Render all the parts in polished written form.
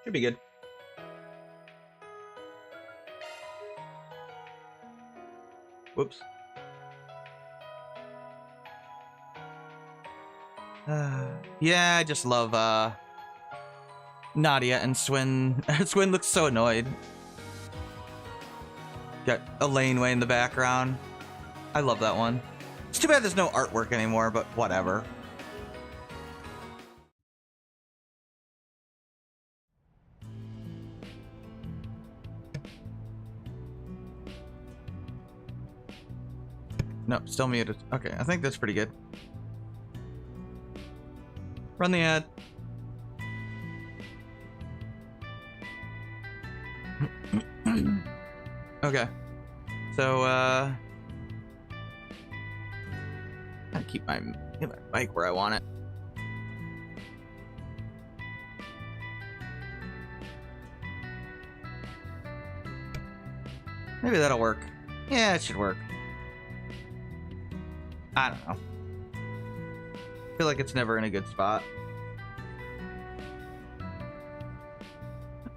Should be good. Whoops. Yeah, I just love Nadia and Swin. Swin looks so annoyed. Got Elaine way in the background. I love that one. It's too bad there's no artwork anymore, but whatever. Nope, still muted. Okay, I think that's pretty good. Run the ad. Okay. So, gotta keep my bike where I want it. Maybe that'll work. Yeah, it should work. I don't know. I feel like it's never in a good spot.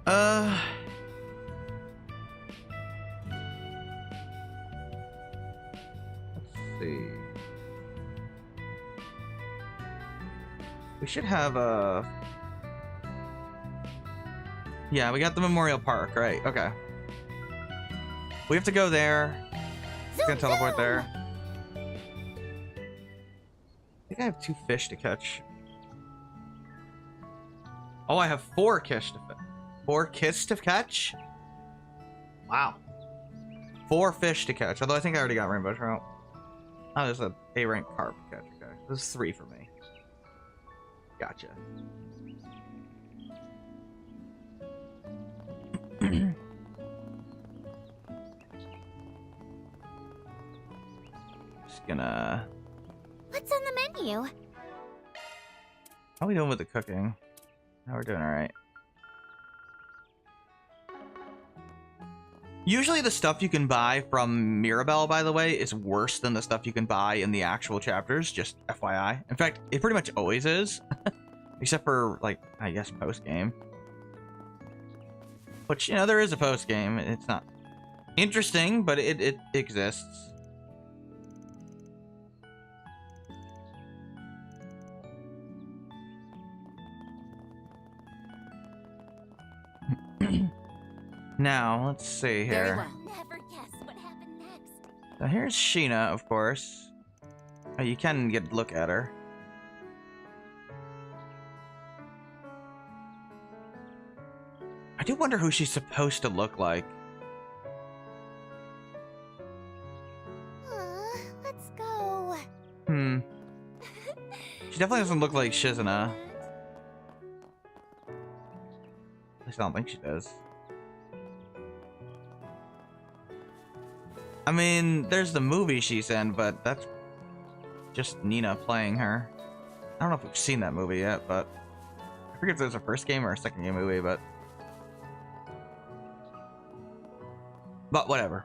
Let's see. We should have a... Yeah, we got the Memorial Park, right? Okay. We have to go there. It's gonna teleport there. I think I have 2 fish to catch. Oh, I have 4 fish to 4 kiss to catch? Wow. 4 fish to catch. Although I think I already got rainbow trout. Oh, there's a A-rank carp to catch. Okay. This is 3 for me. Gotcha. Just gonna... What's on the menu? How are we doing with the cooking? No, we're doing alright. Usually the stuff you can buy from Mirabelle, by the way, is worse than the stuff you can buy in the actual chapters, just FYI. In fact, it pretty much always is. Except for, like, I guess post-game. Which, you know, there is a post-game. It's not interesting, but it exists. Now, let's see here. Very well. Never guess what happened next. So here's Sheena, of course. Oh, you can get a look at her. I do wonder who she's supposed to look like. Let's go. She definitely doesn't look like Shizuna. At least I don't think she does. I mean, there's the movie she's in, but that's just Nina playing her. I don't know if we've seen that movie yet, but I forget if it was a first game or a second game movie, but whatever.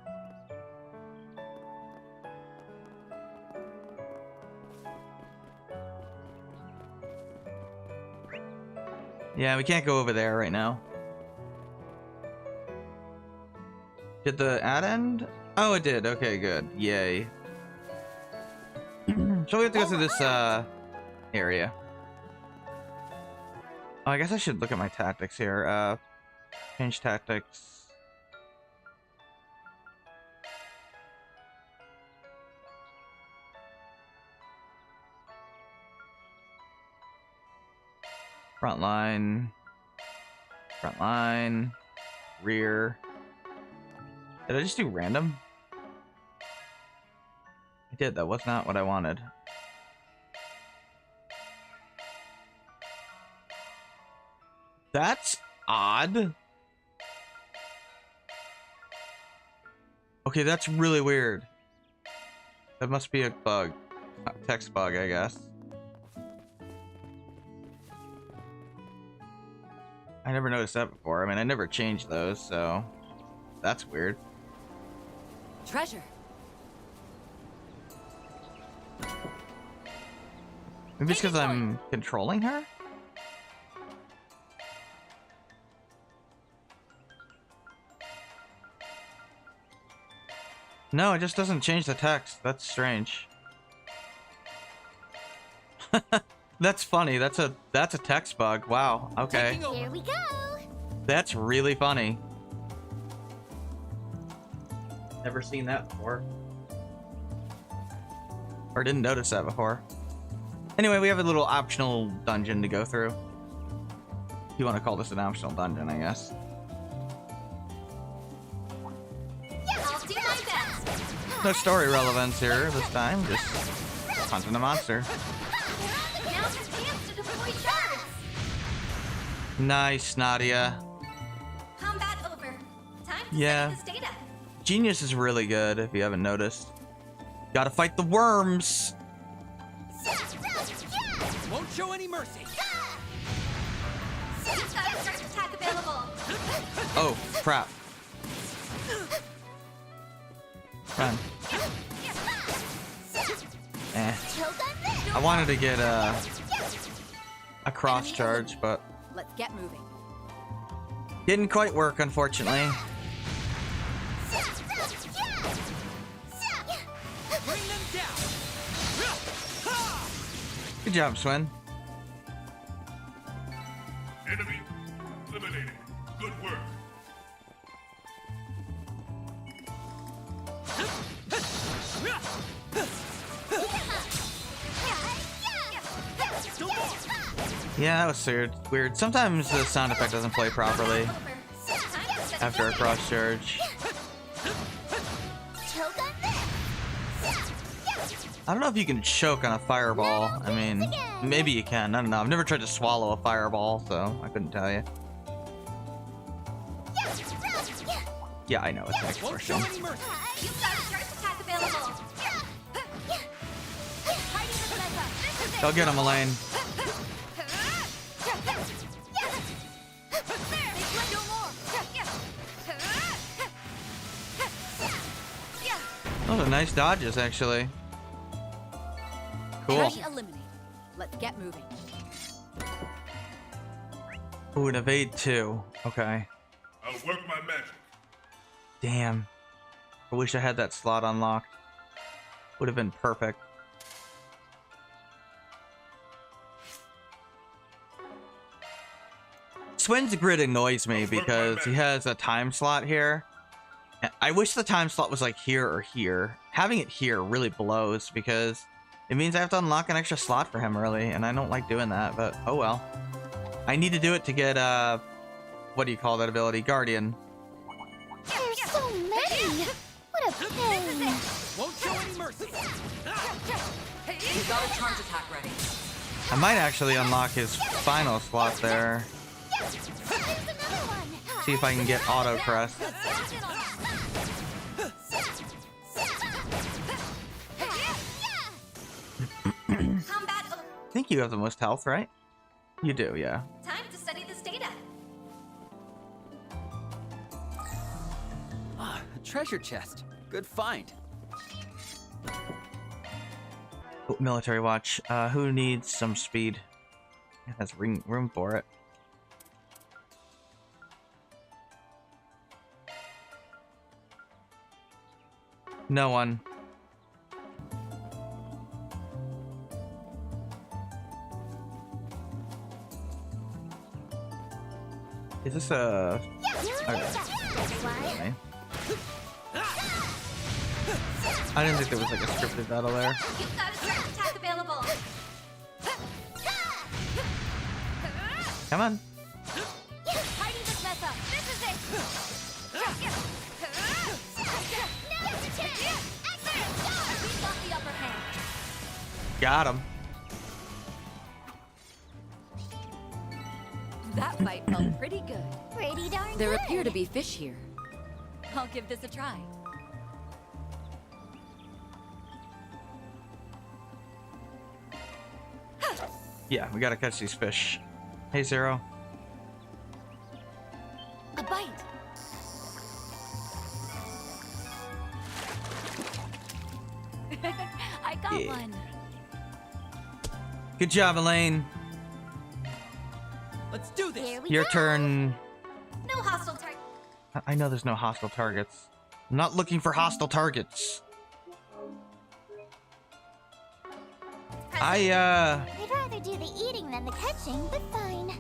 Yeah, we can't go over there right now. Did the ad end? Oh, it did. Okay, good. Yay. So we have to go through this area. Oh, I guess I should look at my tactics here. Change tactics. Front line. Front line. Rear. Did I just do random? I did. That was not what I wanted. That's odd. Okay, that's really weird. That must be a bug. A text bug, I guess. I never noticed that before. I mean, I never changed those, so that's weird. Treasure. Maybe it's because I'm controlling her? No, it just doesn't change the text. That's strange. That's funny. That's a text bug. Wow. Okay. Here we go. That's really funny. Never seen that before. Or didn't notice that before. Anyway, we have a little optional dungeon to go through. If you want to call this an optional dungeon, I guess. I'll do my best. No story relevance here this time, just hunting a monster. Now's your chance to deploy shards. Nice, Nadia. Combat over. Time to Yeah. study this data. Genius is really good, if you haven't noticed. Gotta fight the worms! Won't show any mercy. You've got a shark attack available. Oh, crap. Run. Eh. I wanted to get a cross charge, but Let's get moving. didn't quite work, unfortunately. Bring them down. Good job, Swin. Enemy eliminated. Good work. Still more. Yeah, that was weird. Sometimes the sound effect doesn't play properly after a cross charge. I don't know if you can choke on a fireball. I mean, maybe you can. I don't know. I've never tried to swallow a fireball, so I couldn't tell you. Yeah, I know it's next Won't show portion. any mercy. You've got a shark attack available. Go get him, Elaine. Those are nice dodges, actually. Cool. Enemy eliminated. Let's get moving. Ooh, an evade 2. Okay. I'll work my magic. Damn. I wish I had that slot unlocked. Would have been perfect. Swin's grid annoys me because he has a time slot here. And I wish the time slot was like here or here. Having it here really blows because it means I have to unlock an extra slot for him early, and I don't like doing that, but oh well. I need to do it to get, what do you call that ability? Guardian. There's so many. What a pain. Won't show any mercy. We've got a charge attack ready. I might actually unlock his final slot there. There's another one. See if I can get auto crest. Combat over. I think you have the most health, right? You do, yeah. Time to study this data. Ah, a treasure chest. Good find. Oh, military watch. Who needs some speed? It has room for it. No one. Is this a... Okay. I didn't think there was like a scripted battle there. You've got a shark attack available. Come on. Tidy this mess up. This is it. Now's the chance. Excellent. We've got the upper hand. Got him. That fight felt pretty good. Pretty darn There good. appear to be fish here. I'll give this a try. Yeah, we gotta catch these fish. Hey, Zero. A bite. I got Yeah. one. Good job, Elaine. Let's do this. Here we Your go. turn. No hostile target. I know there's no hostile targets. I'm not looking for hostile targets. I'd rather do the eating than the catching, but fine.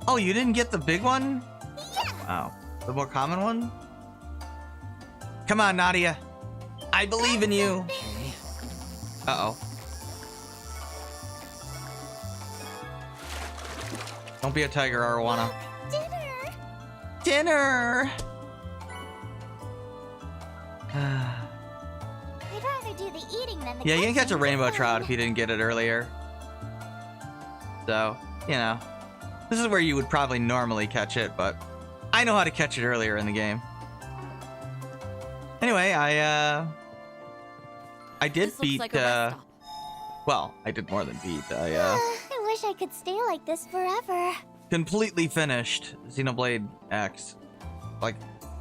Oh, you didn't get the big one? Yeah. Oh, the more common one? Come on, Nadia. I believe in you. Okay. Uh-oh. Don't be a tiger, Arowana. Dinner. Dinner! I'd rather do the eating than the Yeah, you can catch a catching, rainbow but trout fine. if you didn't get it earlier. So, you know. This is where you would probably normally catch it, but I know how to catch it earlier in the game. Anyway, I did This beat, looks like a rest stop. well, I did more than beat. I, I wish I could stay like this forever. completely finished Xenoblade X. Like,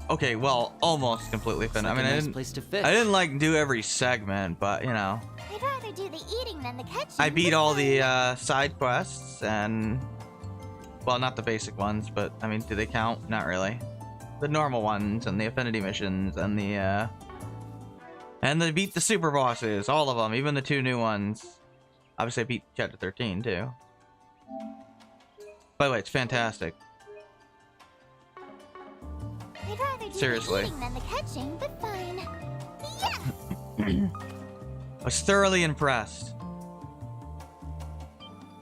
okay, well, almost completely Looks finished. like I mean, a nice place to fish. I didn't like do every segment, but you know, I'd rather do the eating than the catching. I beat but all fine. the side quests and, well, not the basic ones, but I mean, do they count? Not really. The normal ones and the affinity missions and the beat the super bosses, all of them, even the 2 new ones. Obviously, I beat Chapter 13 too. By the way, it's fantastic. I'd rather do Seriously. the eating than the catching, but fine. Yeah. I was thoroughly impressed.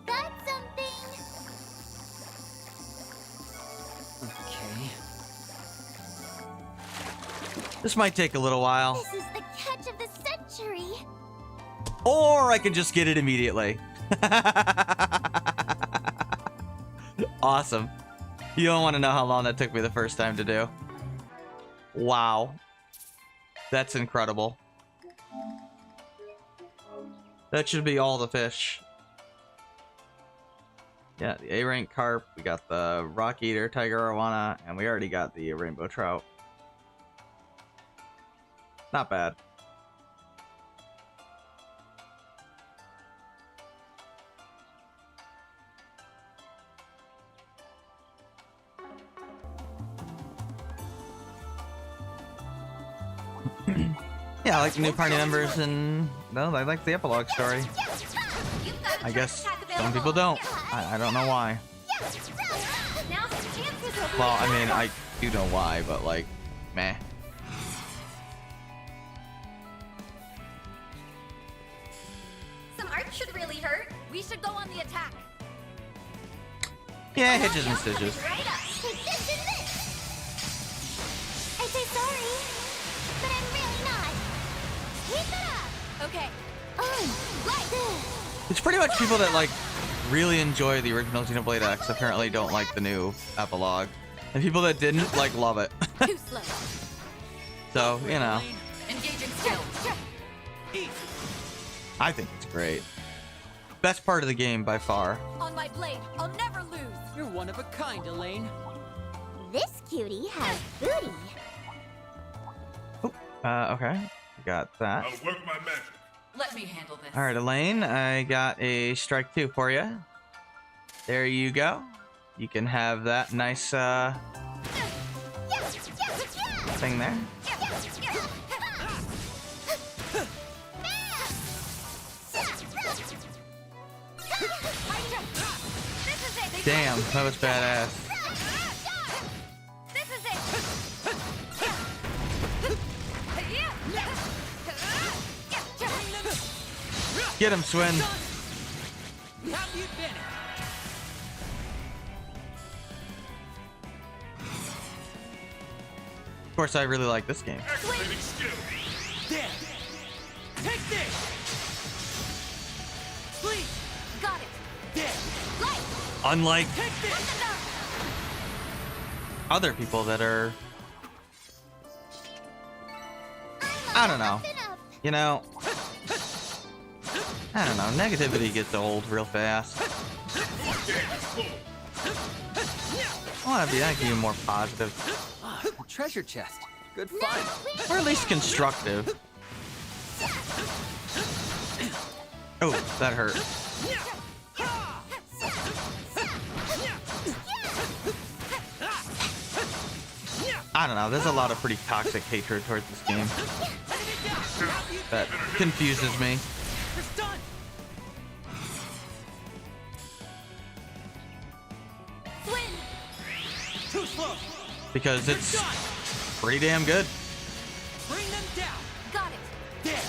Got something. Okay. This might take a little while. This is the catch of the century. Or I could just get it immediately. Awesome. You don't want to know how long that took me the first time to do. Wow. That's incredible. That should be all the fish. Yeah, the A-rank carp, we got the rock eater, tiger arowana, and we already got the rainbow trout. Not bad. Yeah, I like the new party members, and no, I like the epilogue story. I guess some people don't. I don't know why. Now's the chance to Well, I mean, I do know why, but like, meh. Some art should really hurt. We should go on the attack. Yeah, hitches and stitches. Right up. Take this and this. I say sorry, but I'm really not. Keep it up. Okay. Like this. It's pretty much people that like really enjoy the original Xenoblade X apparently don't like the new epilogue, and people that didn't like love it. Too slow. So you know, Elaine, Engaging skill. eat. I think it's great. Best part of the game by far. On my blade. I'll never lose. You're one of a kind, Elaine. This cutie has booty. Okay, got that. I'll work my magic. Let me handle this. All right, Elaine, I got a strike 2 for you. There you go. You can have that nice thing there. Damn, that was badass. This is it. Get him, Swin. Have the advantage. Of course, I really like this game. Activating skill. There. Take this. Please. Got it. There. Light. Unlike Take this. other people that are, I don't know. You know, I don't know. Negativity gets old real fast. I want to be even more positive, Ah, treasure chest. Good find. or at least constructive. Oh, that hurt. I don't know. There's a lot of pretty toxic hatred towards this game that confuses me. You're stunned. Swin. Too slow. Because it's pretty damn good. Bring them down. Got it. There.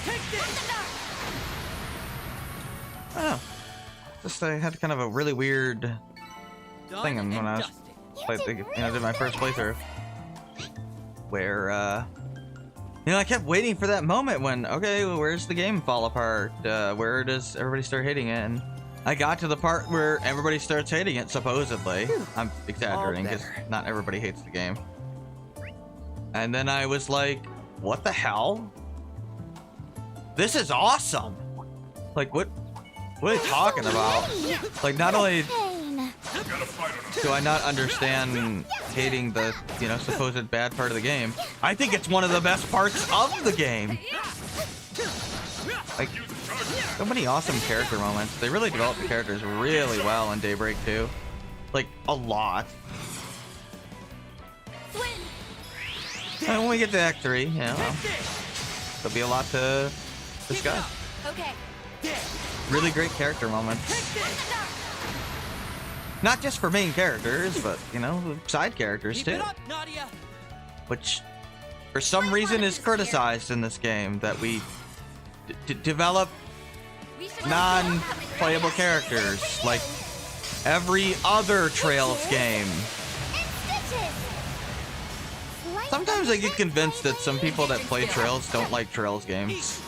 Take this. I don't know. Just I had kind of a really weird Done thing when and I was dusted. did my first playthrough, where I kept waiting for that moment when, okay, well, where's the game fall apart? Where does everybody start hating it? And I got to the part where everybody starts hating it, supposedly. I'm exaggerating because not everybody hates the game. And then I was like, what the hell? This is awesome. Like, what are you talking about? Like, not only do I not understand hating the, supposed bad part of the game, I think it's one of the best parts of the game. Like, so many awesome character moments. They really developed the characters really well in Daybreak II. Like, a lot. And when we get to Act 3, there'll be a lot to discuss. Okay. Really great character moments. Not just for main characters, but, side characters Keep too. it up, Nadia. Which, for some reason, is criticized in this game, that we develop non-playable characters, like every other Trails game. Sometimes I get convinced that some people that play Trails don't like Trails games.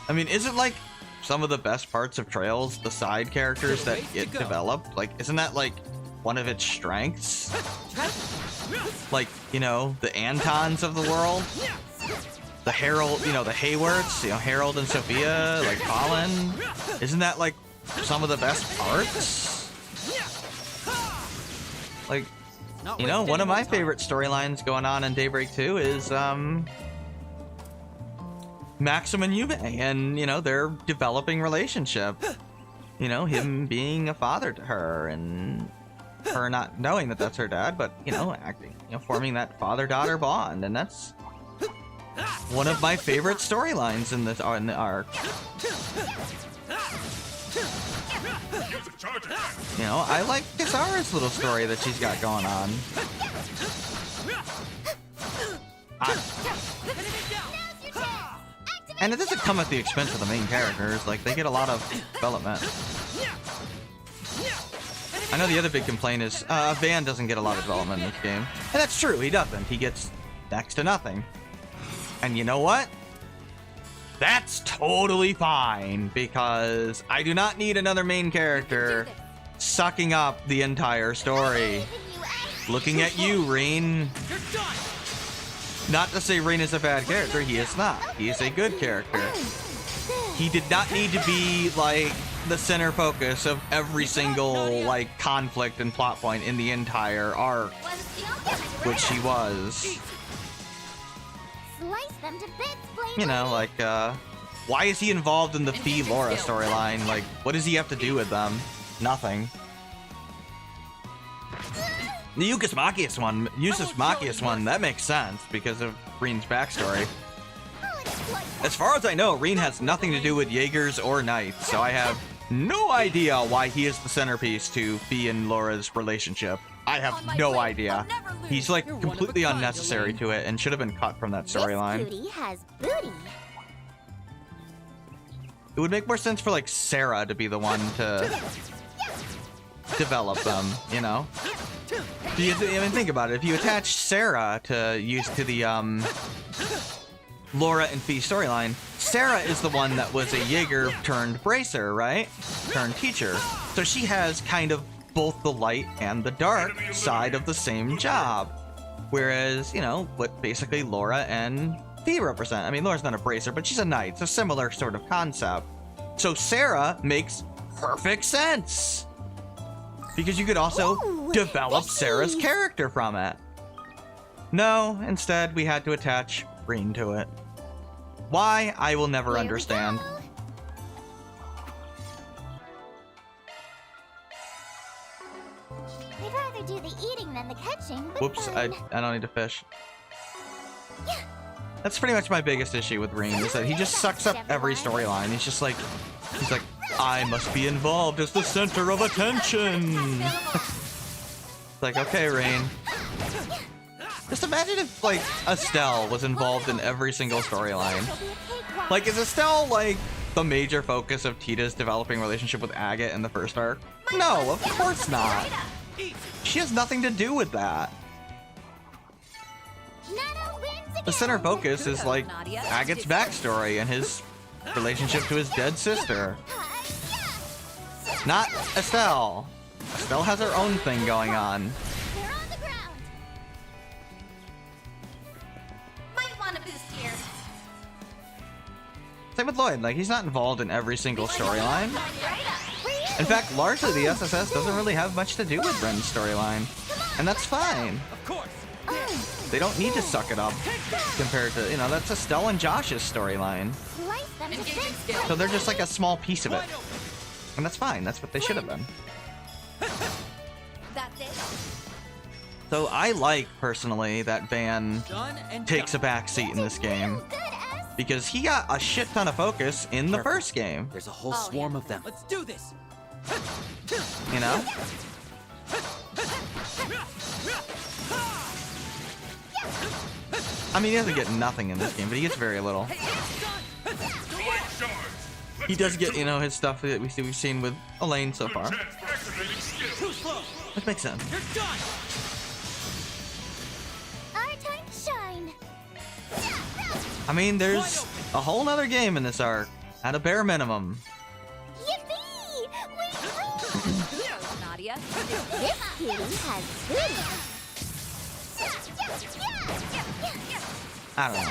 I mean, isn't like some of the best parts of Trails the side characters that get developed? Like, isn't that like one of its strengths? Like, the Antons of the world? The Harold, the Hayworths, Harold and Sophia, like Colin? Isn't that like some of the best parts? Like, one of my favorite storylines going on in Daybreak 2 is Maxim and Yume and, their developing relationship. Him being a father to her and her not knowing that that's her dad, but, acting, forming that father-daughter bond. And that's one of my favorite storylines in the arc. I like Kisara's little story that she's got going on. And it doesn't come at the expense of the main characters. Like, they get a lot of development. I know the other big complaint is Van doesn't get a lot of development in this game. And that's true, he doesn't. He gets next to nothing. And you know what? That's totally fine, because I do not need another main character sucking up the entire story. Looking at you, Reen. Not to say Reen is a bad character, he is not. He is a good character. He did not need to be, like, the center focus of every single, like, conflict and plot point in the entire arc, which he was. Like, why is he involved in the Fee Laura storyline? Like, what does he have to do with them? Nothing. The Eustace Machias one, that makes sense because of Reen's backstory. As far as I know, Reen has nothing to do with Jaegers or Knights, so I have no idea why he is the centerpiece to Fee and Laura's relationship. I have no idea. He's like completely unnecessary to it and should have been cut from that storyline. Booty has booty. It would make more sense for like Sarah to be the one to develop them, think about it. If you attach Sarah to the Laura and Fee storyline, Sarah is the one that was a Jaeger turned bracer, right? Turned teacher. So she has kind of both the light and the dark side of the same job. Whereas, what basically Laura and Fee represent. I mean, Laura's not a bracer, but she's a knight. It's a similar sort of concept. So Sarah makes perfect sense. Because you could also develop Sarah's character from it. No, instead we had to attach Reen to it. Why? I will never understand. I'd rather do the eating than the catching, but Whoops, I fine. don't need to fish. That's pretty much my biggest issue with Rean, is that he just sucks up every storyline. He's like, I must be involved as the center of attention. It's like, okay, Rean. Just imagine if, like, Estelle was involved in every single storyline. Like, is Estelle, like, the major focus of Tita's developing relationship with Agate in the first arc? No, of course not. She has nothing to do with that. Nana wins again. The center focus is, like, Nadia. Agate's backstory and his relationship to his dead sister. Not Estelle. Estelle has her own thing going on. They're on the ground. Might want to boost here. Same with Lloyd. Like, he's not involved in every single storyline. In fact, largely the SSS doesn't really have much to do with Ren's storyline. And that's fine. Of course. They don't need to suck it up compared to, you know, that's Estelle and Josh's storyline. Slice them to Engaging bits. skill. So they're just like a small piece of it. Wide open. And that's fine. That's what they should have been. That's it. So I like, personally, that Van Done and takes a done. back seat in this game. Real good, S. Because he got a shit ton of focus in the first game, There's a whole Oh, swarm yeah. of them. Let's do this. you know? I mean, he doesn't get nothing in this game, but he gets very little. Light charge. He does get, you know, his stuff that we've seen with Elaine so far. Chance for activating skill. Too slow. Which makes sense. You're done. Our time to shine. I mean, there's a whole nother game in this arc, at a bare minimum. Yippee! We rule! Kudos, Nadia. This kitty has goodies. I don't know.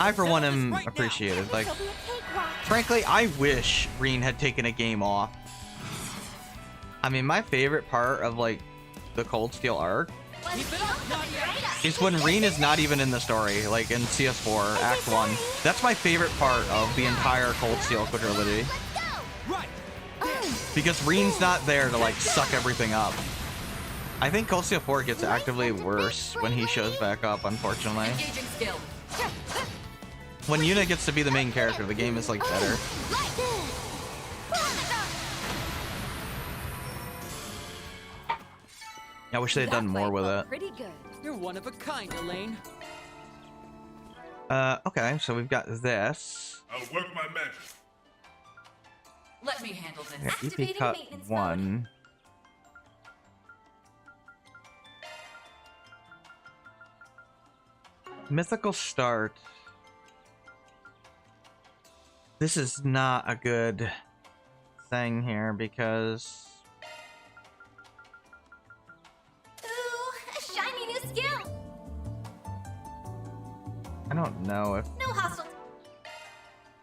I, for one, am appreciated. Like, frankly, I wish Rean had taken a game off. I mean, my favorite part of, like, the Cold Steel arc Keep it up, Nadia. is when Rean is not even in the story, like in CS4, Act 1. That's my favorite part of the entire Cold Steel quadrilogy. Right. Because Rean's not there to, like, suck everything up. I think Cold Steel 4 gets actively worse when he shows back up, unfortunately. Engaging skill. When Yuna gets to be the main character, the game is, like, better. I wish they had done That more fight with looked it. Pretty good. You're one of a kind, Elaine. Okay, so we've got this. I'll work my magic. Let me handle this. Yeah, EP Activating cut maintenance mode. 1. Mythical start. This is not a good thing here because Ooh, a shiny new skill. I don't know if No hostile.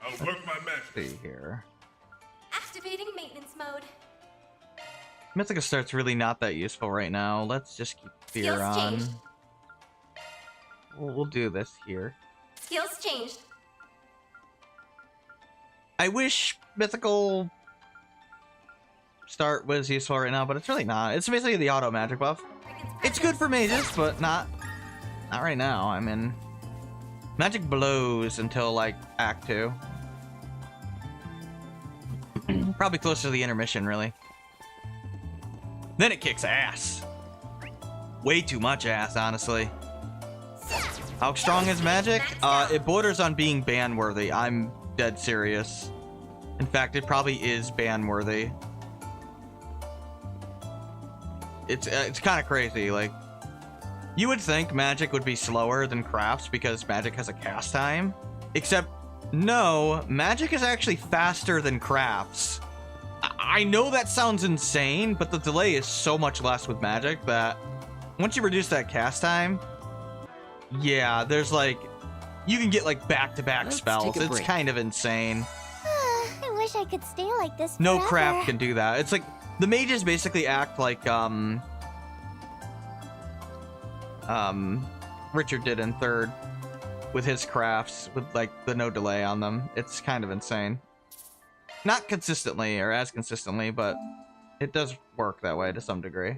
I'll work my magic. see here. Activating maintenance mode. Mythical start's really not that useful right now. Let's just keep fear Skills on. changed. We'll do this here. Skills changed. I wish mythical start was useful right now, but it's really not. It's basically the auto magic buff. It's good for mages, but not right now. I mean, magic blows until like Act 2. Probably closer to the intermission, really. Then it kicks ass. Way too much ass, honestly. How strong is magic? It borders on being ban worthy. I'm dead serious. In fact, it probably is ban worthy. It's kind of crazy. Like, you would think magic would be slower than crafts because magic has a cast time. Except, no, magic is actually faster than crafts. I know that sounds insane, but the delay is so much less with magic that once you reduce that cast time, yeah, there's like, you can get like back-to-back Let's spells. take a It's break. kind of insane. I wish I could stay like this No forever. craft can do that. It's like the mages basically act like Richard did in third with his crafts with like the no delay on them. It's kind of insane. Not consistently or as consistently, but It does work that way to some degree. All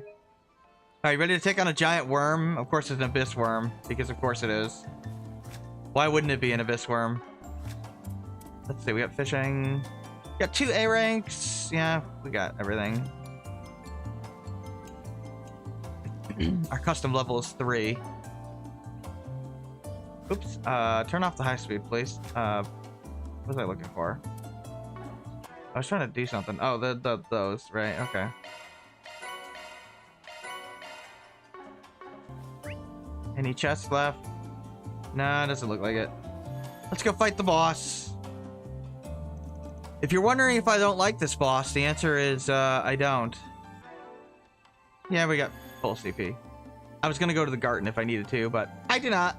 right, ready to take on a giant worm? Of course it's an abyss worm, because of course it is. Why wouldn't it be an abyss worm? Let's see, we got fishing. We got 2 A ranks. Yeah, we got everything. Our custom level is 3. Oops, turn off the high speed, please. What was I looking for? I was trying to do something. Oh, those, right? Okay. Any chests left? Nah, it doesn't look like it. Let's go fight the boss. If you're wondering if I don't like this boss, the answer is I don't. Yeah, we got full CP. I was gonna go to the Garten if I needed to, but I do not.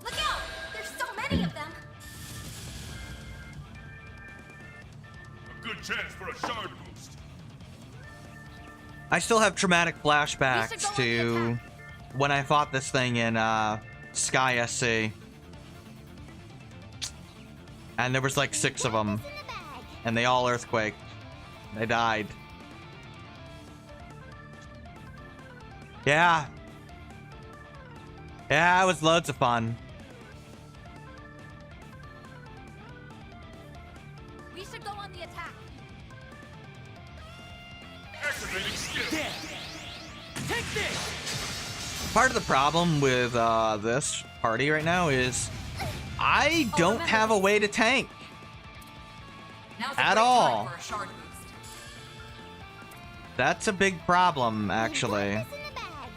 Look out! There's so many of them. A good chance for a shard boost. I still have traumatic We flashbacks should go on the to attack. when I fought this thing in Sky SC. And there was like 6 of them, In the bag. and they all earthquaked. They died. Yeah. Yeah, it was loads of fun. We should go on the attack. Activating skill. There. Take this. Part of the problem with this party right now is I don't have a way to tank. Now's a At great all. time for a shard boost. That's a big problem, actually. In the bag.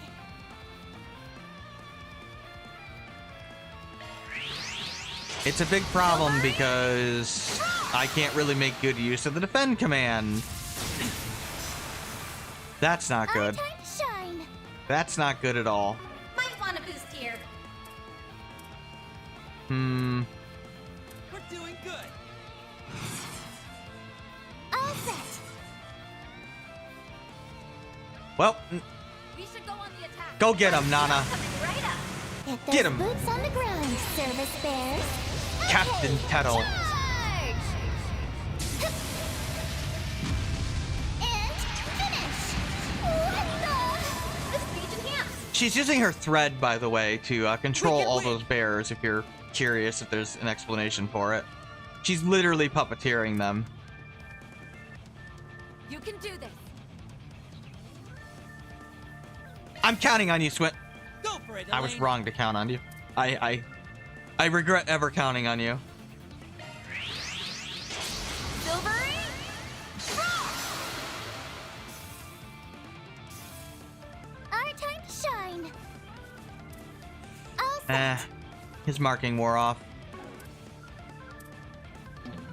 It's a big problem because I can't really make good use of the defend command. That's not Our good. time to shine. That's not good at all. Might want a boost here. Hmm. We're doing good. All set. Well, We should go on the attack. go get him, Nana. Coming right up. Get those Get 'em. boots on the ground, service bears. Captain Kettle. Charge! And finish. What The speed enhanced. She's using her thread, by the way, to control Wicked all win. those bears, if you're curious if there's an explanation for it. She's literally puppeteering them. You can do this. I'm counting on you, Swin. Go for it, I was Elaine. wrong to count on you. I regret ever counting on you. Silvery. Our time to shine. All set. Eh, his marking wore off.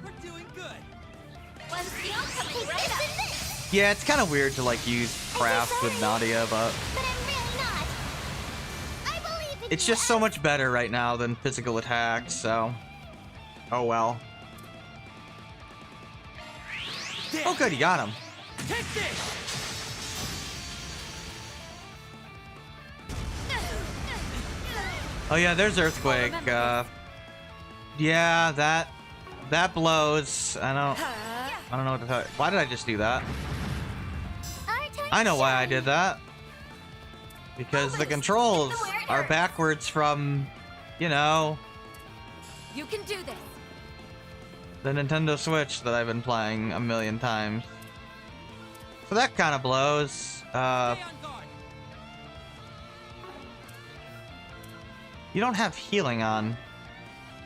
We're doing good. One skill coming Take right this up. and this. Yeah, it's kind of weird to like use craft with Nadia, but But I'm really not. I believe in it's you. just so much better right now than physical attacks, so oh well. There. Oh good, you got him. Take this. Oh yeah, there's Earthquake. Yeah, that blows. I don't know what to tell you. Why did I just do that? Our time I know to why I shine. did that. Because the controls are backwards from, you know, You can do this. the Nintendo Switch that I've been playing a million times. So that kind of blows. Stay on guard. You don't have healing on.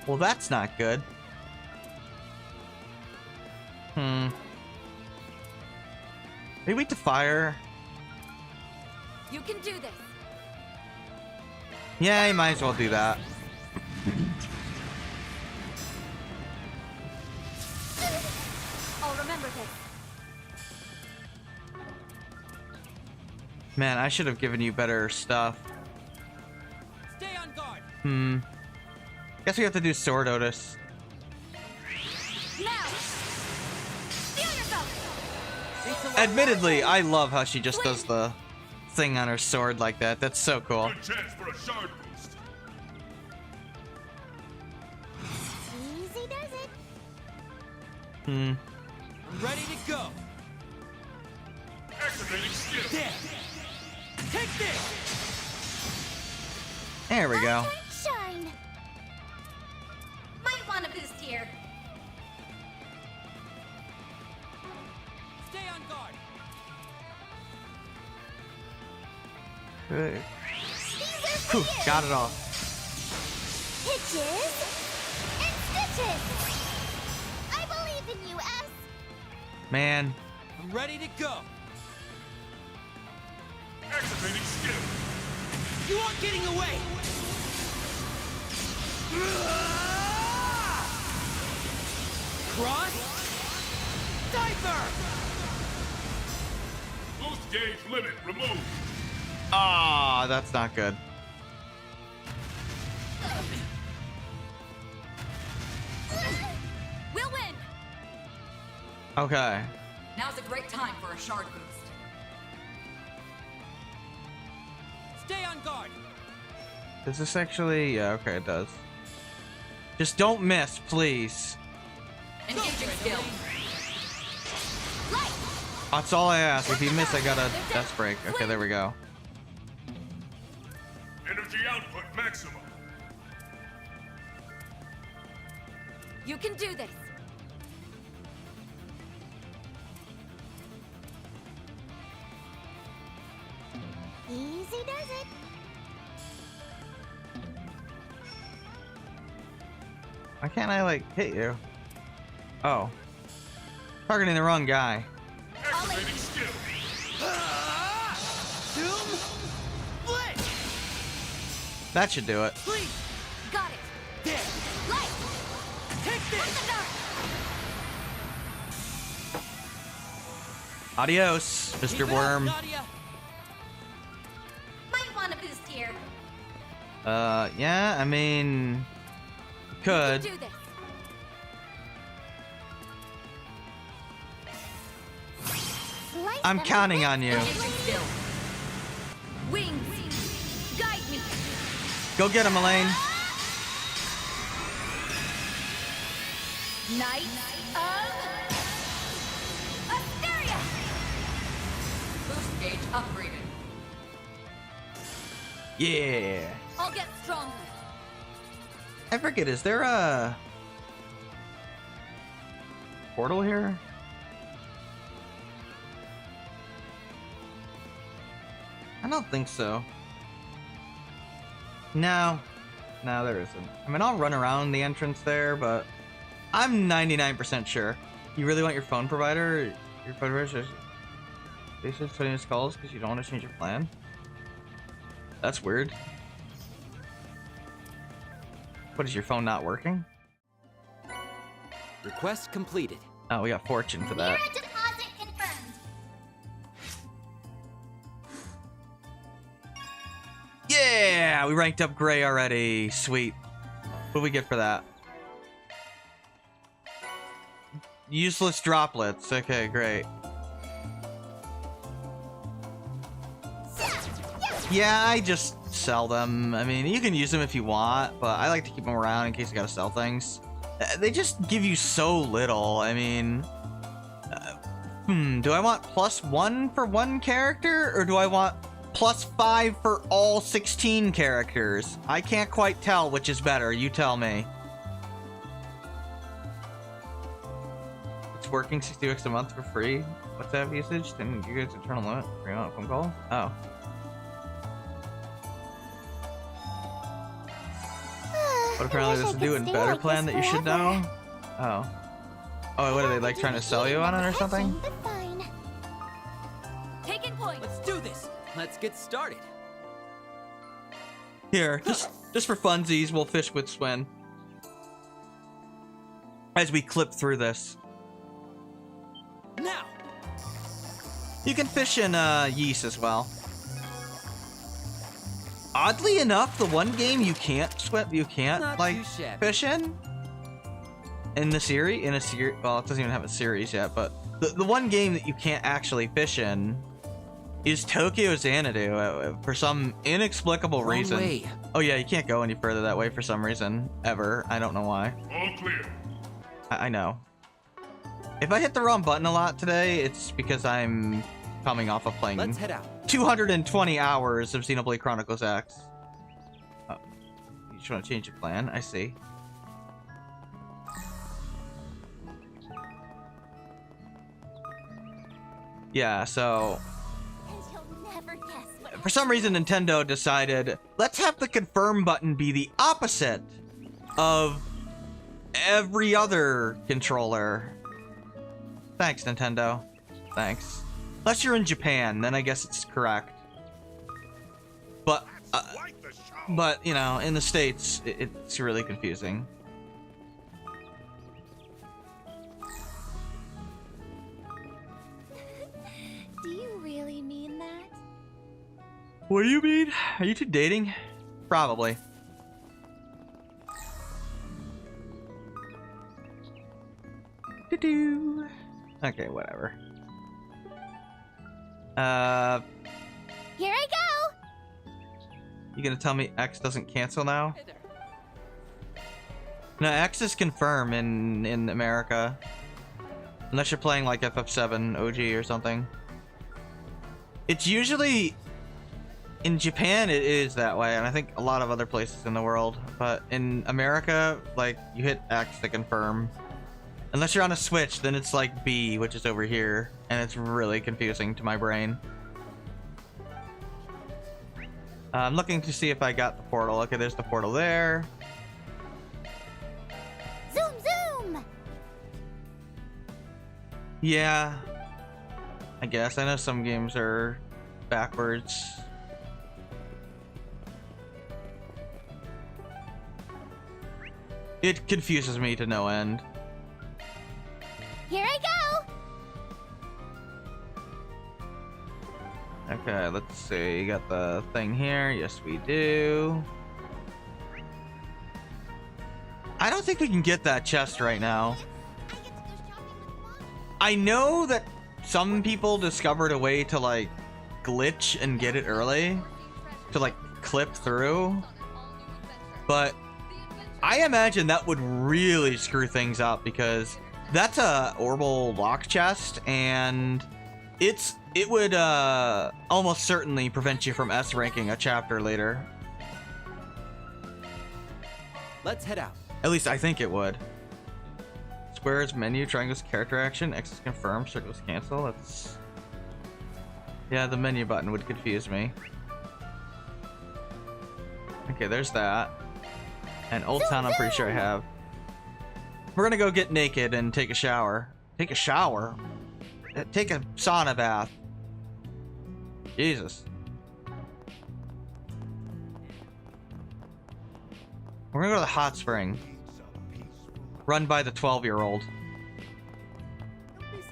Well, that's not good. Maybe we to fire. You can do this. Yeah, you might as well do that. I'll remember this. Man, I should have given you better stuff. Stay on guard. Guess we have to do Sword Otis. Now. Feel yourself. It's a lot. Admittedly, I love how she just does the thing on her sword like that. That's so cool. Good chance for a shard boost. Easy does it. I'm ready to go. Activating skill. There. Take this. There we go. Shine. Might want a boost here. Stay on guard. Good. These are for Whew, you. got it all. Hitches and stitches. I believe in you, S. Man. I'm ready to go. Activating skill. You aren't getting away. Cross. Diaper. Boost gauge limit removed. Ah, that's not good. We'll win. Okay. Now's a great time for a shard boost. Stay on guard. Does this actually... Yeah, okay, it does. Just don't miss, please. Engaging skill. Light. That's all I ask. If you miss, I got a death break. Okay, there we go. Energy output maximum. You can do this. Easy does it. Why can't I, like, hit you? Oh. Targeting the wrong guy. Activating skill. Doom. Split. That should do it. Please. Got it. There. Light. Take In this. the dark. Adios, Keep Mr. it up, Worm. Nadia. Might want a boost here. Yeah, I mean... Could. Do this. Slice I'm them counting with on you. Engaging skill. Wings. Guide me. Go get him, Elaine. Knight of Asteria. Boost gauge upgraded. Yeah. I'll get stronger. I forget, is there a... portal here? I don't think so. No. No, there isn't. I mean, I'll run around the entrance there, but I'm 99% sure. You really want your phone provider? Your phone provider is just putting his calls because you don't want to change your plan? That's weird. What, is your phone not working? Request completed. Oh, we got fortune for that. Mirror deposit confirmed. Yeah, we ranked up Gray already. Sweet. What do we get for that? Useless droplets. Okay, great. Yeah, I just sell them. I mean, you can use them if you want, but I like to keep them around in case you gotta sell things. They just give you so little. I mean, do I want +1 for one character, or do I want +5 for all 16 characters? I can't quite tell which is better. You tell me. It's working 60 bucks a month for free. WhatsApp usage? Then you guys eternal limit for your phone call? Oh. But apparently there's a new and better plan that you should know. Oh. Oh, what are they, like, trying to sell you on it or something? But fine. Taking point. Let's do this. Let's get started. Here, just for funsies, we'll fish with Swin. As we clip through this. Now. You can fish in Yeast as well. Oddly enough, the one game you can't swim, you can't Not like too shabby. fish in the series, well, it doesn't even have a series yet, but the one game that you can't actually fish in is Tokyo Xanadu for some inexplicable Wrong reason. way. Oh yeah, you can't go any further that way for some reason ever. I don't know why. All clear. I know. If I hit the wrong button a lot today, it's because I'm coming off of playing Let's head out. 220 hours of Xenoblade Chronicles X. Oh, you just want to change your plan? I see. Yeah, so And you'll never guess what for some reason Nintendo decided, let's have the confirm button be the opposite of every other controller. Thanks, Nintendo. Thanks. Unless you're in Japan, then I guess it's correct. But you know, in the States, it's really confusing. Do you really mean that? What do you mean? Are you two dating? Probably. Doo-doo. Okay, whatever. Here I go! You gonna tell me X doesn't cancel now? No, X is confirmed in America. Unless you're playing like FF7 OG or something. It's usually... In Japan, it is that way, and I think a lot of other places in the world. But in America, like, you hit X to confirm. Unless you're on a Switch, then it's like B, which is over here. And it's really confusing to my brain. I'm looking to see if I got the portal. Okay, there's the portal there. Zoom, zoom! Yeah. I guess. I know some games are backwards. It confuses me to no end. Here I go! Okay, let's see. You got the thing here. Yes, we do. I don't think we can get that chest right now. I get to go shopping with Mom. I know that some people discovered a way to like glitch and get it early to like clip through, but I imagine that would really screw things up because that's a orbal lock chest and it would almost certainly prevent you from S ranking a chapter later. Let's head out. At least I think it would. Squares menu, triangles character action, X is confirm, circles cancel. That's... Yeah, the menu button would confuse me. Okay, there's that. And Old Town I'm pretty sure I have. We're gonna go get naked and take a shower. Take a shower? Take a sauna bath. Jesus. We're gonna go to the hot spring. Run by the 12-year-old.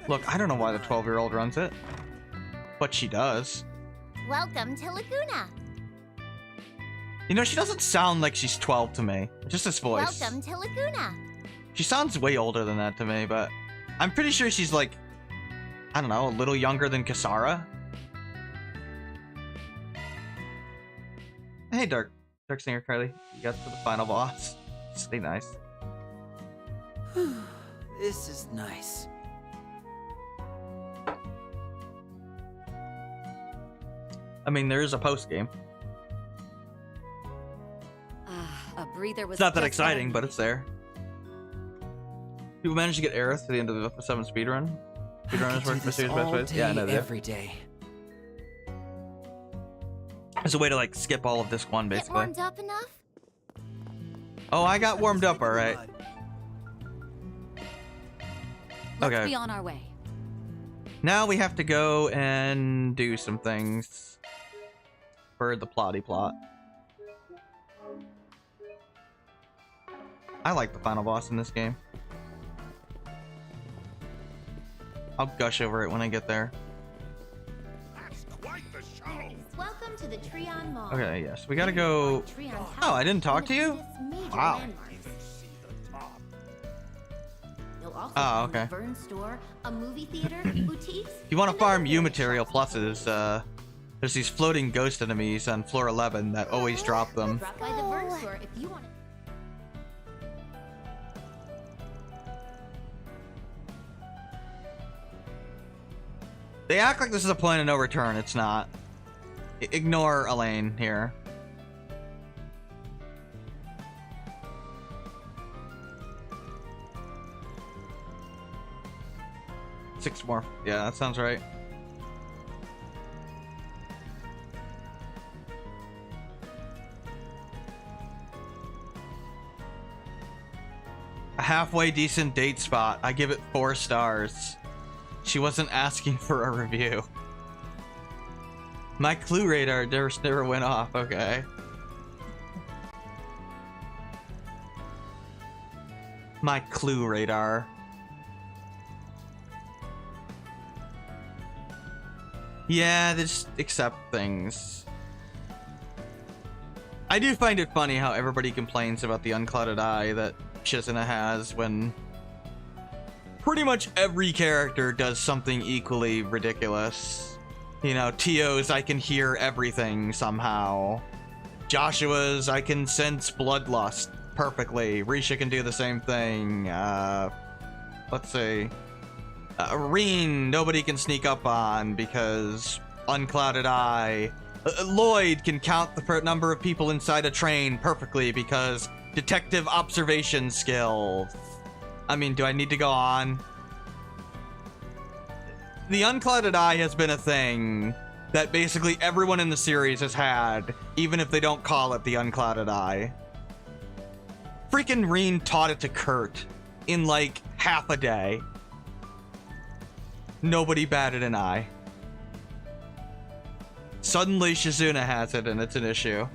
Look, I don't know why the 12-year-old runs it. But she does. Welcome to Laguna. You know, she doesn't sound like she's 12 to me. Just this voice. Welcome to Laguna. She sounds way older than that to me, but I'm pretty sure she's like, I don't know, a little younger than Kasara. Hey, Dark Singer Kylie. You got to the final boss. Stay nice. This is nice. I mean, there is a post game. A breather was It's not that just exciting, what I but it's there. People managed to get Aerith to the end of the 7 speedrun. I Speedrunners could do work for this series all best ways. day, Yeah, I know that. every day. There's a way to like skip all of disc 1 Get basically. warmed up enough? Oh, I got warmed up, all right. Let's Okay. be on our way. Now we have to go and do some things for the plotty plot. I like the final boss in this game. I'll gush over it when I get there. That's quite the show. Welcome to the Treon Mall. Okay, yes, we gotta go. Oh, I didn't talk to you? Wow. You'll also Oh, find okay. a Vern store, a movie theater, boutiques. If you want to and farm other U various material shops. pluses, there's these floating ghost enemies on floor 11 that always drop them. Drop by the Vern store if you want to. They act like this is a point of no return. It's not. Ignore Elaine here. Six more. Yeah, that sounds right. A halfway decent date spot. I give it 4 stars. She wasn't asking for a review. My clue radar never went off. Okay. My clue radar. Yeah, they just accept things. I do find it funny how everybody complains about the unclouded eye that Shizuna has when pretty much every character does something equally ridiculous. You know, Tio's I can hear everything somehow. Joshua's I can sense bloodlust perfectly. Risha can do the same thing. Let's see. Reen, nobody can sneak up on because unclouded eye. Lloyd can count the number of people inside a train perfectly because detective observation skills. I mean, do I need to go on? The unclouded eye has been a thing that basically everyone in the series has had, even if they don't call it the unclouded eye. Freaking Reen taught it to Kurt in like half a day. Nobody batted an eye. Suddenly Shizuna has it and it's an issue.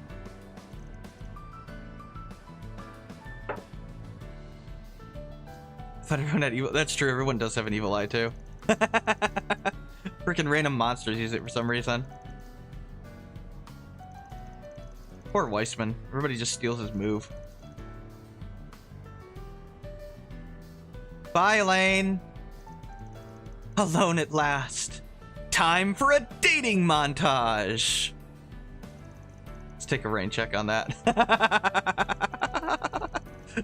I thought everyone had evil. That's true, everyone does have an evil eye too. Freaking random monsters use it for some reason. Poor Weissman. Everybody just steals his move. Bye, Elaine. Alone at last. Time for a dating montage. Let's take a rain check on that.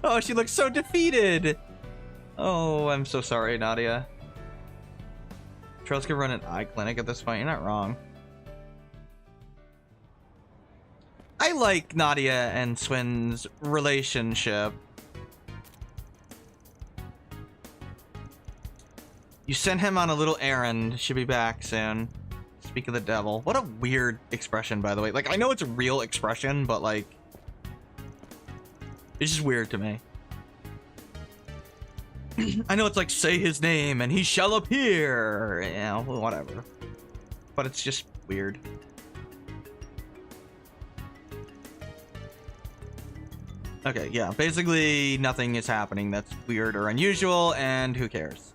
Oh, she looks so defeated. Oh, I'm so sorry, Nadia. Trails can run an eye clinic at this point. You're not wrong. I like Nadia and Swin's relationship. You sent him on a little errand. Should be back soon. Speak of the devil. What a weird expression, by the way. Like, I know it's a real expression, but like, it's just weird to me. I know it's like, say his name and he shall appear. You know, whatever. But it's just weird. Okay, yeah. Basically, nothing is happening that's weird or unusual, and who cares?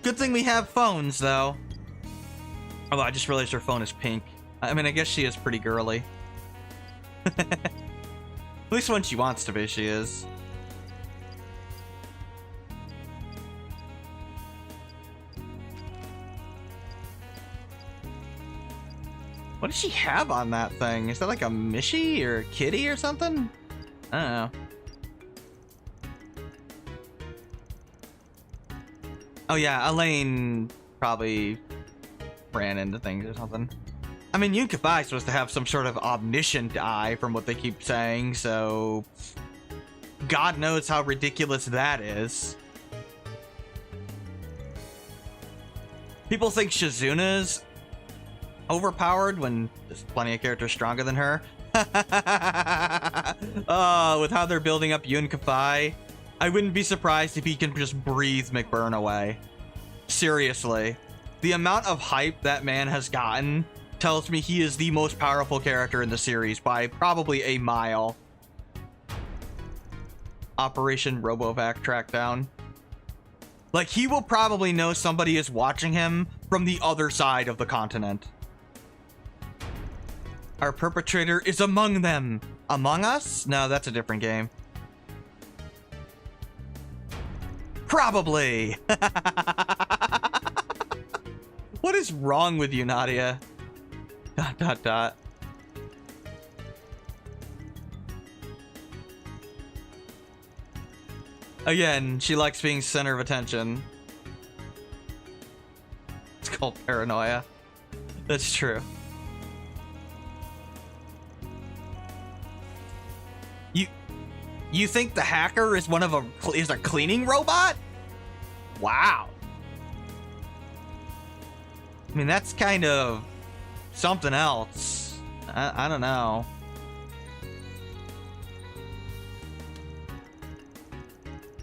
Good thing we have phones, though. Although I just realized her phone is pink. I mean, I guess she is pretty girly. At least when she wants to be, she is. What does she have on that thing? Is that like a Mishy or a kitty or something? I don't know. Oh yeah, Elaine probably ran into things or something. I mean, Yunkafai is supposed to have some sort of omniscient eye from what they keep saying, so God knows how ridiculous that is. People think Shizuna's overpowered when there's plenty of characters stronger than her. Oh, with how they're building up Yunkafai, I wouldn't be surprised if he can just breathe McBurn away. Seriously. The amount of hype that man has gotten tells me he is the most powerful character in the series by probably a mile. Operation Robovac trackdown. Like, he will probably know somebody is watching him from the other side of the continent. Our perpetrator is among them. Among Us? No, that's a different game. Probably. What is wrong with you, Nadia? ... Again, she likes being center of attention. It's called paranoia. That's true. You think the hacker is is a cleaning robot? Wow. I mean, that's kind of something else. I don't know.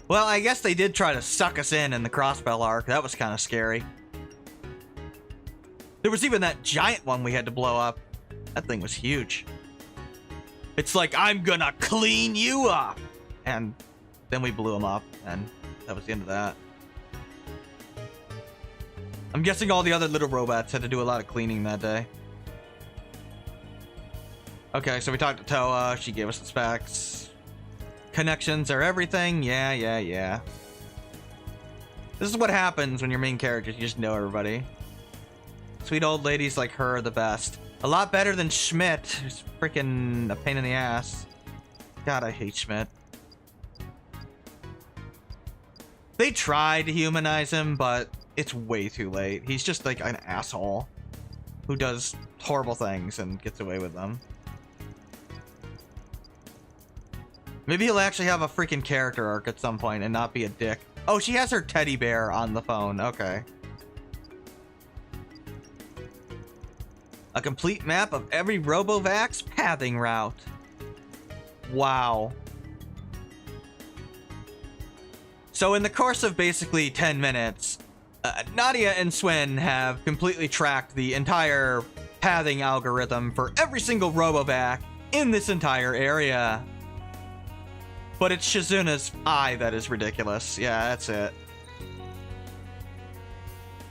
Well, I guess they did try to suck us in the Crossbell arc. That was kind of scary. There was even that giant one we had to blow up. That thing was huge. It's like, I'm gonna clean you up. And then we blew him up, and that was the end of that. I'm guessing all the other little robots had to do a lot of cleaning that day. Okay, so we talked to Toa. She gave us the specs. Connections are everything. Yeah. This is what happens when your main characters, you just know everybody. Sweet old ladies like her are the best. A lot better than Schmidt, who's freaking a pain in the ass. God, I hate Schmidt. They tried to humanize him, but it's way too late. He's just like an asshole who does horrible things and gets away with them. Maybe he'll actually have a freaking character arc at some point and not be a dick. Oh, she has her teddy bear on the phone. Okay. A complete map of every RoboVax pathing route. Wow. So in the course of basically 10 minutes, Nadia and Swin have completely tracked the entire pathing algorithm for every single RoboVac in this entire area. But it's Shizuna's eye that is ridiculous. Yeah, that's it.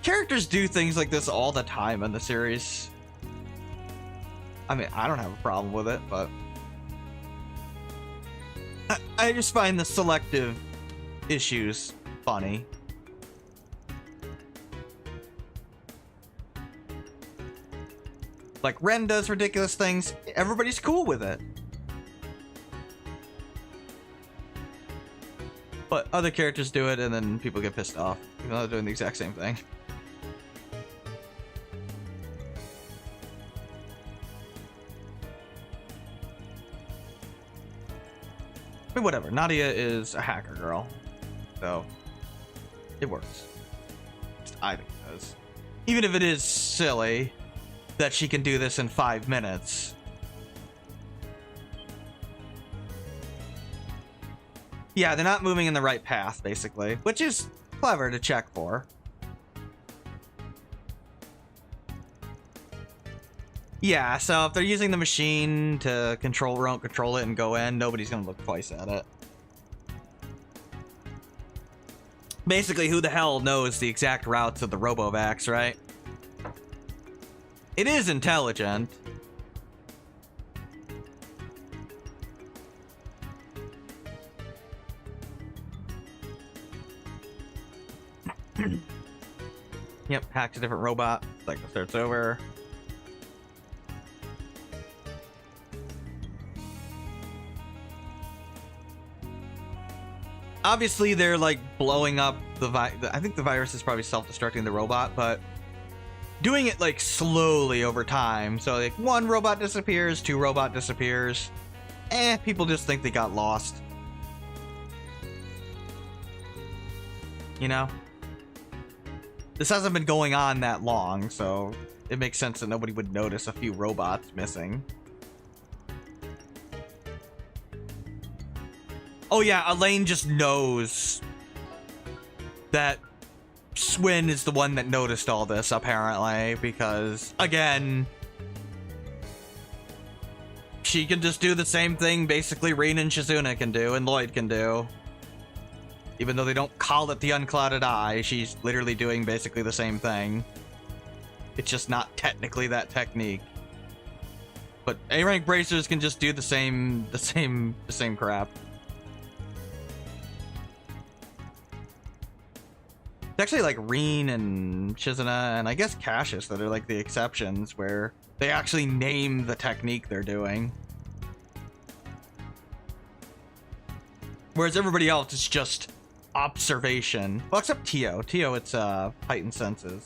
Characters do things like this all the time in the series. I mean, I don't have a problem with it, but I just find the selective issues funny. Like, Ren does ridiculous things. Everybody's cool with it. But other characters do it, and then people get pissed off, even though they're doing the exact same thing. I mean, whatever. Nadia is a hacker girl, so it works. At least I think it does. Even if it is silly that she can do this in 5 minutes. Yeah, they're not moving in the right path, basically, which is clever to check for. Yeah, so if they're using the machine to control it and go in, nobody's gonna look twice at it. Basically, who the hell knows the exact routes of the RoboVacs, right? It is intelligent. Yep, hacks a different robot. Cycle starts over. Obviously, they're like blowing up I think the virus is probably self-destructing the robot, but doing it like slowly over time. So like 1 robot disappears, 2 robot disappears. People just think they got lost. You know? This hasn't been going on that long, so it makes sense that nobody would notice a few robots missing. Oh yeah, Elaine just knows that Swin is the one that noticed all this, apparently, because, again, she can just do the same thing basically Rin and Shizuna can do, and Lloyd can do. Even though they don't call it the unclouded eye, she's literally doing basically the same thing. It's just not technically that technique. But A-rank bracers can just do the same crap. It's actually like Rin and Shizuna and I guess Cassius that are like the exceptions where they actually name the technique they're doing. Whereas everybody else is just observation. Well, except Tio. Tio, it's heightened senses.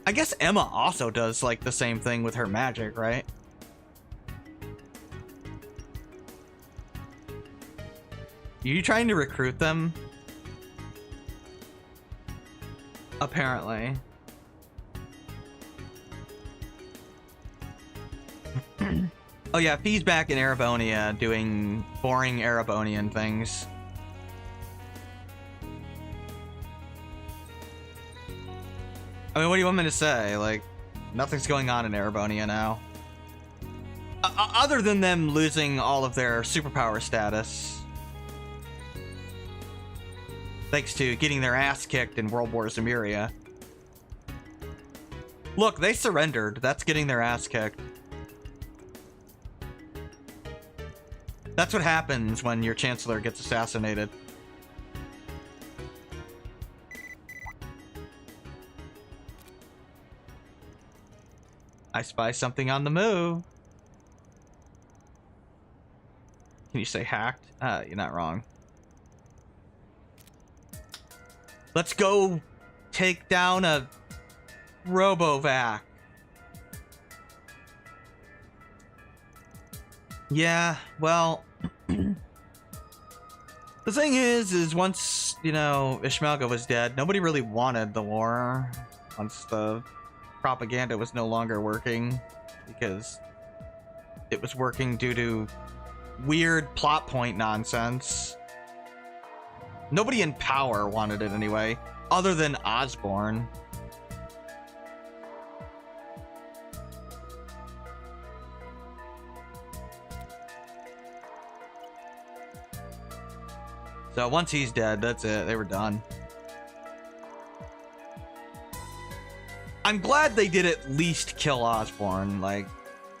I guess Emma also does like the same thing with her magic, right? Are you trying to recruit them? Apparently. Oh yeah, Fee's back in Erebonia doing boring Erebonian things. I mean, what do you want me to say? Like, nothing's going on in Erebonia now. Other than them losing all of their superpower status. Thanks to getting their ass kicked in World War Zemuria. Look, they surrendered. That's getting their ass kicked. That's what happens when your chancellor gets assassinated. I spy something on the move. Can you say hacked? You're not wrong. Let's go take down a Robovac. Yeah, well, the thing is once, you know, Ishmaelga was dead, nobody really wanted the war. Once the propaganda was no longer working, because it was working due to weird plot point nonsense. Nobody in power wanted it anyway, other than Osborne. So once he's dead, that's it. They were done. I'm glad they did at least kill Osborne. Like,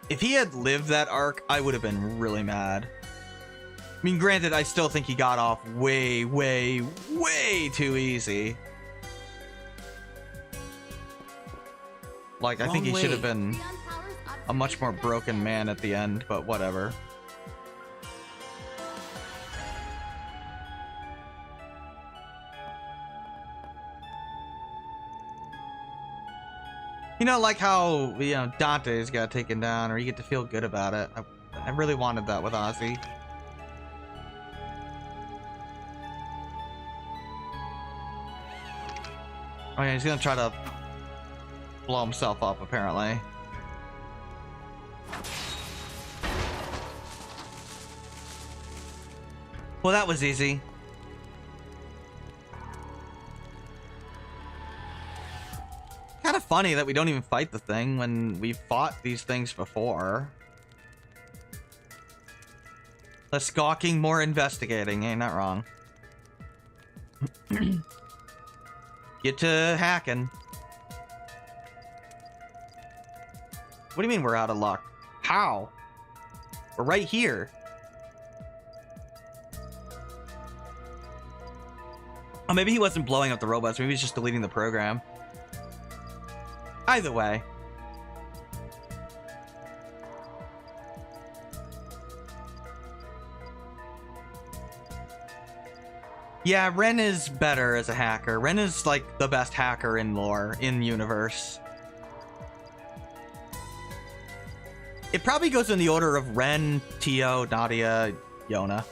if he had lived that arc, I would have been really mad. I mean, granted, I still think he got off way, way, way too easy. Like, I think he should have been a much more broken man at the end, but whatever. You know, like how, you know, Dante's got taken down, or you get to feel good about it. I really wanted that with Ozzy. Oh yeah, he's gonna try to blow himself up, apparently. Well, that was easy. Kind of funny that we don't even fight the thing when we've fought these things before. Less gawking, more investigating. Ain't not wrong. Get to hacking. What do you mean we're out of luck? How? We're right here. Oh, maybe he wasn't blowing up the robots. Maybe he's just deleting the program. Either way. Yeah, Ren is better as a hacker. Ren is like the best hacker in lore, in universe. It probably goes in the order of Ren, Tio, Nadia, Yona.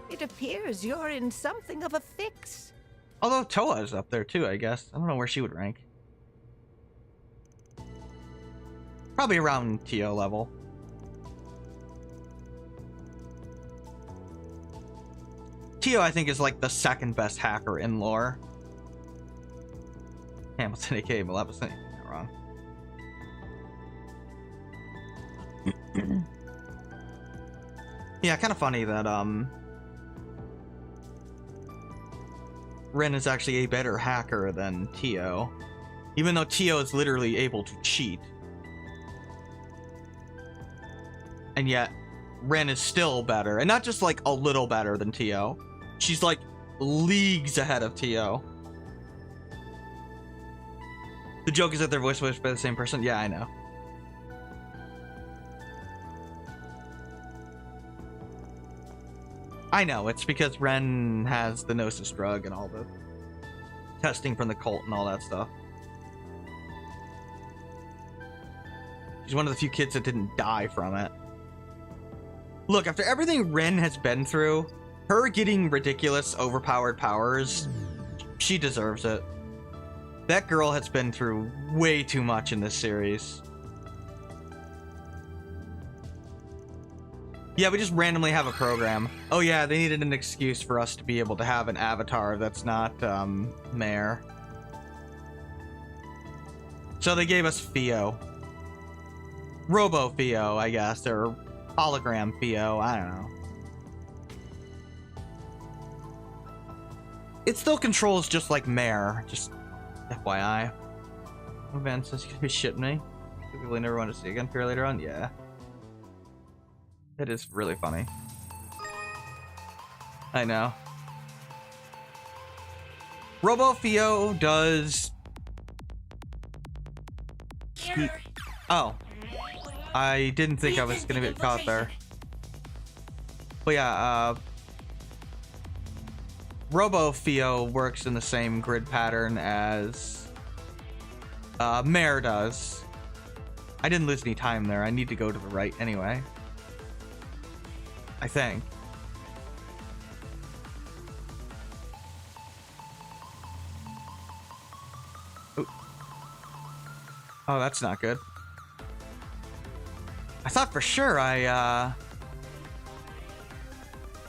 It appears you're in something of a fix. Although Toa is up there too, I guess. I don't know where she would rank. Probably around Tio level. Tio, I think, is like the second best hacker in lore. Hamilton, aka Maleficent. Not wrong. Yeah, kind of funny that Ren is actually a better hacker than Tio, even though Tio is literally able to cheat, and yet Ren is still better, and not just like a little better than Tio. She's like leagues ahead of Tio. The joke is that they're voiced by the same person. Yeah, I know. I know, it's because Ren has the Gnosis drug and all the testing from the cult and all that stuff. She's one of the few kids that didn't die from it. Look, after everything Ren has been through, her getting ridiculous, overpowered powers, she deserves it. That girl has been through way too much in this series. Yeah, we just randomly have a program. Oh yeah, they needed an excuse for us to be able to have an avatar that's not, Mare. So they gave us Theo. Robo Theo, I guess, or hologram Theo, I don't know. It still controls just like Mare, just FYI. Oh man, says you could be shitting me. People I never want to see again for later on? Yeah. It is really funny. I know. Robo Theo does... Oh. I didn't think I was gonna get caught there. But yeah, Robo Theo works in the same grid pattern as Mare does. I didn't lose any time there. I need to go to the right anyway. I think. Ooh. Oh, that's not good. I thought for sure I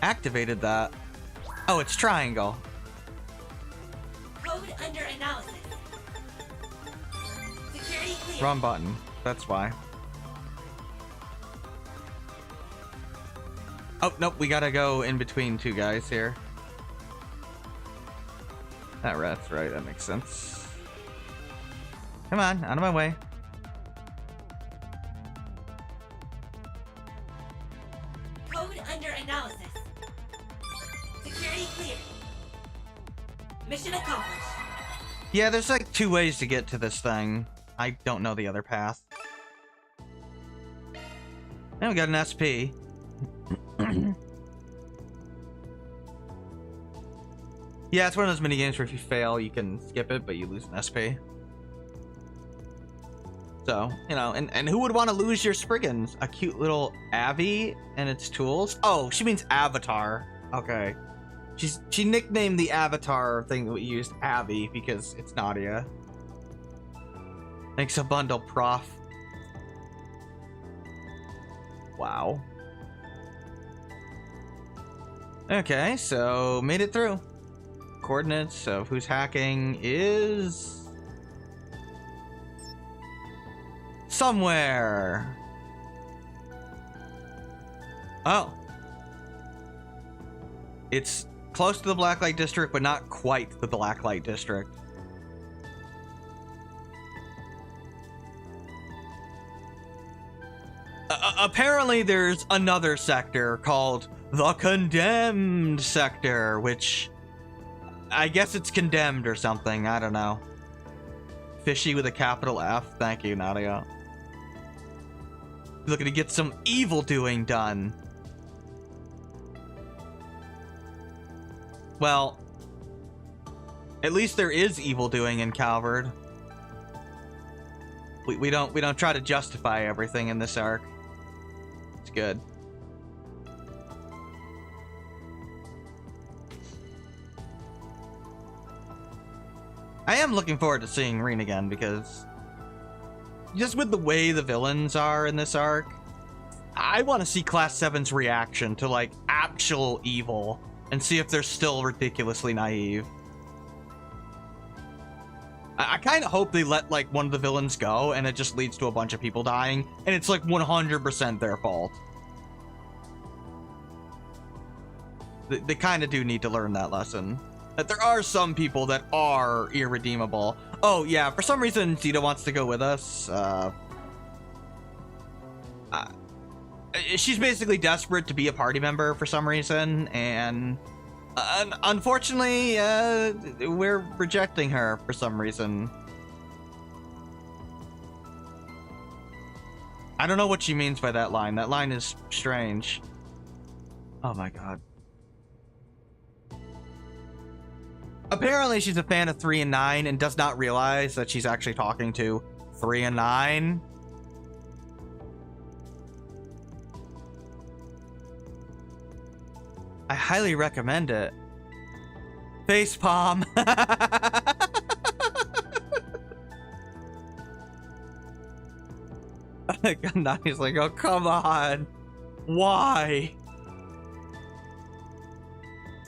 activated that. Oh, it's triangle. Code under analysis. Security clear. Wrong button. That's why. Oh, nope, we gotta go in between two guys here. That's right, that makes sense. Come on, out of my way. Code under analysis. Security clear. Mission accomplished. Yeah, there's like 2 ways to get to this thing. I don't know the other path. Now we got an SP. Yeah, it's one of those mini games where if you fail, you can skip it, but you lose an SP. So, you know, and who would want to lose your Spriggans? A cute little Abby and its tools? Oh, she means avatar. Okay. She nicknamed the avatar thing that we used Abby because it's Nadia. Thanks a bundle, prof. Wow. Okay, so made it through. Coordinates of who's hacking is somewhere. Oh. It's close to the Blacklight District, but not quite the Blacklight District. Apparently there's another sector called the Condemned Sector, which I guess it's condemned or something. I don't know. Fishy with a capital F. Thank you, Nadia. Looking to get some evil doing done. Well, at least there is evil doing in Calvard. We don't try to justify everything in this arc. It's good. I am looking forward to seeing Reen again because just with the way the villains are in this arc, I want to see Class 7's reaction to like actual evil and see if they're still ridiculously naive. I kind of hope they let like one of the villains go and it just leads to a bunch of people dying and it's like 100% their fault. They kind of do need to learn that lesson. That there are some people that are irredeemable. Oh yeah, for some reason Zeta wants to go with us. She's basically desperate to be a party member for some reason, and unfortunately, we're rejecting her for some reason. I don't know what she means by that line. That line is strange. Oh my god. Apparently she's a fan of 3 and 9 and does not realize that she's actually talking to 3 and 9. I highly recommend it. Facepalm. Nadia's like, oh, come on. Why?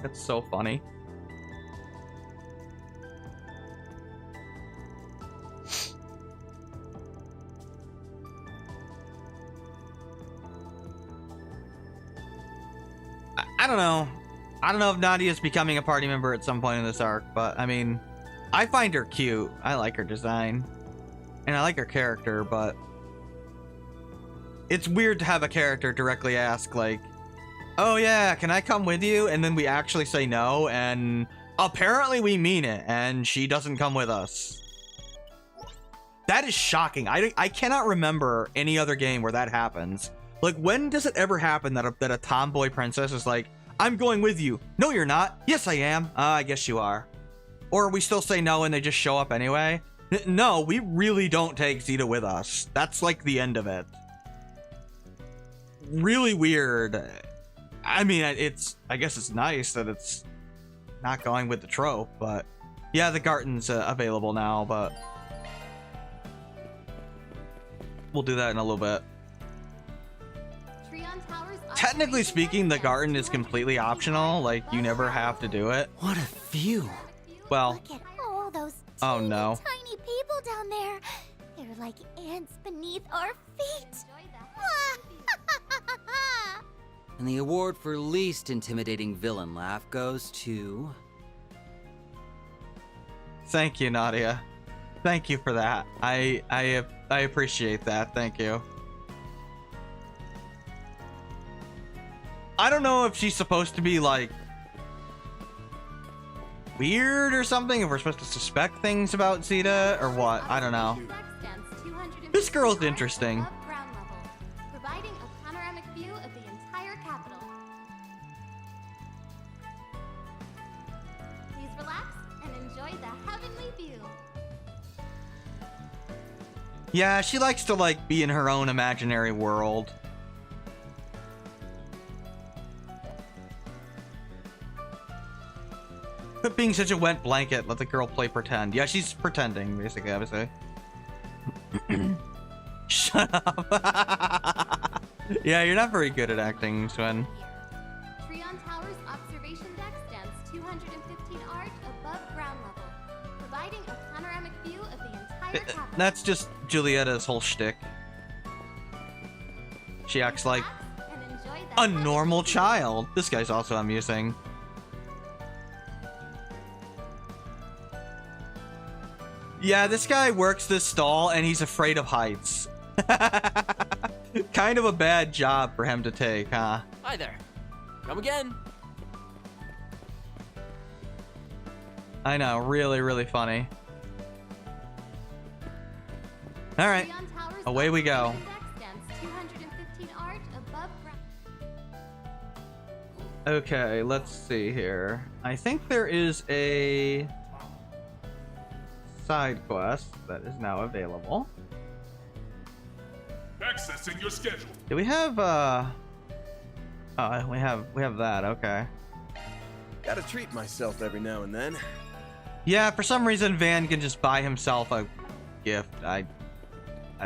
That's so funny. I don't know. I don't know if Nadia's becoming a party member at some point in this arc, but I mean, I find her cute. I like her design. And I like her character, but it's weird to have a character directly ask, like, oh yeah, can I come with you? And then we actually say no, and apparently we mean it, and she doesn't come with us. That is shocking. I cannot remember any other game where that happens. Like, when does it ever happen that a tomboy princess is like, I'm going with you. No, you're not. Yes, I am. I guess you are. Or we still say no and they just show up anyway. No, we really don't take Zeta with us. That's like the end of it. Really weird. I mean, I guess it's nice that it's not going with the trope, but yeah, the Garten's available now, but we'll do that in a little bit. Technically speaking, the Garten is completely optional. Like, you never have to do it. What a view. Well, Look at all those oh no. tiny people down there. They're like ants beneath our feet. And the award for least intimidating villain laugh goes to... Thank you, Nadia. Thank you for that. I appreciate that. Thank you. I don't know if she's supposed to be like weird or something, if we're supposed to suspect things about Zeta or what. I don't know. This girl's interesting. Providing a panoramic view of the entire capital. Please relax and enjoy the heavenly view. Yeah, she likes to like be in her own imaginary world. Quit being such a wet blanket. Let the girl play pretend. Yeah, she's pretending, basically, obviously. Shut up. Yeah, you're not very good at acting, Swin. Trion Tower's observation deck stands 215 arch above ground level, providing a panoramic view of the entire capital. That's just Julietta's whole shtick. She acts like a normal child. This guy's also amusing. Yeah, this guy works this stall and he's afraid of heights. Kind of a bad job for him to take, huh? Hi there. Come again. I know, really, really funny. All right, away we go. Okay, let's see here. I think there is a side quest that is now available. Accessing your schedule. Do we have oh, we have that, okay. Gotta treat myself every now and then. Yeah, for some reason Van can just buy himself a gift. I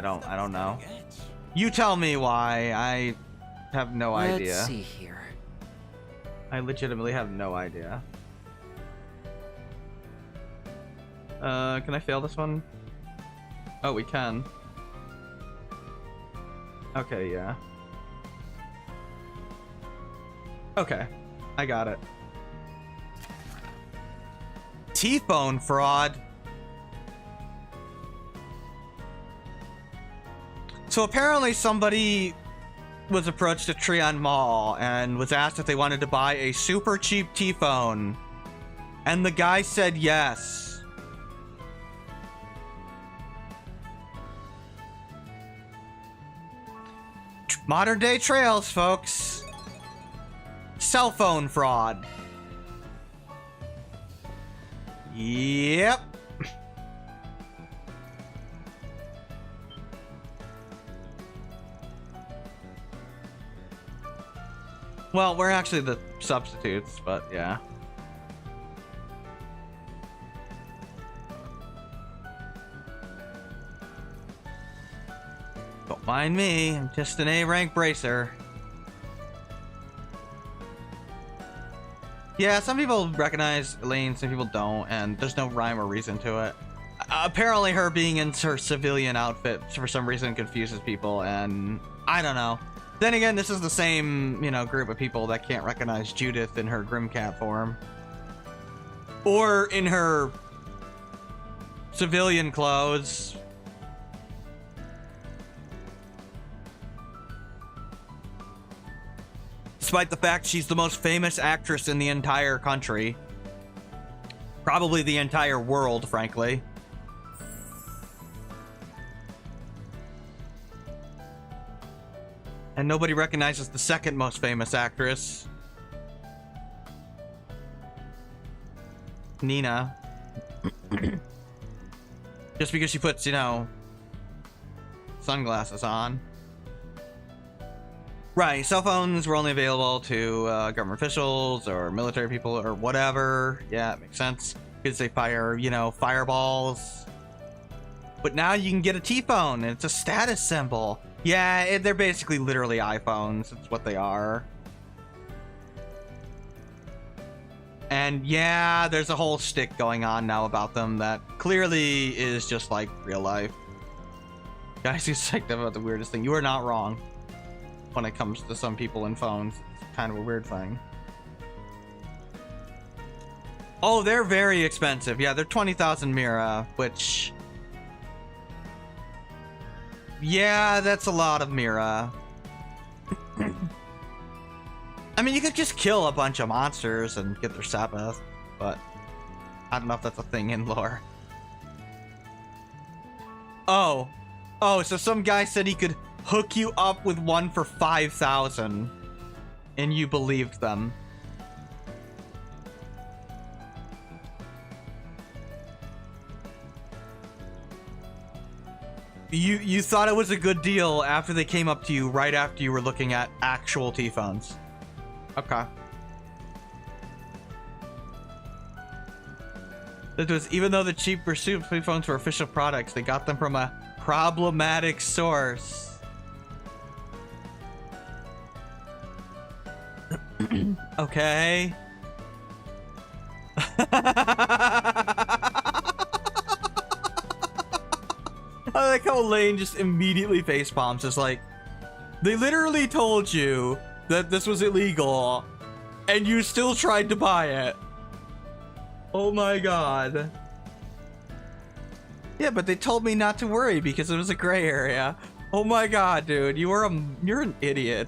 don't know. You tell me why. I have no idea. Let's see here. I legitimately have no idea. Can I fail this one? Oh, we can. Okay, yeah. Okay, I got it. T-phone fraud. So apparently somebody was approached at Trion Mall and was asked if they wanted to buy a super cheap T-phone. And the guy said yes. Modern day trails, folks. Cell phone fraud. Yep. Well, we're actually the substitutes, but yeah. Don't mind me, I'm just an A-rank bracer. Yeah, some people recognize Elaine, some people don't, and there's no rhyme or reason to it. Apparently her being in her civilian outfit for some reason confuses people, and I don't know. Then again, this is the same, you know, group of people that can't recognize Judith in her Grimcat form. Or in her civilian clothes. Despite the fact she's the most famous actress in the entire country. Probably the entire world, frankly. And nobody recognizes the second most famous actress. Nina. Just because she puts, you know, sunglasses on. Right, cell phones were only available to government officials or military people or whatever. Yeah, it makes sense. Because they fire, you know, fireballs. But now you can get a T-phone and it's a status symbol. Yeah, they're basically literally iPhones. It's what they are. And yeah, there's a whole shtick going on now about them that clearly is just like real life. Guys, he's psyched about the weirdest thing. You are not wrong. When it comes to some people in phones, it's kind of a weird thing. Oh, they're very expensive. Yeah, they're 20,000 Mira, which... yeah, that's a lot of Mira. I mean, you could just kill a bunch of monsters and get their Sabbath, but I don't know if that's a thing in lore. Oh, so some guy said he could hook you up with one for 5,000, and you believed them. You thought it was a good deal after they came up to you right after you were looking at actual T-phones. Okay. That was, even though the cheaper T-phones were official products, they got them from a problematic source. Okay. I like how Elaine just immediately facepalms. It's like, they literally told you that this was illegal, and you still tried to buy it. Oh my god. Yeah, but they told me not to worry because it was a gray area. Oh my god, dude, you're an idiot.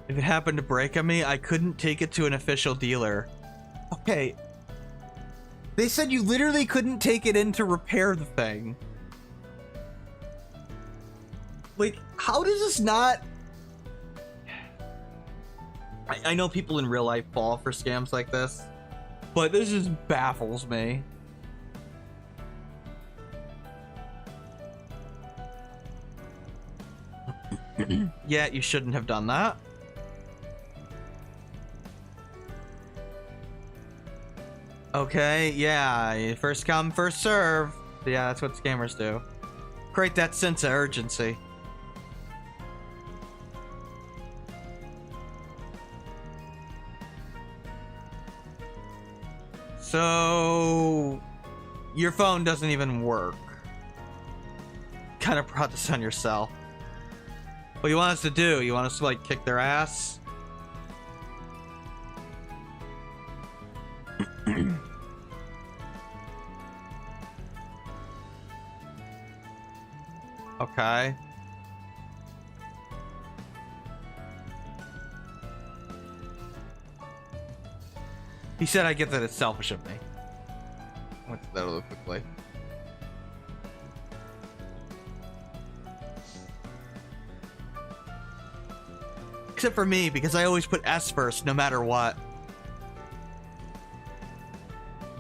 If it happened to break on me, I couldn't take it to an official dealer. Okay. They said you literally couldn't take it in to repair the thing. Like, how does this not... I know people in real life fall for scams like this, but this just baffles me. Yeah, you shouldn't have done that. Okay, yeah, first come, first serve. Yeah, that's what scammers do. Create that sense of urgency. So, your phone doesn't even work. Kind of brought this on yourself. What do you want us to do? You want us to, like, kick their ass? Okay. He said I get that it's selfish of me. Went to that real quickly. except for me, because I always put S first, no matter what.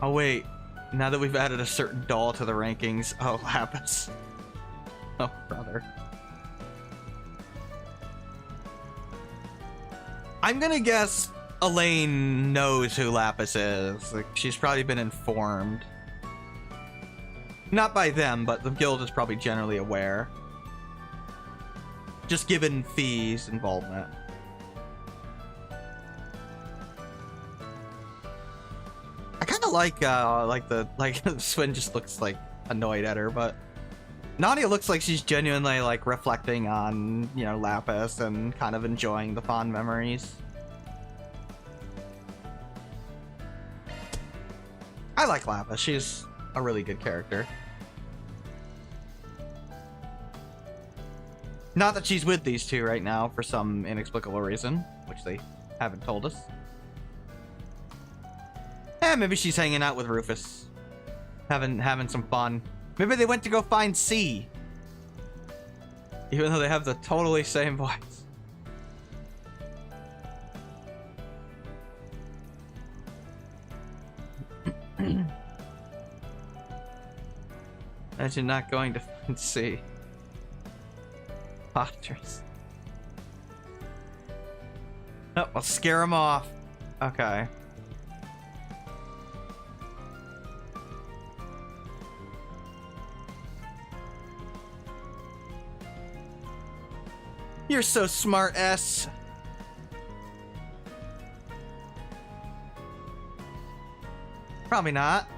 Oh wait, now that we've added a certain doll to the rankings, oh, Lapis. Oh, brother. I'm gonna guess Elaine knows who Lapis is. Like, she's probably been informed. Not by them, but the guild is probably generally aware. Just given Fee's involvement. I kind of like Swin just looks like annoyed at her, but Nadia looks like she's genuinely like reflecting on, you know, Lapis and kind of enjoying the fond memories. I like Lapis. She's a really good character. Not that she's with these two right now for some inexplicable reason, which they haven't told us. Maybe she's hanging out with Rufus. Having some fun. Maybe they went to go find C. Even though they have the totally same voice. Imagine not going to find C. Potters. Oh, I'll scare him off. Okay. You're so smart, S. Probably not.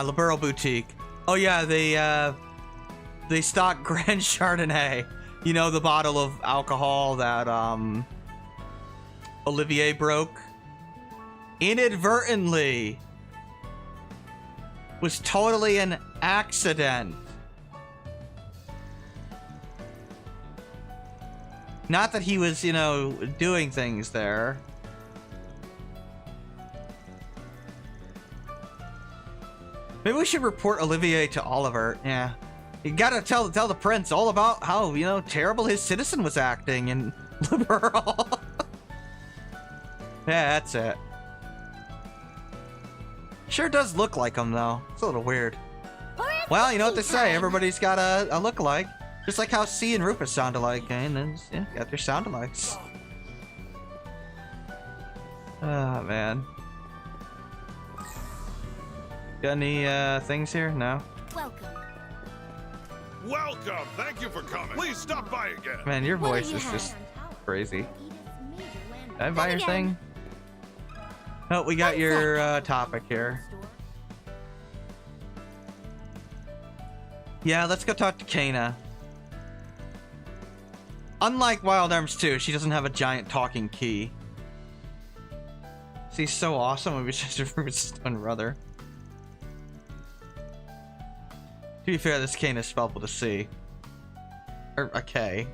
Liberal Boutique. Oh yeah, they stock Grand Chardonnay. You know, the bottle of alcohol that Olivier broke inadvertently. Was totally an accident. Not that he was, you know, doing things there. Maybe we should report Olivier to Oliver. Yeah. You gotta tell the prince all about how, you know, terrible his citizen was acting and liberal. Yeah, that's it. Sure does look like him, though. It's a little weird. Well, you know what they say. Everybody's got a look-alike. Just like how C and Rufus sound alike. And then, yeah, got their sound-alikes. Oh, man. Got any things here? No? Welcome. Welcome. Thank you for coming. Please stop by again. Man, your What do voice you is have? just crazy. Edith's major landmark. Did I buy your again. thing? Oh, we got One your topic here. Yeah, let's go talk to Kana. Unlike Wild Arms 2, she doesn't have a giant talking key. She's so awesome, maybe she's Rufus' twin brother. To be fair, this Kana is spelled with a C. Or a K.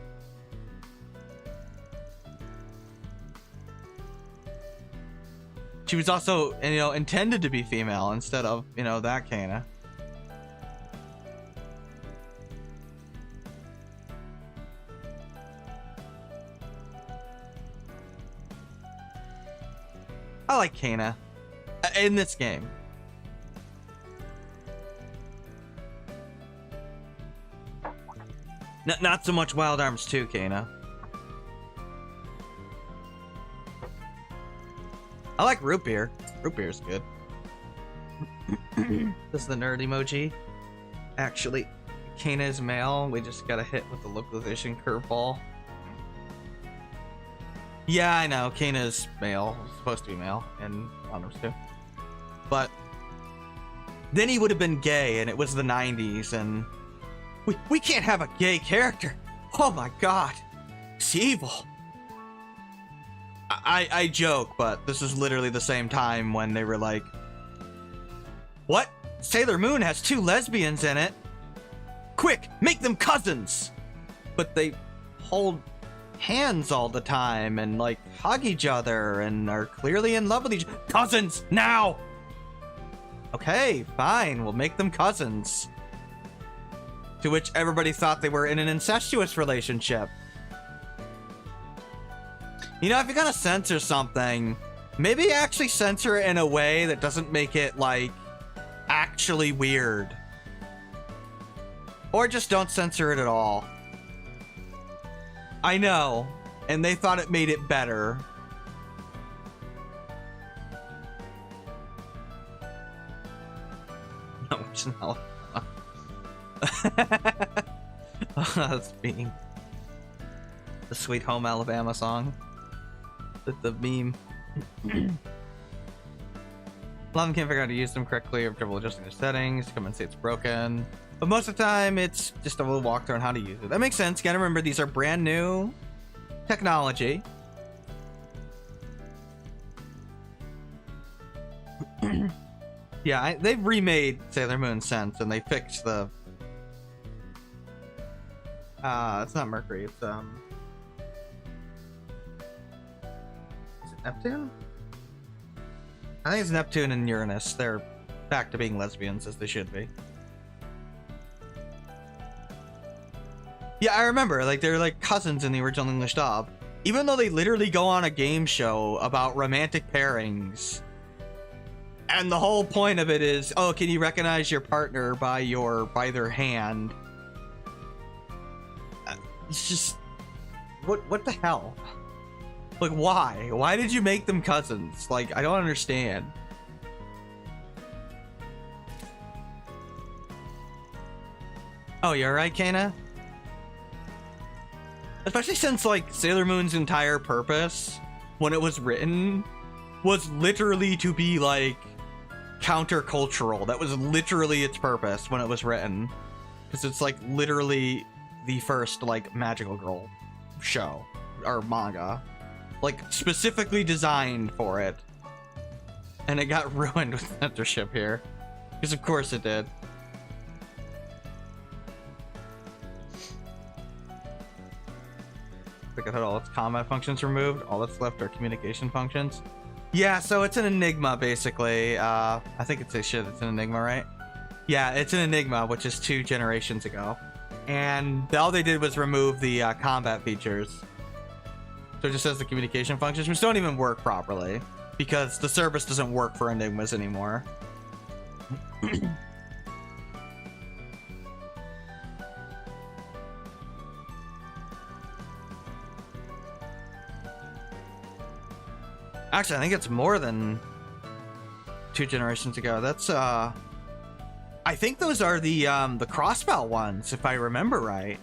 She was also, you know, intended to be female instead of, you know, that Kana. I like Kana in this game. Not so much Wild Arms 2, Kana. I like root beer. Root beer's good. This is the nerd emoji. Actually, Kana is male. We just got a hit with the localization curveball. Yeah, I know. Kana is male. It's supposed to be male in Wild Arms 2. But then he would have been gay, and it was the 90s, and we can't have a gay character. Oh my god. It's evil. I joke, but this is literally the same time when they were like, what? Sailor Moon has 2 lesbians in it. Quick, make them cousins. But they hold hands all the time and like hug each other and are clearly in love with each other. Cousins, now! Okay, fine, we'll make them cousins. to which everybody thought they were in an incestuous relationship. You know, if you're gonna censor something, maybe actually censor it in a way that doesn't make it, like, actually weird. Or just don't censor it at all. I know, and they thought it made it better. No, it's not. Oh, that's mean. The Sweet Home Alabama song. The meme. A lot of them can't figure out how to use them correctly or have trouble adjusting their settings. Come and say it's broken. But most of the time, it's just a little walkthrough on how to use it. That makes sense. Gotta remember, these are brand new technology. Yeah, they've remade Sailor Moon since, and they fixed the... it's not Mercury, it's, is it Neptune? I think it's Neptune and Uranus. They're back to being lesbians, as they should be. Yeah, I remember, like, they're like cousins in the original English dub. Even though they literally go on a game show about romantic pairings. And the whole point of it is, oh, can you recognize your partner by their hand? It's just, what the hell? Like, why? Why did you make them cousins? Like, I don't understand. Oh, you're right, Kana? Especially since, like, Sailor Moon's entire purpose, when it was written, was literally to be, like, countercultural. That was literally its purpose when it was written. Because it's, like, literally the first, like, magical girl show, or manga. Like, specifically designed for it. And it got ruined with censorship here. Because of course it did. I think it had all its combat functions removed. All that's left are communication functions. Yeah, so it's an enigma, basically. I think it's it's an enigma, right? Yeah, it's an enigma, which is 2 generations ago. And all they did was remove the combat features. So it just says the communication functions, which don't even work properly. Because the service doesn't work for enigmas anymore. Actually, I think it's more than 2 generations ago. That's I think those are the crossbow ones, if I remember right.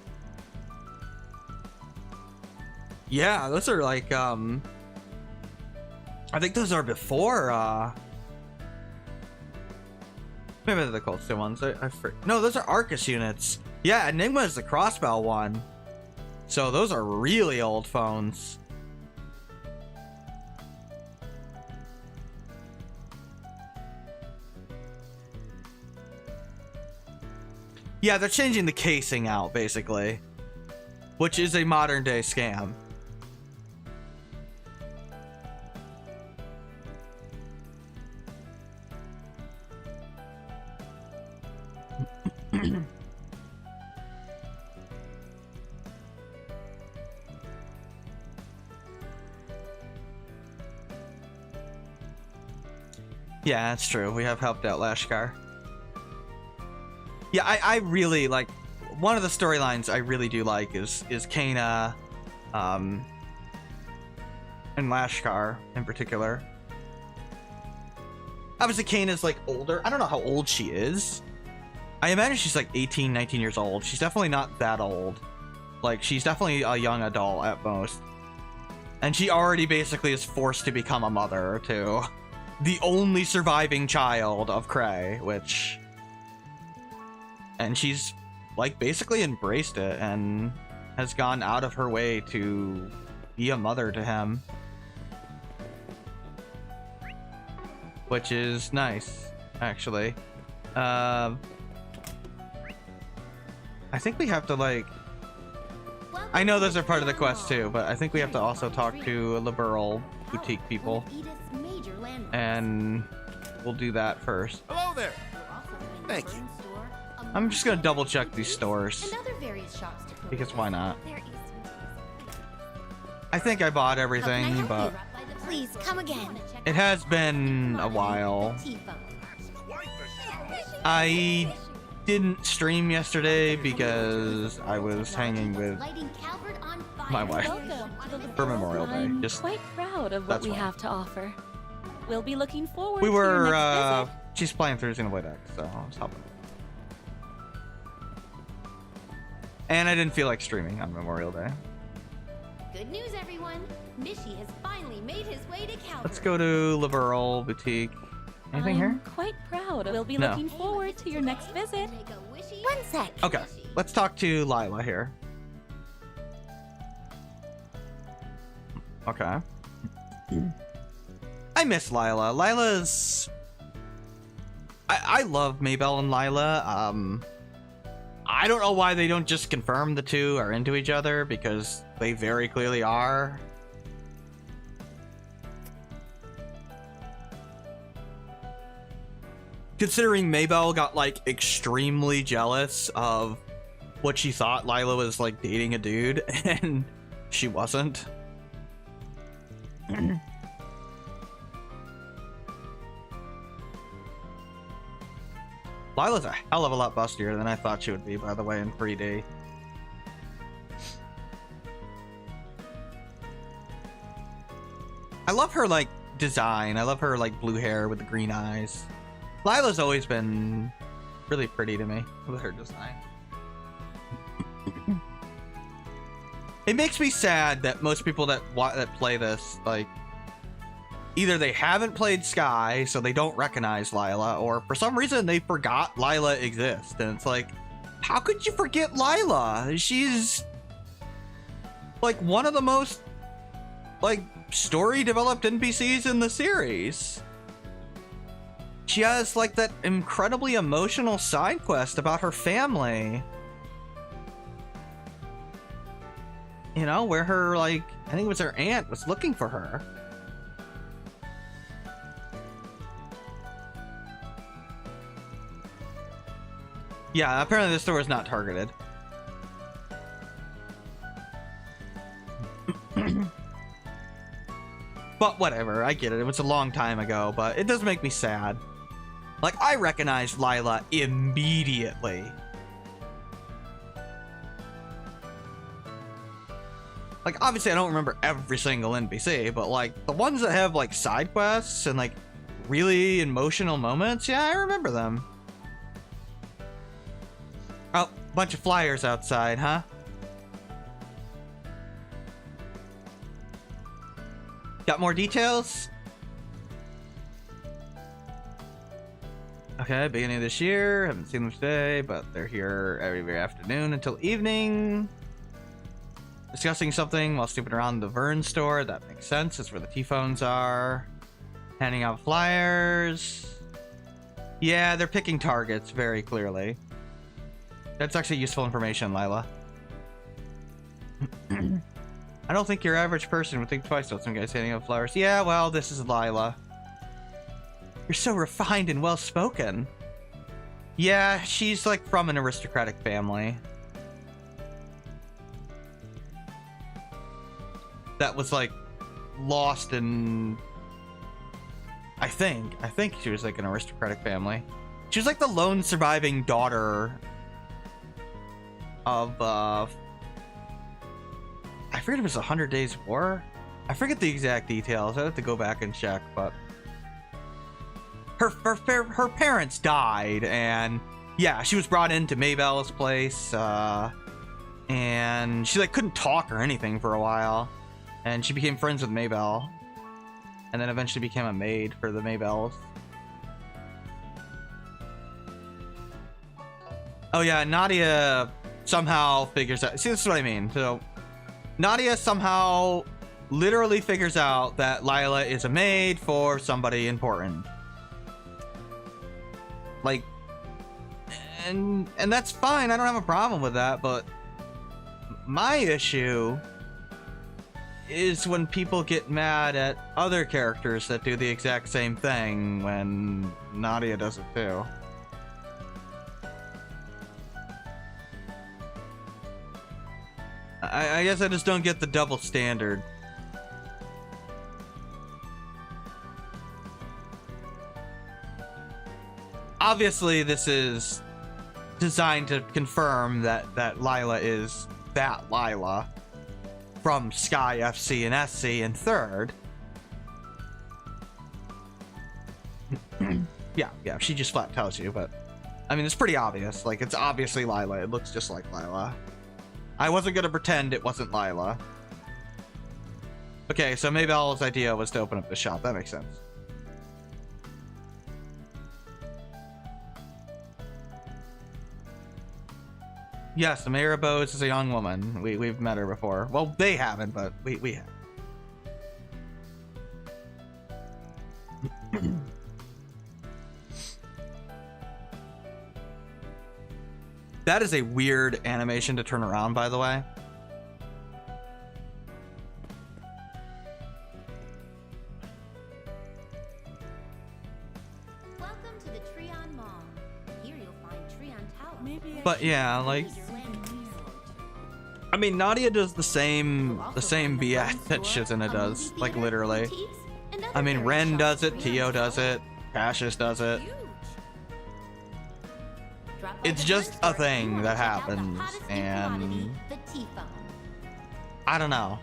Yeah, those are like I think those are before maybe they're the Colston ones. No, those are Arcus units. Yeah, Enigma is the crossbow one. So those are really old phones. Yeah, they're changing the casing out, basically. Which is a modern day scam. Yeah, that's true. We have helped out Lashkar. Yeah, I really like, one of the storylines I really do like is Kana, and Lashkar in particular. Obviously, Kana's like older. I don't know how old she is. I imagine she's like 18, 19 years old. She's definitely not that old. Like, she's definitely a young adult at most. And she already basically is forced to become a mother to the only surviving child of Cray, which... And she's, like, basically embraced it and has gone out of her way to be a mother to him. Which is nice, actually. I think we have to, like... I know those are part of the quest, too, but I think we have to also talk to liberal boutique people. And we'll do that first. Hello there. Thank you. I'm just gonna double check these stores And other various shops to because why not? There is I think I bought How can I everything, help but you? Please come again. it has been a while. I didn't stream yesterday because I was hanging with Lighting Calvert on fire. my wife for Memorial Day. I'm Just quite proud of what that's we fine. have to offer. We'll be looking forward we to your were next visit. she's playing through Xenoblade X, so I was helping. And I didn't feel like streaming on Memorial Day. Good news, everyone. Mishy has finally made his way to Calvert. Let's go to Liberal Boutique. Anything I'm here? quite proud. We'll be No. looking forward to your next visit. Take a wishy. One sec. Okay, let's talk to Lila here. Okay. I miss Lila. Lila's... I love Maybell and Lila. I don't know why they don't just confirm the two are into each other, because they very clearly are. Considering Maybell got like extremely jealous of what she thought Lila was like dating a dude, and she wasn't. Lila's a hell of a lot bustier than I thought she would be, by the way, in 3D. I love her, like, design. I love her, like, blue hair with the green eyes. Lila's always been really pretty to me with her design. It makes me sad that most people that play this, like, either they haven't played Sky, so they don't recognize Lila, or for some reason they forgot Lila exists. And it's like, how could you forget Lila? She's like one of the most like story developed NPCs in the series. She has like that incredibly emotional side quest about her family. You know, where her, like, I think it was her aunt was looking for her. Yeah, apparently the store is not targeted. But whatever, I get it. It was a long time ago, but it does make me sad. Like, I recognized Lila immediately. Like, obviously I don't remember every single NPC, but like the ones that have like side quests and like really emotional moments, yeah, I remember them. Oh, bunch of flyers outside, huh? Got more details? Okay, beginning of this year. Haven't seen them today, but they're here every afternoon until evening. Discussing something while snooping around the Vern store. That makes sense. That's where the T-phones are. Handing out flyers. Yeah, they're picking targets very clearly. That's actually useful information, Lila. I don't think your average person would think twice about some guys handing out flowers. Yeah, well, this is Lila. You're so refined and well-spoken. Yeah, she's like from an aristocratic family. That was like lost in... I think she was like an aristocratic family. She was like the lone surviving daughter of I forget if it was 100 Days War. I forget the exact details. I'd have to go back and check, but her parents died, and yeah, she was brought into Maybell's place, and she like couldn't talk or anything for a while, and she became friends with Maybell, and then eventually became a maid for the Maybells. Oh yeah, Nadia somehow figures out. See, this is what I mean. So Nadia somehow literally figures out that Lila is a maid for somebody important. Like, and that's fine. I don't have a problem with that, but my issue is when people get mad at other characters that do the exact same thing when Nadia does it too. I guess I just don't get the double standard. Obviously, this is designed to confirm that Lila is that Lila from Sky, FC, and SC in third. Yeah, she just flat tells you, but I mean, it's pretty obvious. Like, it's obviously Lila. It looks just like Lila. I wasn't gonna pretend it wasn't Lila. Okay, so maybe Bella's idea was to open up the shop. That makes sense. Yes, the mayor of Bose is a young woman. We've met her before. Well, they haven't, but we have. That is a weird animation to turn around, by the way. Welcome to the Treon Mall. Here you'll find Treon Tower. But yeah, like, I mean, Nadia does the same BS that Shizuna does, like literally. I mean, Ren does it, Tio does it, Cassius does it. It's just a thing that happens, and I don't know.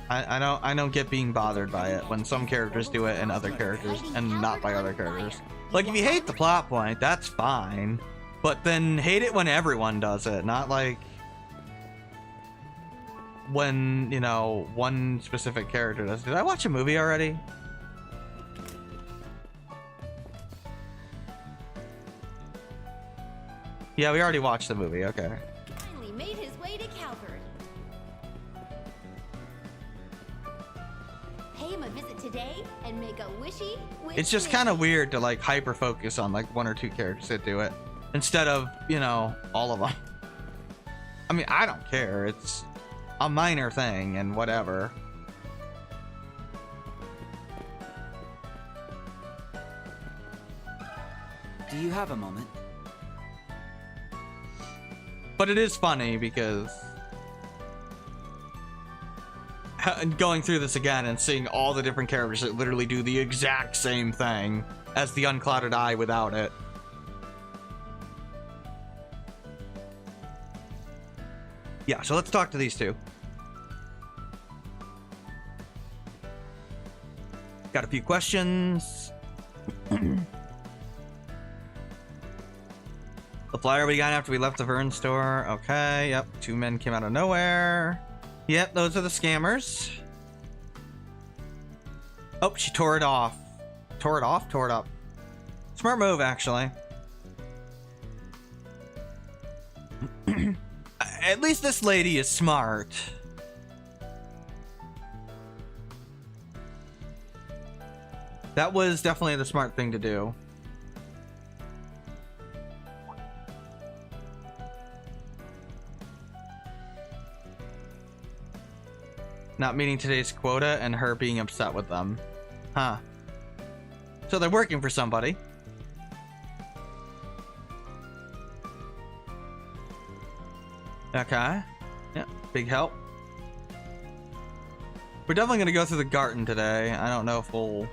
I don't get being bothered by it when some characters do it and other characters, and not by other characters. Like, if you hate the plot point, that's fine, but then hate it when everyone does it, not like when, you know, one specific character does. Did I watch a movie already? Yeah, we already watched the movie. Okay. Finally made his way to Calvary. Pay him a visit today and make a wishy wish. It's just kind of weird to like hyper focus on like one or two characters that do it instead of, you know, all of them. I mean, I don't care. It's a minor thing and whatever. Do you have a moment? But it is funny because going through this again and seeing all the different characters that literally do the exact same thing as the unclouded eye without it. Yeah, so let's talk to these two. Got a few questions. The flyer we got after we left the Vern store. Okay, yep. Two men came out of nowhere. Yep, those are the scammers. Oh, she tore it off. Tore it off? Tore it up. Smart move, actually. At least this lady is smart. That was definitely the smart thing to do. Not meeting today's quota and her being upset with them. Huh. So they're working for somebody. Okay. Yeah, big help. We're definitely going to go through the Garten today. I don't know if we'll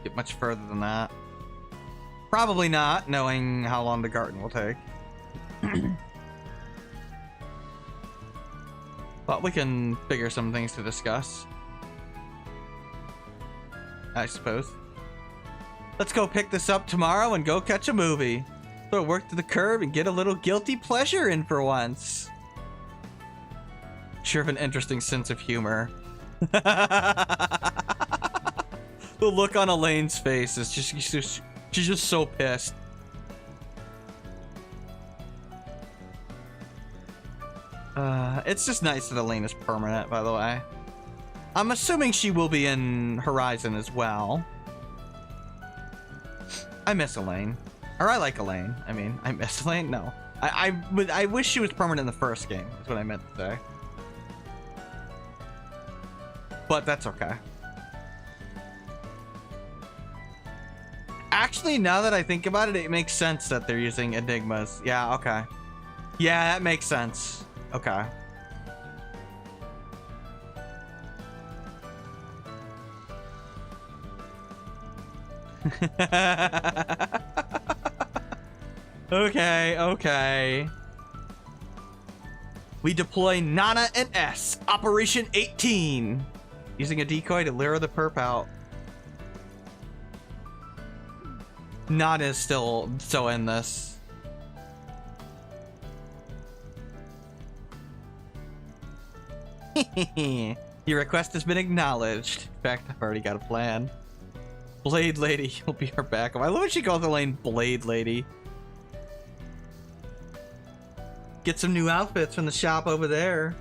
get much further than that. Probably not, knowing how long the Garten will take. But we can figure some things to discuss, I suppose. Let's go pick this up tomorrow and go catch a movie. Throw work to the curb and get a little guilty pleasure in for once. Sure have an interesting sense of humor. The look on Elaine's face is just, she's just so pissed. It's just nice that Elaine is permanent, by the way. I'm assuming she will be in Horizon as well. I miss Elaine. Or I like Elaine. I mean, I miss Elaine? No. I wish she was permanent in the first game, is what I meant to say. But that's okay. Actually, now that I think about it, it makes sense that they're using enigmas. Yeah, okay. Yeah, that makes sense. Okay. Okay, okay. We deploy Nana and S, Operation 18. Using a decoy to lure the perp out. Nana is still so in this. Your request has been acknowledged. In fact, I've already got a plan. Blade Lady, you'll be our backup. I love when she calls Elaine Blade Lady. Get some new outfits from the shop over there.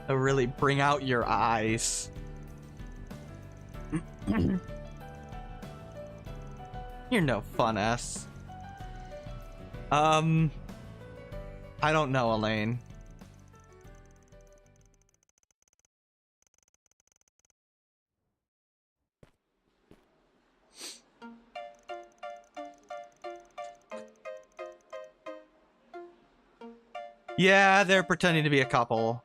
They'll really bring out your eyes. You're no fun, S. I don't know, Elaine. Yeah, they're pretending to be a couple.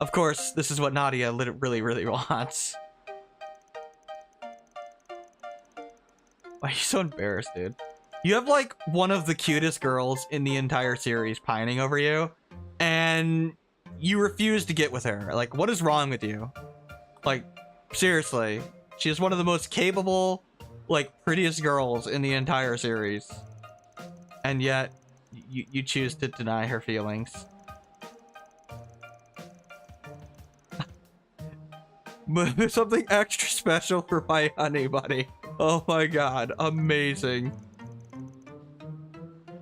Of course, this is what Nadia really, really wants. Why are you so embarrassed, dude? You have like one of the cutest girls in the entire series pining over you, and you refuse to get with her. Like, what is wrong with you? Like, seriously. She is one of the most capable, like, prettiest girls in the entire series. And yet, you choose to deny her feelings. But something extra special for my honey buddy. Oh my god, amazing.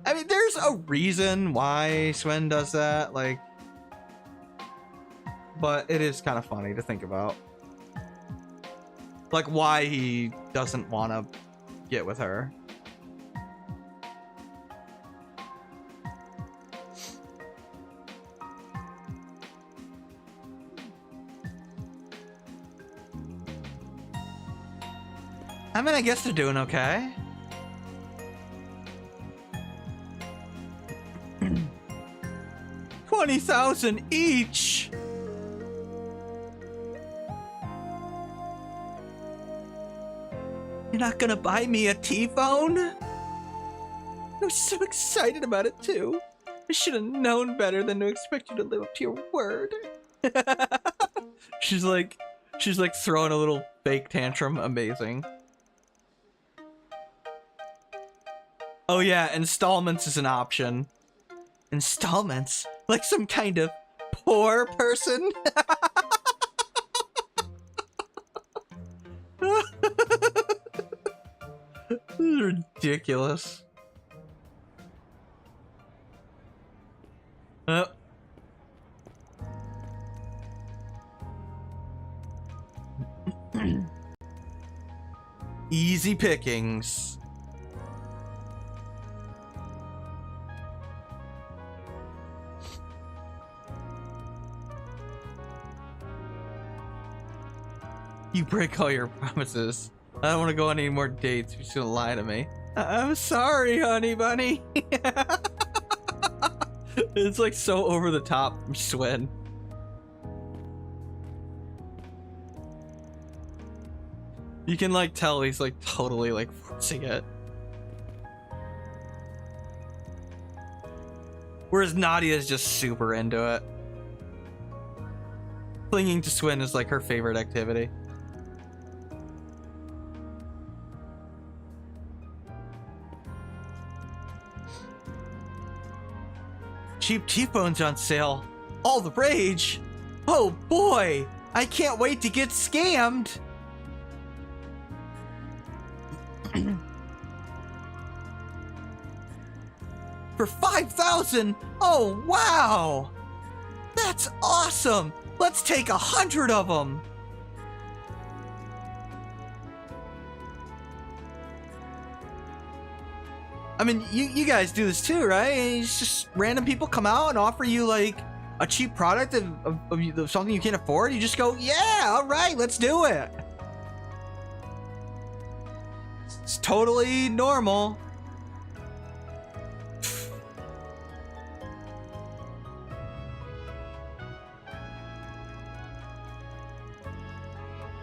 I mean, there's a reason why Swin does that, like, but it is kind of funny to think about. Like, why he doesn't want to get with her. I mean, I guess they're doing okay. $20,000 each. You're not gonna buy me a T-phone? I'm so excited about it too. I should have known better than to expect you to live up to your word. She's like throwing a little fake tantrum. Amazing. Oh yeah, installments is an option. Installments? Like some kind of poor person? This is ridiculous. Easy pickings. You break all your promises. I don't want to go on any more dates. You're just gonna lie to me. I'm sorry, honey bunny. It's like so over the top from Swin. You can like tell he's like totally like forcing it. Whereas Nadia is just super into it. Clinging to Swin is like her favorite activity. Cheap T-phones on sale. All the rage. Oh boy, I can't wait to get scammed. For 5,000. Oh wow, that's awesome. Let's take 100 of them. I mean, you guys do this too, right? It's just random people come out and offer you like a cheap product of something you can't afford. You just go, yeah, all right, let's do it. It's totally normal.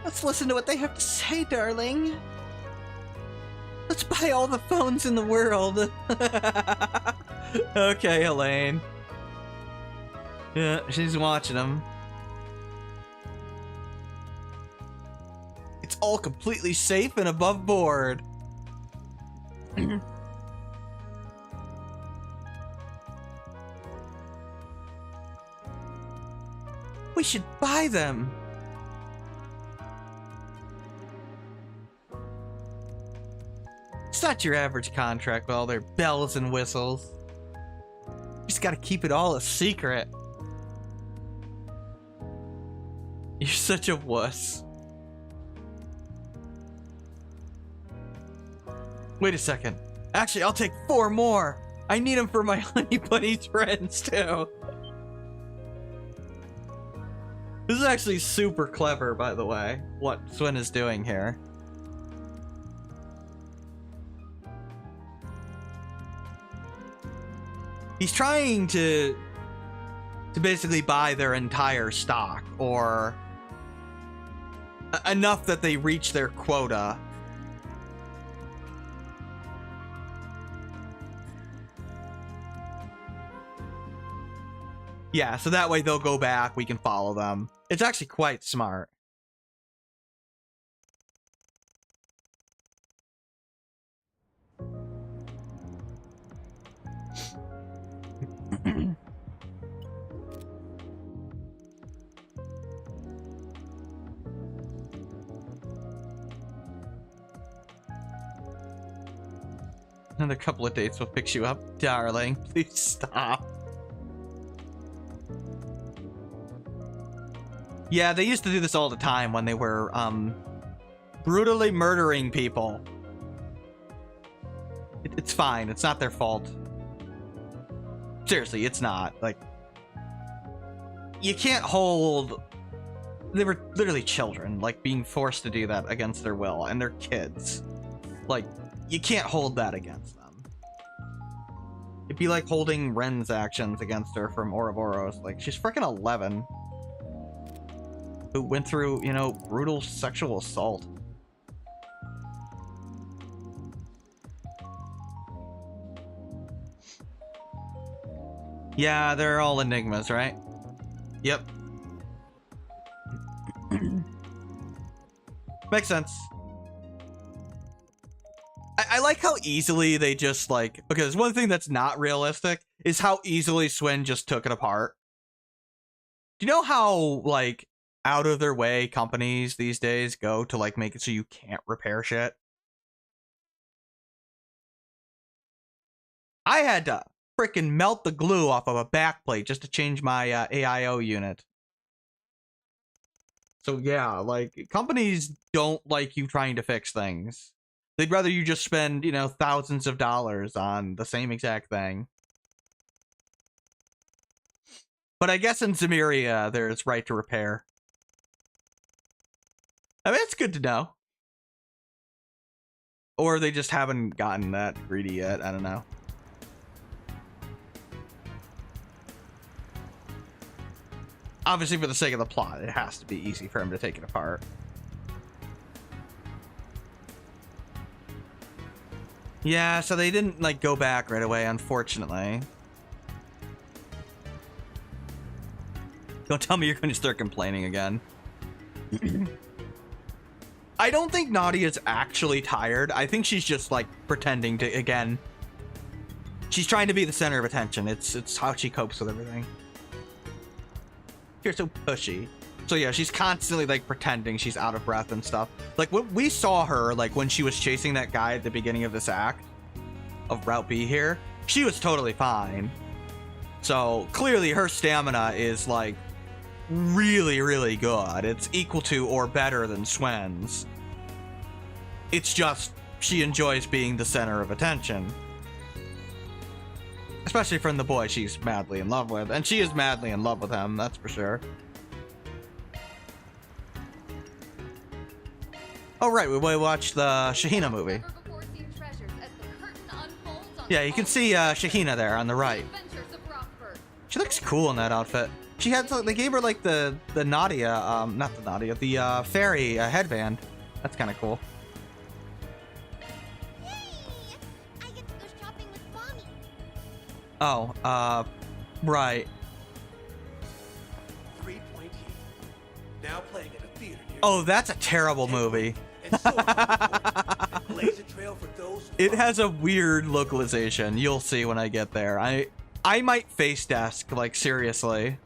Let's listen to what they have to say, darling. Let's buy all the phones in the world. Okay, Elaine. Yeah, she's watching them. It's all completely safe and above board. We should buy them. It's not your average contract with all their bells and whistles. You just gotta keep it all a secret. You're such a wuss. Wait a second. Actually, I'll take 4 more. I need them for my Honey Bunny's friends, too. This is actually super clever, by the way, what Swin is doing here. He's trying to basically buy their entire stock, or enough that they reach their quota. Yeah, so that way they'll go back, we can follow them. It's actually quite smart. Another couple of dates will fix you up, darling. Please stop. Yeah, they used to do this all the time when they were, brutally murdering people. It's fine. It's not their fault. Seriously, it's not. Like, you can't hold... They were literally children, like, being forced to do that against their will, and they're kids. Like, you can't hold that against them. It'd be like holding Ren's actions against her from Ouroboros. Like, she's freaking 11. Who went through, you know, brutal sexual assault. Yeah, they're all enigmas, right? Yep. Makes sense. I like how easily they just, like... Okay, there's one thing that's not realistic, is how easily Swin just took it apart. Do you know how, like, out of their way companies these days go to, like, make it so you can't repair shit? I had to freaking melt the glue off of a backplate just to change my AIO unit. So yeah, like, companies don't like you trying to fix things. They'd rather you just spend, you know, thousands of dollars on the same exact thing. But I guess in Zemuria, there's right to repair. I mean, it's good to know. Or they just haven't gotten that greedy yet. I don't know. Obviously, for the sake of the plot, it has to be easy for him to take it apart. Yeah, so they didn't, like, go back right away, unfortunately. Don't tell me you're going to start complaining again. I don't think Nadia's actually tired. I think she's just, like, pretending to, again. She's trying to be the center of attention. It's how she copes with everything. You're so pushy. So yeah, she's constantly, like, pretending she's out of breath and stuff. Like, when we saw her, like, when she was chasing that guy at the beginning of this act of Route B here, she was totally fine. So clearly her stamina is, like, really, really good. It's equal to or better than Swin's. It's just she enjoys being the center of attention. Especially from the boy she's madly in love with. And she is madly in love with him, that's for sure. Oh, right, we watched the Shahina movie. Yeah, you can see Shahina there on the right. She looks cool in that outfit. She had, they gave her like the Nadia, not the Nadia, the fairy headband. That's kind of cool. Hey! I get to go shopping with Mommy. Oh, right. 3 Point Heat. Now playing at a theater near Oh, that's a terrible movie. and so on. Blaze a trail for those who It follow. has a weird localization. You'll see when I get there. I might face desk, like seriously.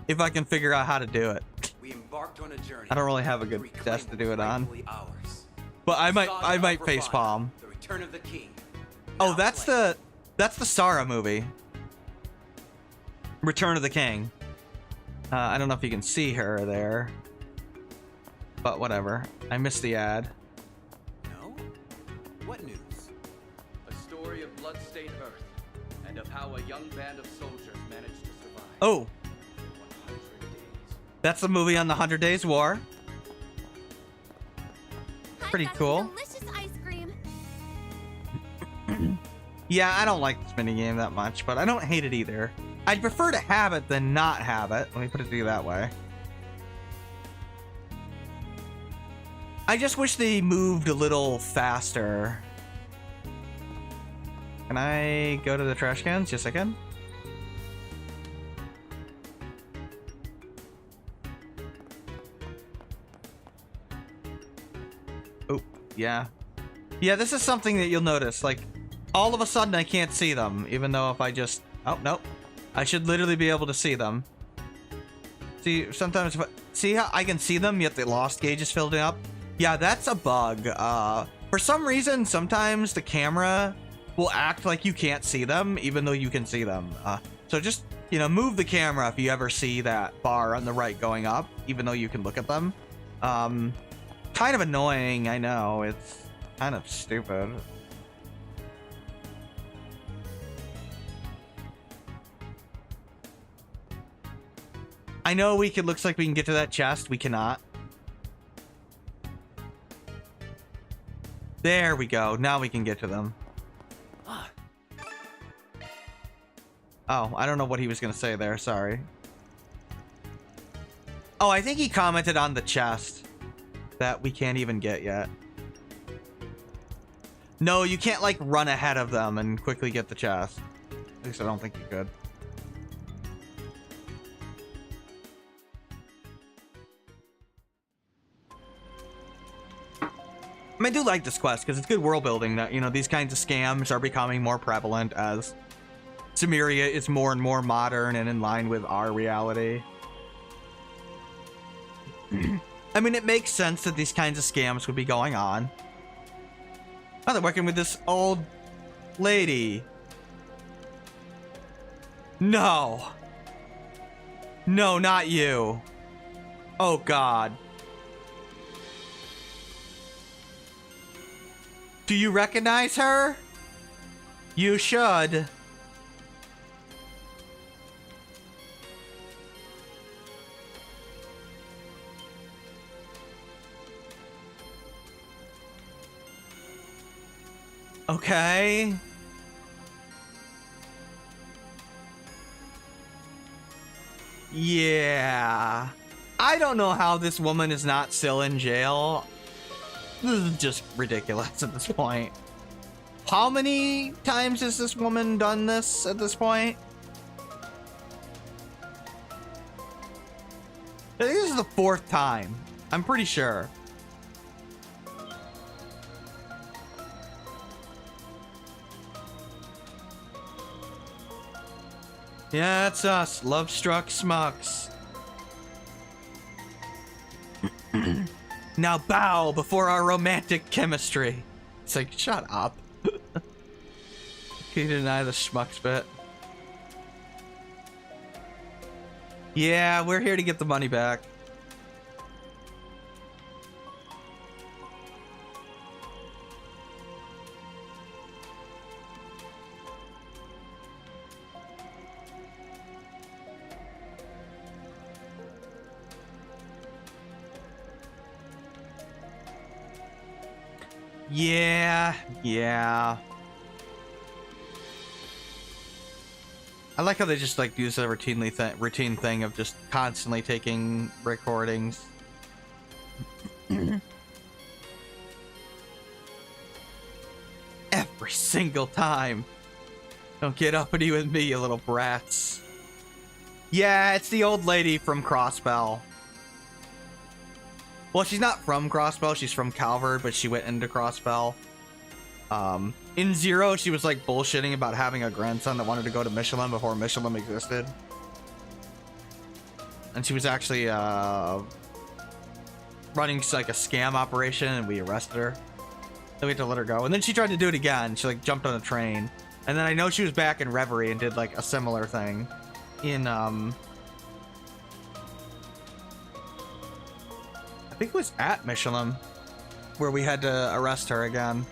If I can figure out how to do it. We embarked on a journey. I don't really have a good reclaim desk to do it what's on. rightfully ours. But I Saga might of face Ravana, palm. The Return of the King. Oh, Now that's playing. the Sarah movie. Return of the King. I don't know if you can see her there. But whatever. I missed the ad. No? What news? A story of blood-stained Earth, and of how a young band of soldiers managed to survive. Oh, 100 days. that's the movie on the 100 Days War. Pretty I've got cool. some delicious ice cream. Yeah, I don't like this minigame that much, but I don't hate it either. I'd prefer to have it than not have it. Let me put it to you that way. I just wish they moved a little faster. Can I go to the trash cans? Yes, I can. Oh, yeah. Yeah, this is something that you'll notice. Like, all of a sudden I can't see them, even though if I just... Oh, nope. I should literally be able to see them. See, sometimes... See how I can see them, yet the lost gauge is filled up? Yeah, that's a bug. For some reason, sometimes the camera will act like you can't see them, even though you can see them. So just, you know, move the camera if you ever see that bar on the right going up, even though you can look at them. Kind of annoying, I know. It's kind of stupid. I know looks like we can get to that chest. We cannot. There we go. Now we can get to them. Oh, I don't know what he was going to say there. Sorry. Oh, I think he commented on the chest that we can't even get yet. No, you can't, like, run ahead of them and quickly get the chest. At least I don't think you could. I mean, I do like this quest because it's good world building that, you know, these kinds of scams are becoming more prevalent as Samaria is more and more modern and in line with our reality. I mean, it makes sense that these kinds of scams would be going on. Oh, they're working with this old lady. No. No, not you. Oh, God. Do you recognize her? You should. Okay. Yeah. I don't know how this woman is not still in jail. This is just ridiculous at this point. How many times has this woman done this at this point? I think this is the 4th time. I'm pretty sure. Yeah, it's us, love-struck smucks. Now bow before our romantic chemistry. It's like, shut up. Can you deny the schmucks bit? Yeah, we're here to get the money back. Yeah. I like how they just like use a routine thing of just constantly taking recordings. Every single time. Don't get uppity with me, you little brats. Yeah, it's the old lady from Crossbell. Well, she's not from Crossbell, she's from Calvard, but she went into Crossbell. In Zero, she was like bullshitting about having a grandson that wanted to go to Michelin before Michelin existed. And she was actually running like a scam operation, and we arrested her. Then we had to let her go. And then she tried to do it again. She like jumped on a train. And then I know she was back in Reverie and did like a similar thing in I think it was at Michelin where we had to arrest her again.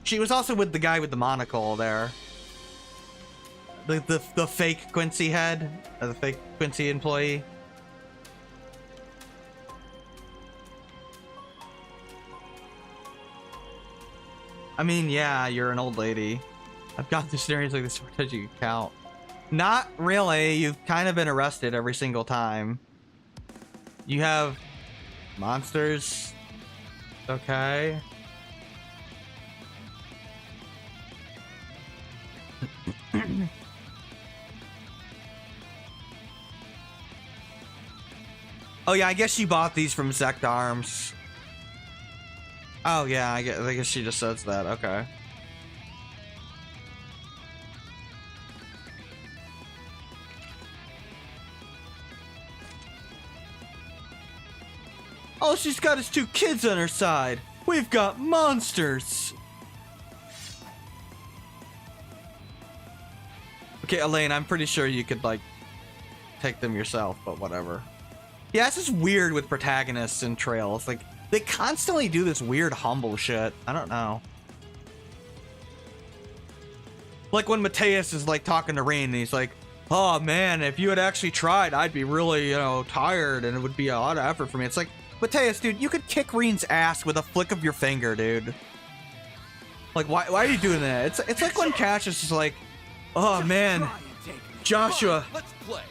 She was also with the guy with the monocle there. The fake Quincy head, or the fake Quincy employee. I mean, yeah, you're an old lady. I've got the scenarios like this because you can count. Not really. You've kind of been arrested every single time. You have monsters. Okay. Oh yeah, I guess she bought these from Zect Arms. Oh yeah, I guess she just says that. Okay. All she's got is 2 kids on her side. We've got monsters. Okay, Elaine, I'm pretty sure you could, like, take them yourself, but whatever. Yeah, it's just weird with protagonists in Trails. Like, they constantly do this weird humble shit. I don't know. Like when Mateus is, like, talking to Rain, and he's like, oh, man, if you had actually tried, I'd be really, you know, tired, and it would be a lot of effort for me. It's like, Mateus, dude, you could kick Rain's ass with a flick of your finger, dude. Like, why are you doing that? It's like when Cassius is like, oh, man, Joshua,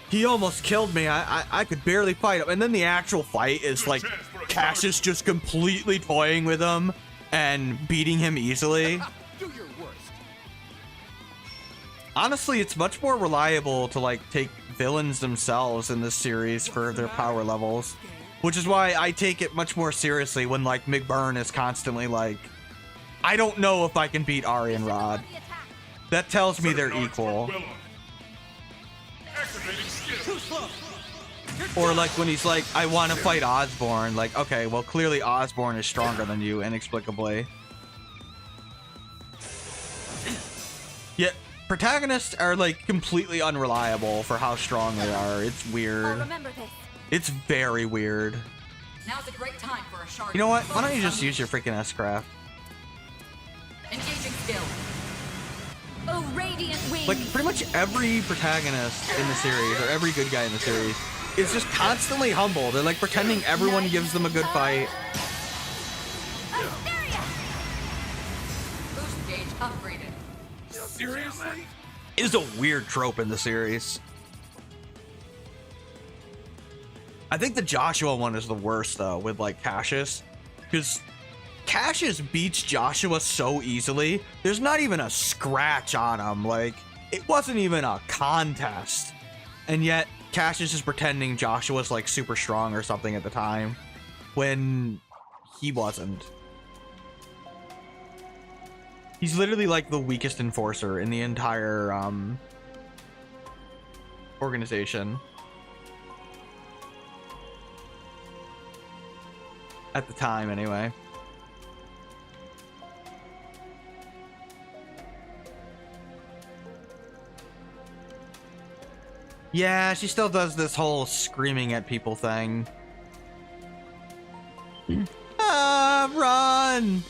he almost killed me. I could barely fight him. And then the actual fight is like Cassius just completely toying with him and beating him easily. Do your worst. Honestly, it's much more reliable to like take villains themselves in this series for their power levels, which is why I take it much more seriously when like McBurn is constantly like, I don't know if I can beat Ari and Rod. That tells me they're equal. Or like when he's like, I want to fight Osborn. Like, okay, well clearly Osborn is stronger than you, inexplicably. Yet protagonists are like completely unreliable for how strong they are. It's weird. Remember this. It's very weird. Now's a great time for a shard. You know what? Why don't you just use your freaking S-Craft? Engaging skill. Oh, radiant wings. Like, pretty much every protagonist in the series, or every good guy in the series, is just constantly humble. They're like pretending everyone gives them a good fight. Boost gauge upgraded. Seriously? It is a weird trope in the series. I think the Joshua one is the worst, though, with, like, Cassius. Because Cassius beats Joshua so easily, there's not even a scratch on him. Like, it wasn't even a contest. And yet, Cassius is pretending Joshua's, like, super strong or something at the time, when he wasn't. He's literally, like, the weakest enforcer in the entire, organization. At the time, anyway. Yeah, she still does this whole screaming at people thing. Ah, run!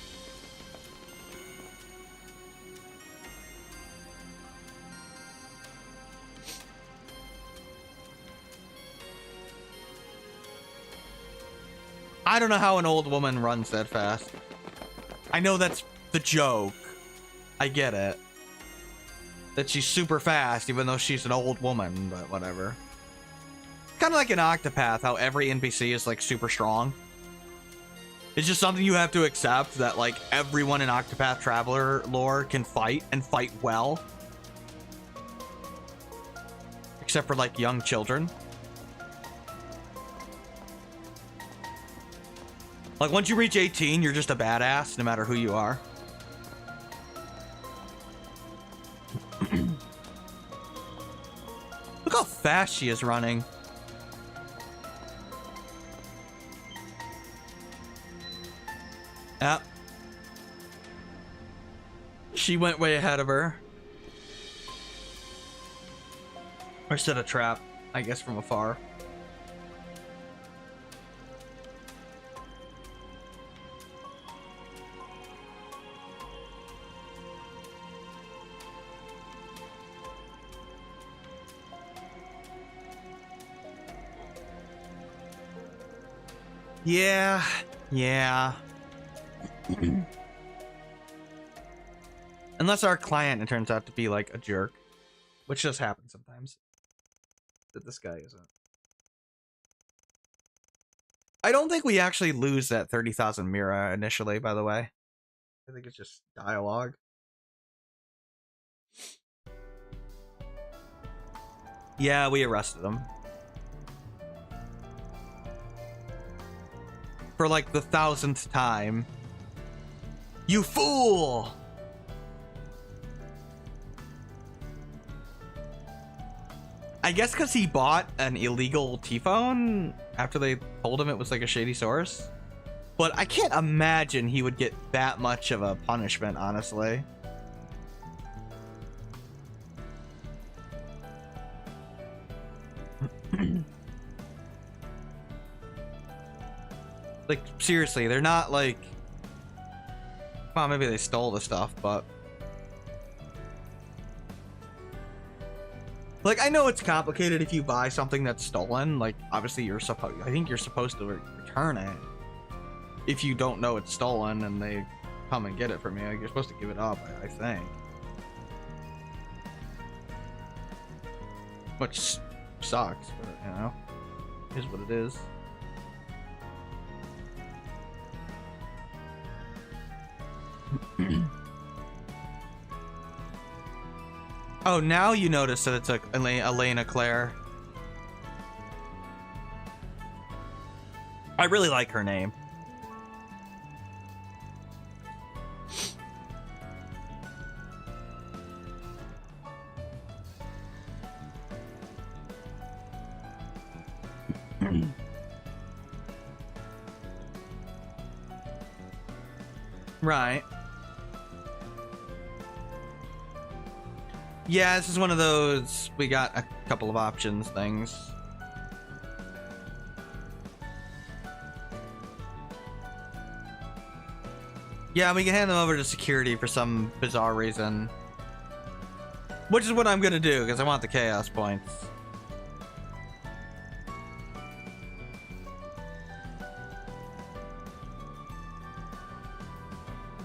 I don't know how an old woman runs that fast. I know that's the joke. I get it. That she's super fast, even though she's an old woman, but whatever. Kind of like an Octopath, how every NPC is like super strong. It's just something you have to accept, that like everyone in Octopath Traveler lore can fight and fight well. Except for like young children. Like once you reach 18, you're just a badass no matter who you are. Look how fast she is running. Yep. She went way ahead of her. Or set a trap, I guess, from afar. Yeah. Unless our client turns out to be like a jerk, which does happen sometimes. That this guy isn't. I don't think we actually lose that 30,000 Mira initially, by the way. I think it's just dialogue. Yeah, we arrested him. For like the 1000th time. You fool! I guess because he bought an illegal T-phone after they told him it was like a shady source. But I can't imagine he would get that much of a punishment, honestly. Like, seriously, they're not like... Well, maybe they stole the stuff, but... Like, I know it's complicated if you buy something that's stolen. Like, obviously I think you're supposed to return it. If you don't know it's stolen and they come and get it from you, like, you're supposed to give it up, I think. Which sucks, but, you know, is what it is. Oh, now you notice that it's a Elena Claire. I really like her name. Right. Yeah, this is one of those, we got a couple of options things. Yeah, we can hand them over to security for some bizarre reason. Which is what I'm gonna do, because I want the chaos points.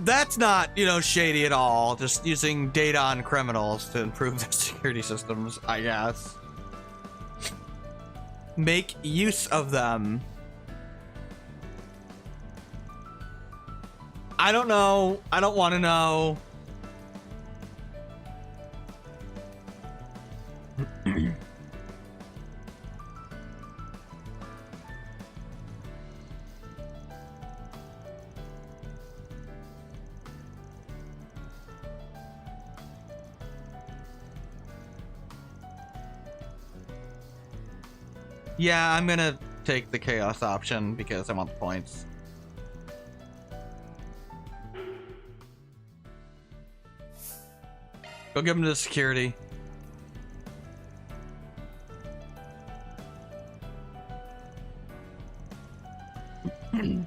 That's not, you know, shady at all. Just using data on criminals to improve their security systems, I guess. Make use of them. I don't know. I don't want to know. Yeah, I'm gonna take the chaos option because I want the points. Go give him to the security. I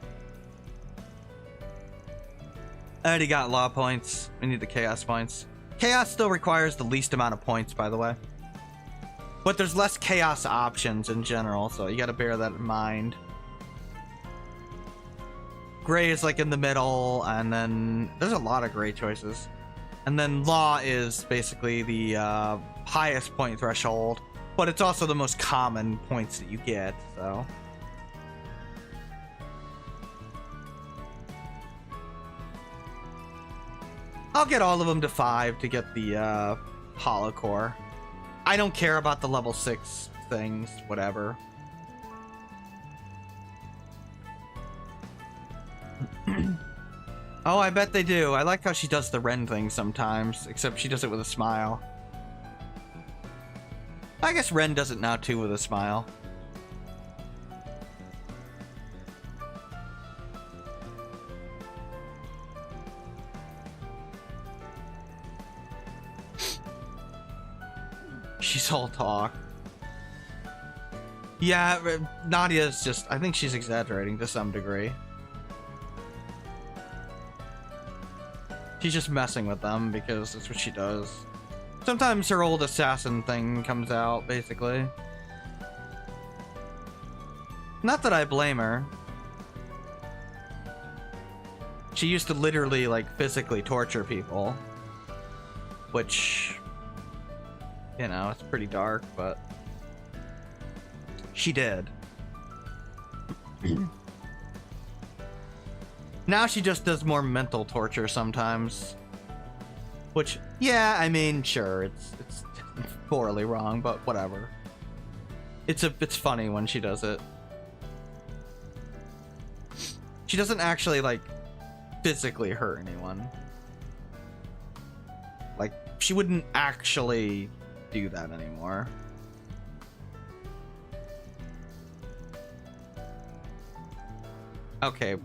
already got law points. We need the chaos points. Chaos still requires the least amount of points, by the way. But there's less chaos options in general, so you gotta bear that in mind. Gray is like in the middle, and then there's a lot of gray choices. And then Law is basically the highest point threshold, but it's also the most common points that you get, so. I'll get all of them to 5 to get the hollow core. I don't care about the level 6 things, whatever. Oh, I bet they do. I like how she does the Ren thing sometimes, except she does it with a smile. I guess Ren does it now too with a smile. She's all talk. Yeah, Nadia's just, I think she's exaggerating to some degree. She's just messing with them because that's what she does. Sometimes her old assassin thing comes out, basically. Not that I blame her. She used to literally, like, physically torture people. Which, you know, it's pretty dark, but she did. Now she just does more mental torture sometimes. Which, yeah, I mean, sure, it's morally wrong, but whatever. It's funny when she does it. She doesn't actually, like, physically hurt anyone. Like, she wouldn't actually do that anymore. Okay.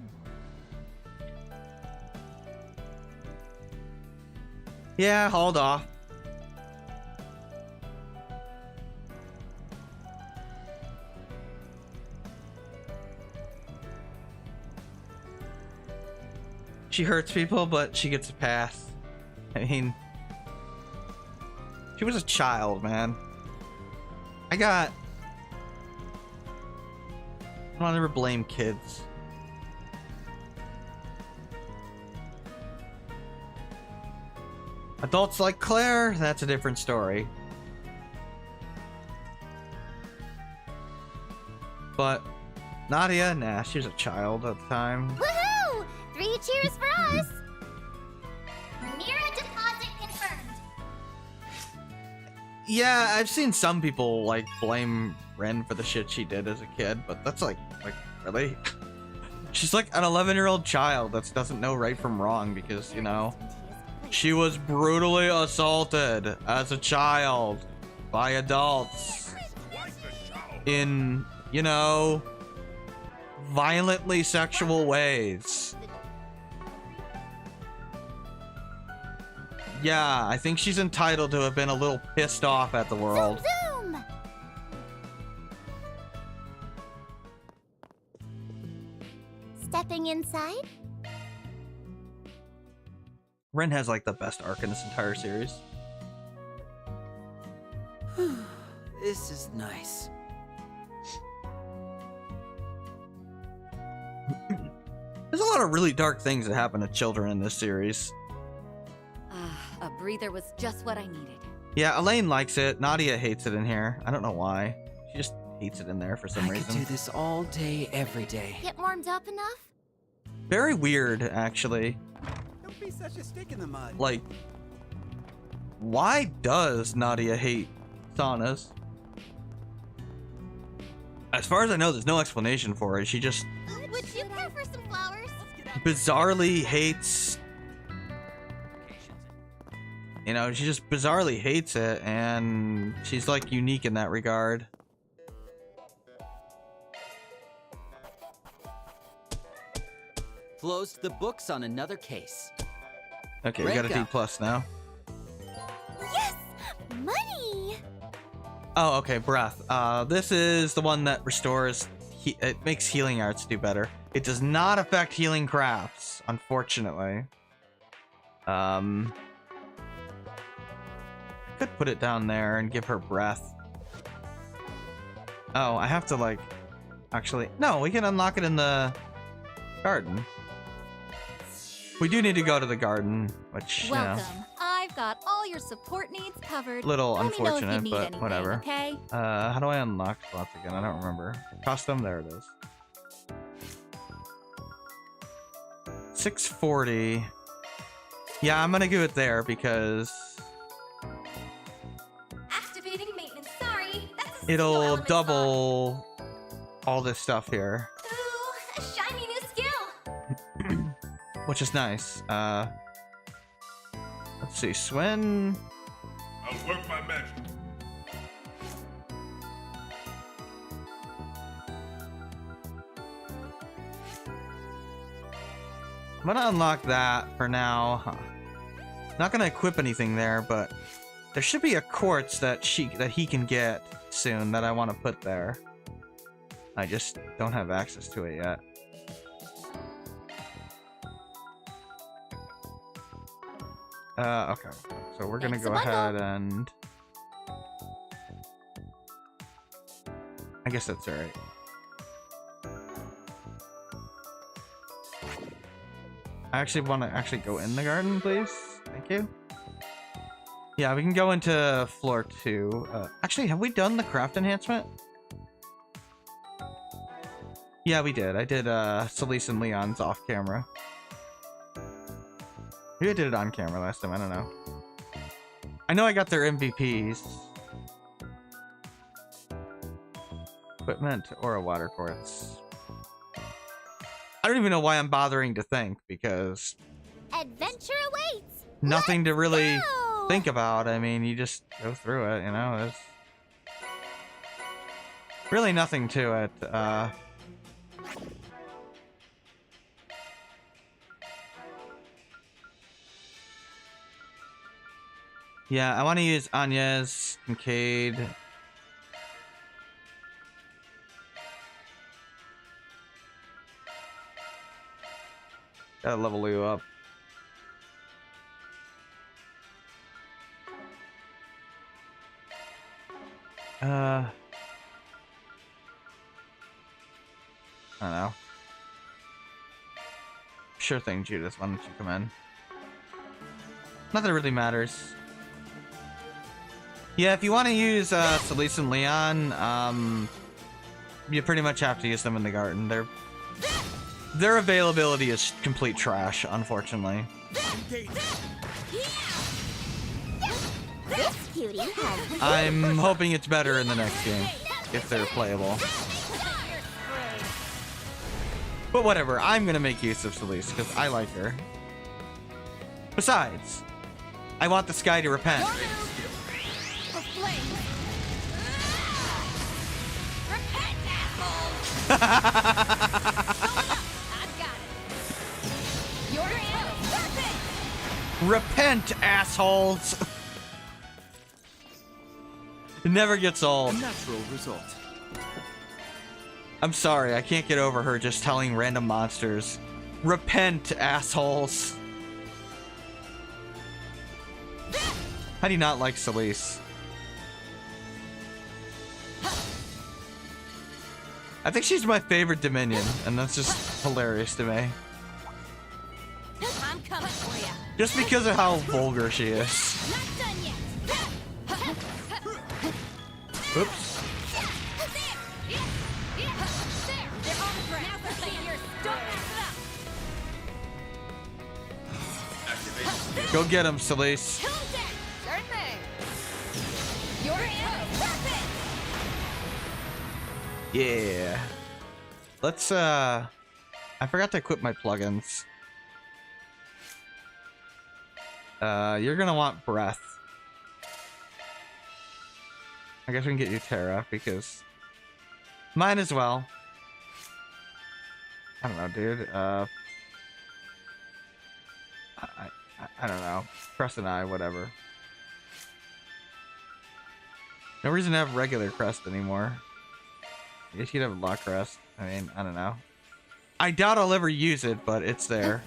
Yeah, hold off. She hurts people, but she gets a pass. I mean, she was a child, man. I don't ever blame kids. Adults like Claire, that's a different story. But Nadia, nah, she was a child at the time. Woohoo! 3 cheers for us! Mira deposit confirmed. Yeah, I've seen some people like blame Ren for the shit she did as a kid, but that's like really? She's like an 11-year-old child that doesn't know right from wrong because, you know, she was brutally assaulted as a child by adults in, you know, violently sexual ways. Yeah, I think she's entitled to have been a little pissed off at the world. Zoom, zoom. Stepping inside? Ren has like the best arc in this entire series. This is nice. There's a lot of really dark things that happen to children in this series. A breather was just what I needed. Yeah, Elaine likes it. Nadia hates it in here. I don't know why. She just hates it in there for some I reason. could do this all day, every day. Get warmed up enough? Very weird, actually. Don't be such a stick in the mud. Like, why does Nadia hate saunas? As far as I know, there's no explanation for it. She just Would you care for some flowers? bizarrely hates... You know, she just bizarrely hates it, and she's, like, unique in that regard. Closed the books on another case. Okay, we got a D Breakout. plus now. Yes! Money! Oh, okay, breath. This is the one that restores... it makes healing arts do better. It does not affect healing crafts, unfortunately. Could put it down there and give her breath. Oh, I have to, like... Actually, no, we can unlock it in the garden. We do need to go to the garden, which, Welcome. you know, I've got all your support needs covered. little Let me know if you unfortunate, need but anything, whatever. Okay? How do I unlock slots again? I don't remember. Custom, there it is. 640. Yeah, I'm gonna do it there because Activating maintenance. Sorry, that's a skill it'll element double all this stuff here, slot. Ooh, a shiny new skill. which is nice. Let's see, Swin. I'll work my magic. I'm gonna unlock that for now. Not gonna equip anything there, but there should be a quartz that he can get soon that I want to put there. I just don't have access to it yet. Okay. So we're gonna Thanks a go bundle. ahead and I guess that's alright. I actually want to go in the garden, please. Thank you. Yeah, we can go into floor 2. Actually, have we done the craft enhancement? Yeah, we did. I did Celise and Leon's off camera. Maybe I did it on camera last time. I don't know. I know I got their MVPs. Equipment or a water quartz. I don't even know why I'm bothering to think, because Adventure awaits. nothing to really go! think about. I mean, you just go through it, you know? There's really nothing to it. Yeah, I want to use Anya's Kincaid. Gotta level you up. I don't know. Sure thing, Judith. Why don't you come in? Not that it really matters. Yeah, if you want to use Celise and Leon, you pretty much have to use them in the garden. Their availability is complete trash, unfortunately. This cutie has I'm hoping it's better in the next game, if they're playable. But whatever, I'm gonna make use of Celise, because I like her. Besides, I want the sky to repent. Repent, assholes! It never gets old. A natural result. I'm sorry, I can't get over her just telling random monsters, repent, assholes. How do you not like Celise? I think she's my favorite Dominion, and that's just hilarious to me. I'm coming for you. Just because of how vulgar she is. Not done yet. Oops. They're on the ground. Now for failure. Don't mess it up. Go get him, Celise. Sure thing. You're in. Perfect. Yeah. Let's, I forgot to equip my plugins. You're gonna want breath. I guess we can get you Terra, because might as well. I don't know, dude. I don't know. Crest and I, whatever. No reason to have regular Crest anymore. I guess you'd have Lock Crest. I mean, I don't know. I doubt I'll ever use it, but it's there.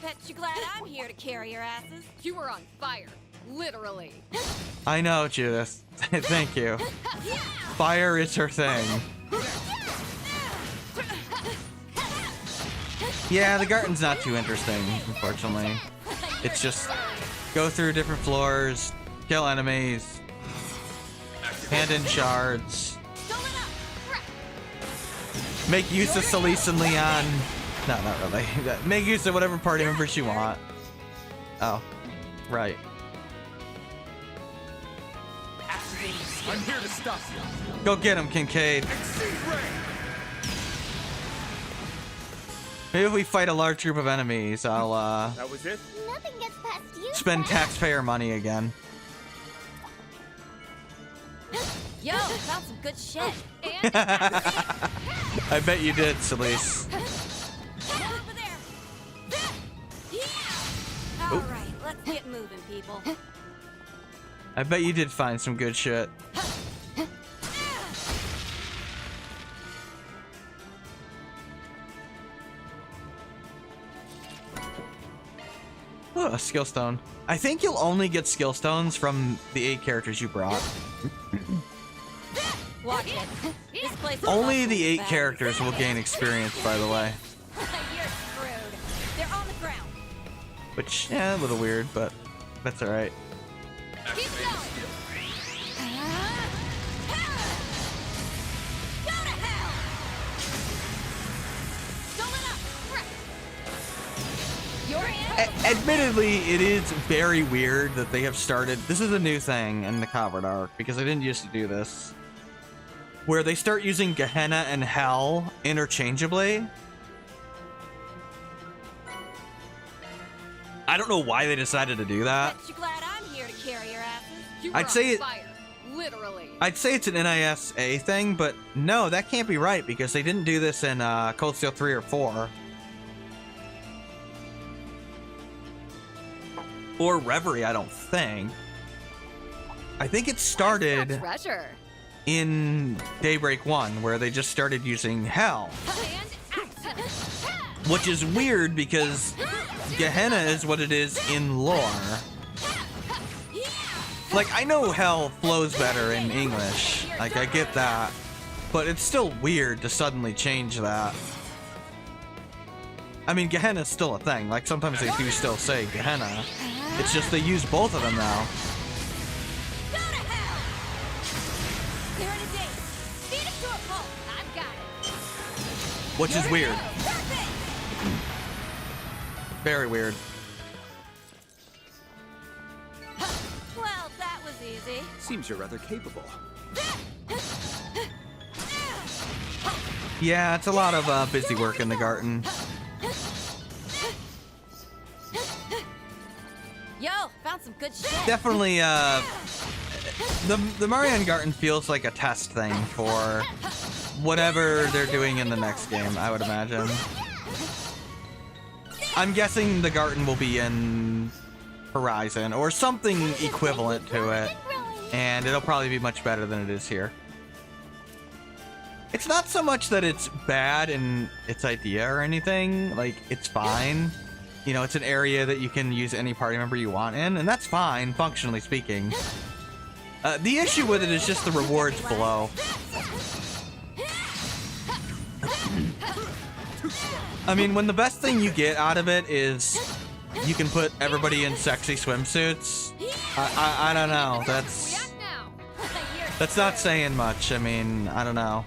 Bet you glad I'm here to carry your asses. You were on fire. Literally. I know, Judith. Thank you. Fire is her thing. Yeah, the Garten's not too interesting, unfortunately. It's just go through different floors, kill enemies, hand in shards, make use of Celeste and Leon. No, not really. Make use of whatever party members you want. Oh, right. I'm here to stop you. Go get him, Kincaid. Maybe if we fight a large group of enemies, I'll That was it? Nothing gets past you. spend taxpayer money again. Yo, found some good shit. I bet you did, Celeste. Over there. All right, let's get moving, people. I bet you did find some good shit. Oh, a skill stone. I think you'll only get skill stones from the 8 characters you brought. Watch it. This place is Only awful the 8 bad. characters will gain experience, by the way. You're screwed. They're on the ground. Which, yeah, a little weird, but that's alright. Keep going. Go to hell. Don't let up. You're in. Admittedly, it is very weird that they have started. This is a new thing in the Covert arc because I didn't used to do this. Where they start using Gehenna and Hell interchangeably. I don't know why they decided to do that. Bet you glad I'm here to carry your asses. You I'd were say on it- fire. Literally. I'd say it's an NISA thing, but no, that can't be right because they didn't do this in Cold Steel 3 or 4. Or Reverie, I don't think. I think it started Treasure. in Daybreak 1, where they just started using Hell. And action. Which is weird because Gehenna is what it is in lore. Like, I know Hell flows better in English. Like, I get that. But it's still weird to suddenly change that. I mean, Gehenna's still a thing. Like, sometimes they do still say Gehenna. It's just they use both of them now. Go to hell. Clear it a date. Feed it to a pulp. I've got it. Which is weird. Perfect. Very weird. Well, that was easy. Seems you're rather capable. Yeah, it's a lot of busy work in the Garten. Yo, found some good shit. Definitely, the Marianne Garten feels like a test thing for whatever they're doing in the next game, I would imagine. I'm guessing the Garten will be in Horizon or something equivalent to it, and it'll probably be much better than it is here. It's not so much that it's bad in its idea or anything, like, it's fine. You know, it's an area that you can use any party member you want in, and that's fine, functionally speaking. The issue with it is just the rewards below. I mean, when the best thing you get out of it is you can put everybody in sexy swimsuits, I don't know. That's not saying much. I mean, I don't know.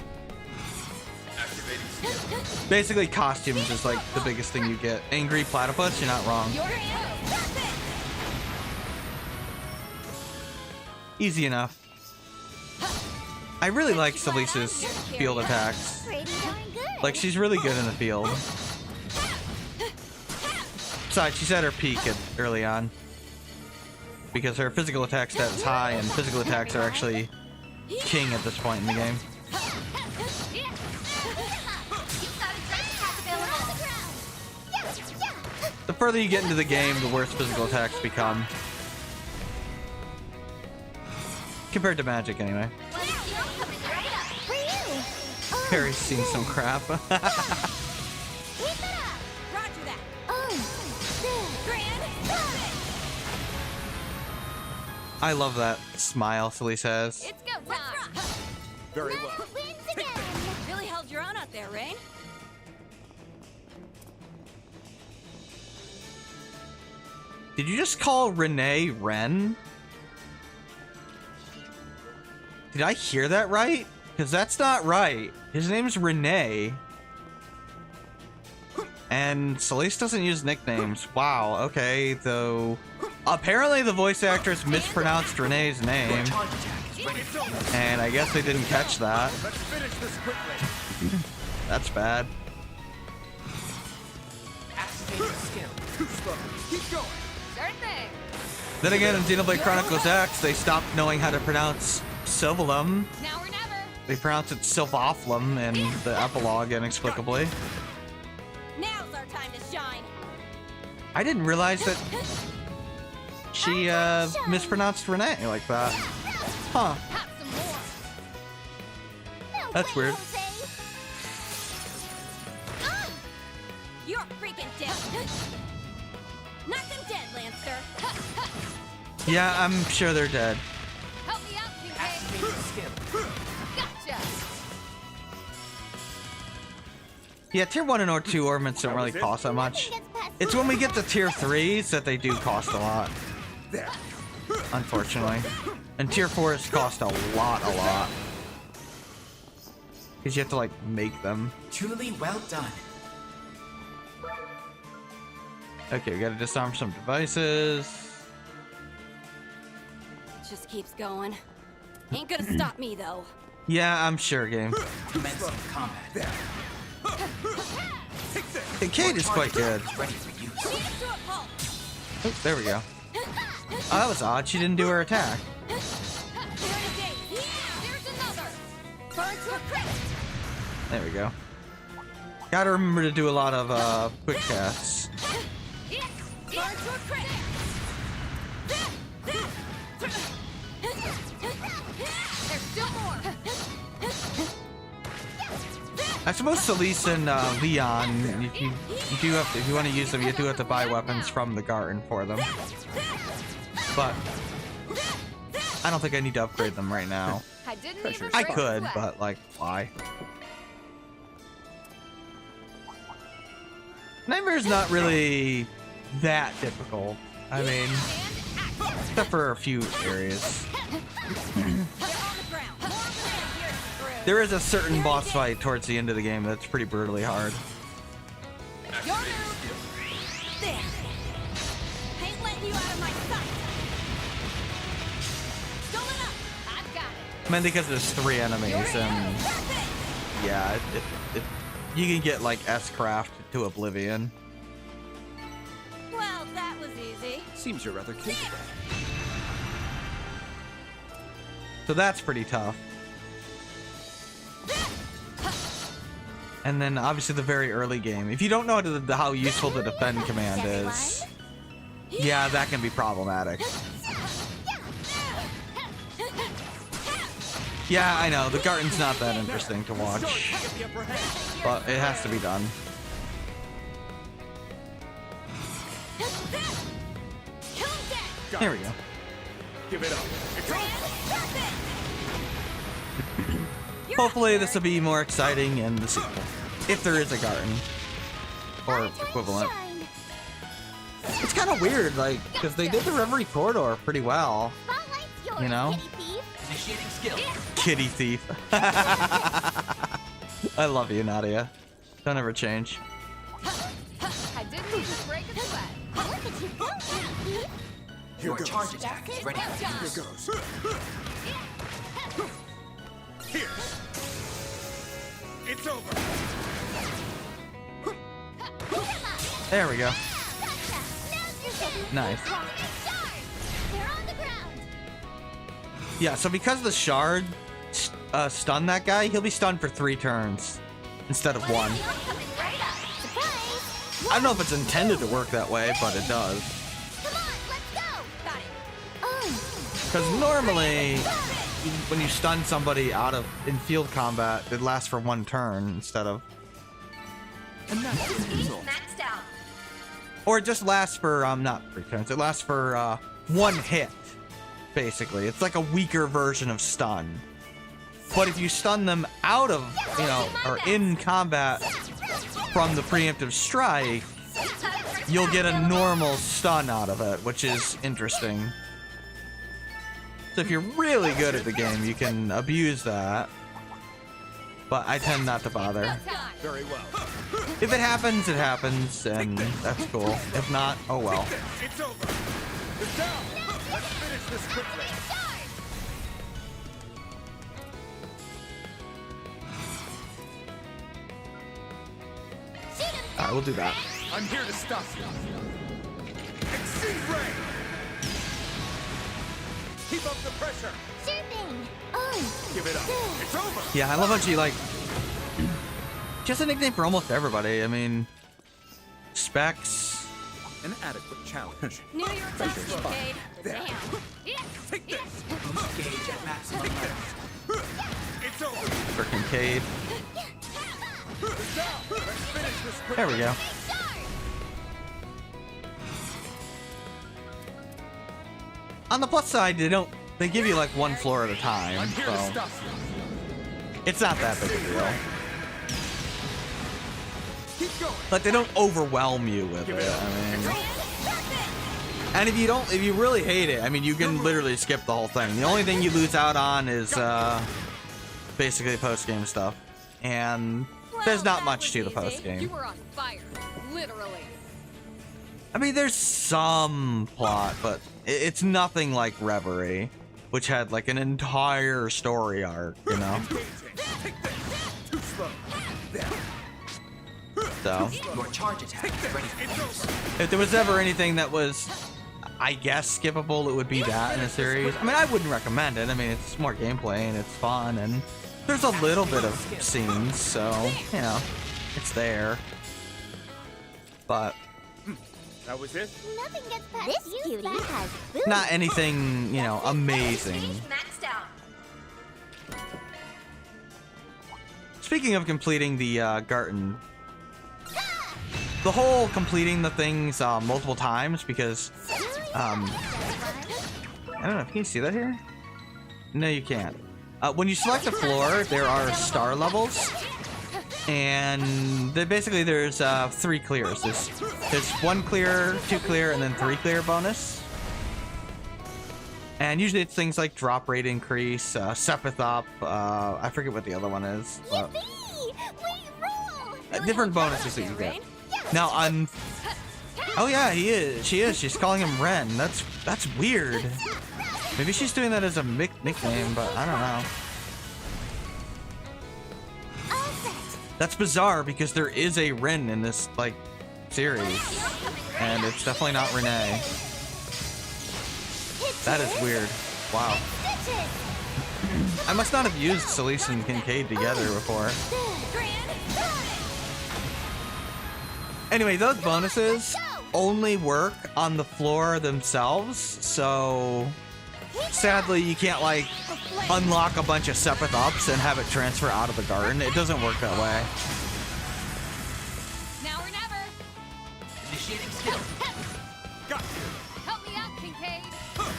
Basically, costumes is like the biggest thing you get. Angry platypus, you're not wrong. You're in. Perfect. Easy enough. I really like Celise's field attacks. Pretty darn good. Like, she's really good in the field. Besides, she's at her peak early on. Because her physical attack stat is high, and physical attacks are actually king at this point in the game. The further you get into the game, the worse physical attacks become. Compared to Magic, anyway. For you. Harry's seen some crap. Roger that. Grand. I love that smile Celise has. It's go time. Very well. Wins again. Really held your own out there, Rain. Did you just call Renee Ren? Did I hear that right? Because that's not right. His name's Renee. And Celeste doesn't use nicknames. Wow, okay, though. Apparently the voice actress mispronounced Renee's name. And I guess they didn't catch that. Let's finish this quickly. That's bad. Activating skill. Too slow. Keep going. Sure thing. Then again, in Xenoblade Chronicles X, they stopped knowing how to pronounce Sylvalum. Now or never. They pronounce it Sylvaflum in the epilogue inexplicably. Now's our time to shine. I didn't realize that she mispronounced Renee like that. Huh. Have some more. No That's way, weird. Jose. You're freaking dead. Knock them dead, Lancer. Yeah, I'm sure they're dead. Help me out, PK. Activating skill. Gotcha. Yeah, tier 1 and or 2 ornaments don't really cost that much. It's when we get to tier 3s that they do cost a lot. There. Unfortunately. And tier 4s cost a lot. Because you have to, like, make them. Truly well done. Okay, we gotta disarm some devices. Just keeps going. Ain't gonna stop me though. Yeah, I'm sure, game. Commencing combat. There. Hey, Kate is quite good. Ready for use. Beat it to a pulp. Oh, there we go. Oh, that was odd. She didn't do her attack. Here it is. Here's another. Burn to a crit. There we go. Gotta remember to do a lot of quick casts. Burn to a crit. There's still more. I suppose Celeste and Leon, you do have to, if you want to use them, you do have to buy weapons from the Garten for them. But I don't think I need to upgrade them right now. I didn't even I break could, sweat. but like, why? Nightmare's not really that difficult. I mean, except for a few areas. There is a certain boss fight towards the end of the game that's pretty brutally hard. Your move. There. Ain't letting you out of my sight. Going up. I've got it. I mean, because there's 3 enemies, and yeah, you can get like S-Craft to oblivion. Well, that was easy. Seems you're rather capable. So that's pretty tough. And then obviously the very early game. If you don't know how useful the defend command is, yeah, that can be problematic. Yeah, I know, the Garten's not that interesting to watch, but it has to be done. Here we go. Give it up. It's over. Hopefully this will be more exciting in the sequel, if there is a Garten or equivalent. It's kind of weird, like, because they did the Reverie Corridor pretty well, you know? Initiating skill. Kitty thief. I love you, Nadia. Don't ever change. I didn't even break a sweat. Look at you go, Kitty. Your charge attack is ready. Here goes. Here. It's over. There we go. Nice. They're on the ground. Yeah, so because the shard stunned that guy, he'll be stunned for 3 turns instead of 1. Coming right up. Surprise. I don't know if it's intended to work that way, but it does. Come on, let's go. Got it. Because normally, when you stun somebody in field combat, it lasts for 1 turn instead of... Maxed out. Or it just lasts for, not 3 turns, it lasts for 1 hit, basically. It's like a weaker version of stun. But if you stun them out of, you know, or in combat from the preemptive strike, you'll get a normal stun out of it, which is interesting. So if you're really good at the game, you can abuse that. But I tend not to bother. Very well. If it happens, it happens, and that's cool. If not, oh well. It's over. It's down. Let's finish this quickly. Alright, we'll do that. I'm here to stop you. Exceed ray. Keep up the pressure. Sure thing. On. Give it up. It's over. Yeah, I love how she, like... Just a nickname for almost everybody. I mean... Specs... An adequate challenge. Knew you were tough, Kincaid. There. Damn. Take this. Gauge at maximum Take level. this. It's over. for Kincaid. It's down. Let's finish this quickly. There we go. On the plus side, they give you like one floor at a time, I'm here to so stop you. it's not that big a deal. Keep going. Like they don't overwhelm you with Give it. it up. I mean, It's and if you really hate it, I mean, you can literally skip the whole thing. The only thing you lose out on is basically post-game stuff, and there's not much to the post-game. You were on fire, literally. I mean, there's some plot, but it's nothing like Reverie, which had like an entire story arc, you know? engaging. Take this. Too slow. There. So, Your charge attack is ready for It's use. over. if there was ever anything that was, I guess, skippable, it would be that in a series. I mean, I wouldn't recommend it. I mean, it's more gameplay and it's fun, and there's a little bit of scenes, so, you know, it's there. But That was it? Nothing gets past this cutie has boobs. not anything, you know, amazing. Maxed out. Speaking of completing the Garten, the whole completing the things multiple times, because I don't know if you can see that here. No, you can't. When you select a floor, there are star levels, and there's 3 clears. There's 1 clear, 2 clear, and then 3 clear bonus. And usually it's things like drop rate increase, Sepith up, I forget what the other one is. But different bonuses that you get. Now on, oh yeah, she is. She's calling him Ren. That's weird. Maybe she's doing that as a nickname, but I don't know. That's bizarre because there is a Ren in this like series, and it's definitely not Renee. That is weird. Wow. I must not have used Celeste and Kincaid together before. Anyway, those bonuses only work on the floor themselves, so sadly you can't like unlock a bunch of Sepith ups and have it transfer out of the garden. It doesn't work that way. Now or never. Initiating skill. Got you. Help me out, Kincaid.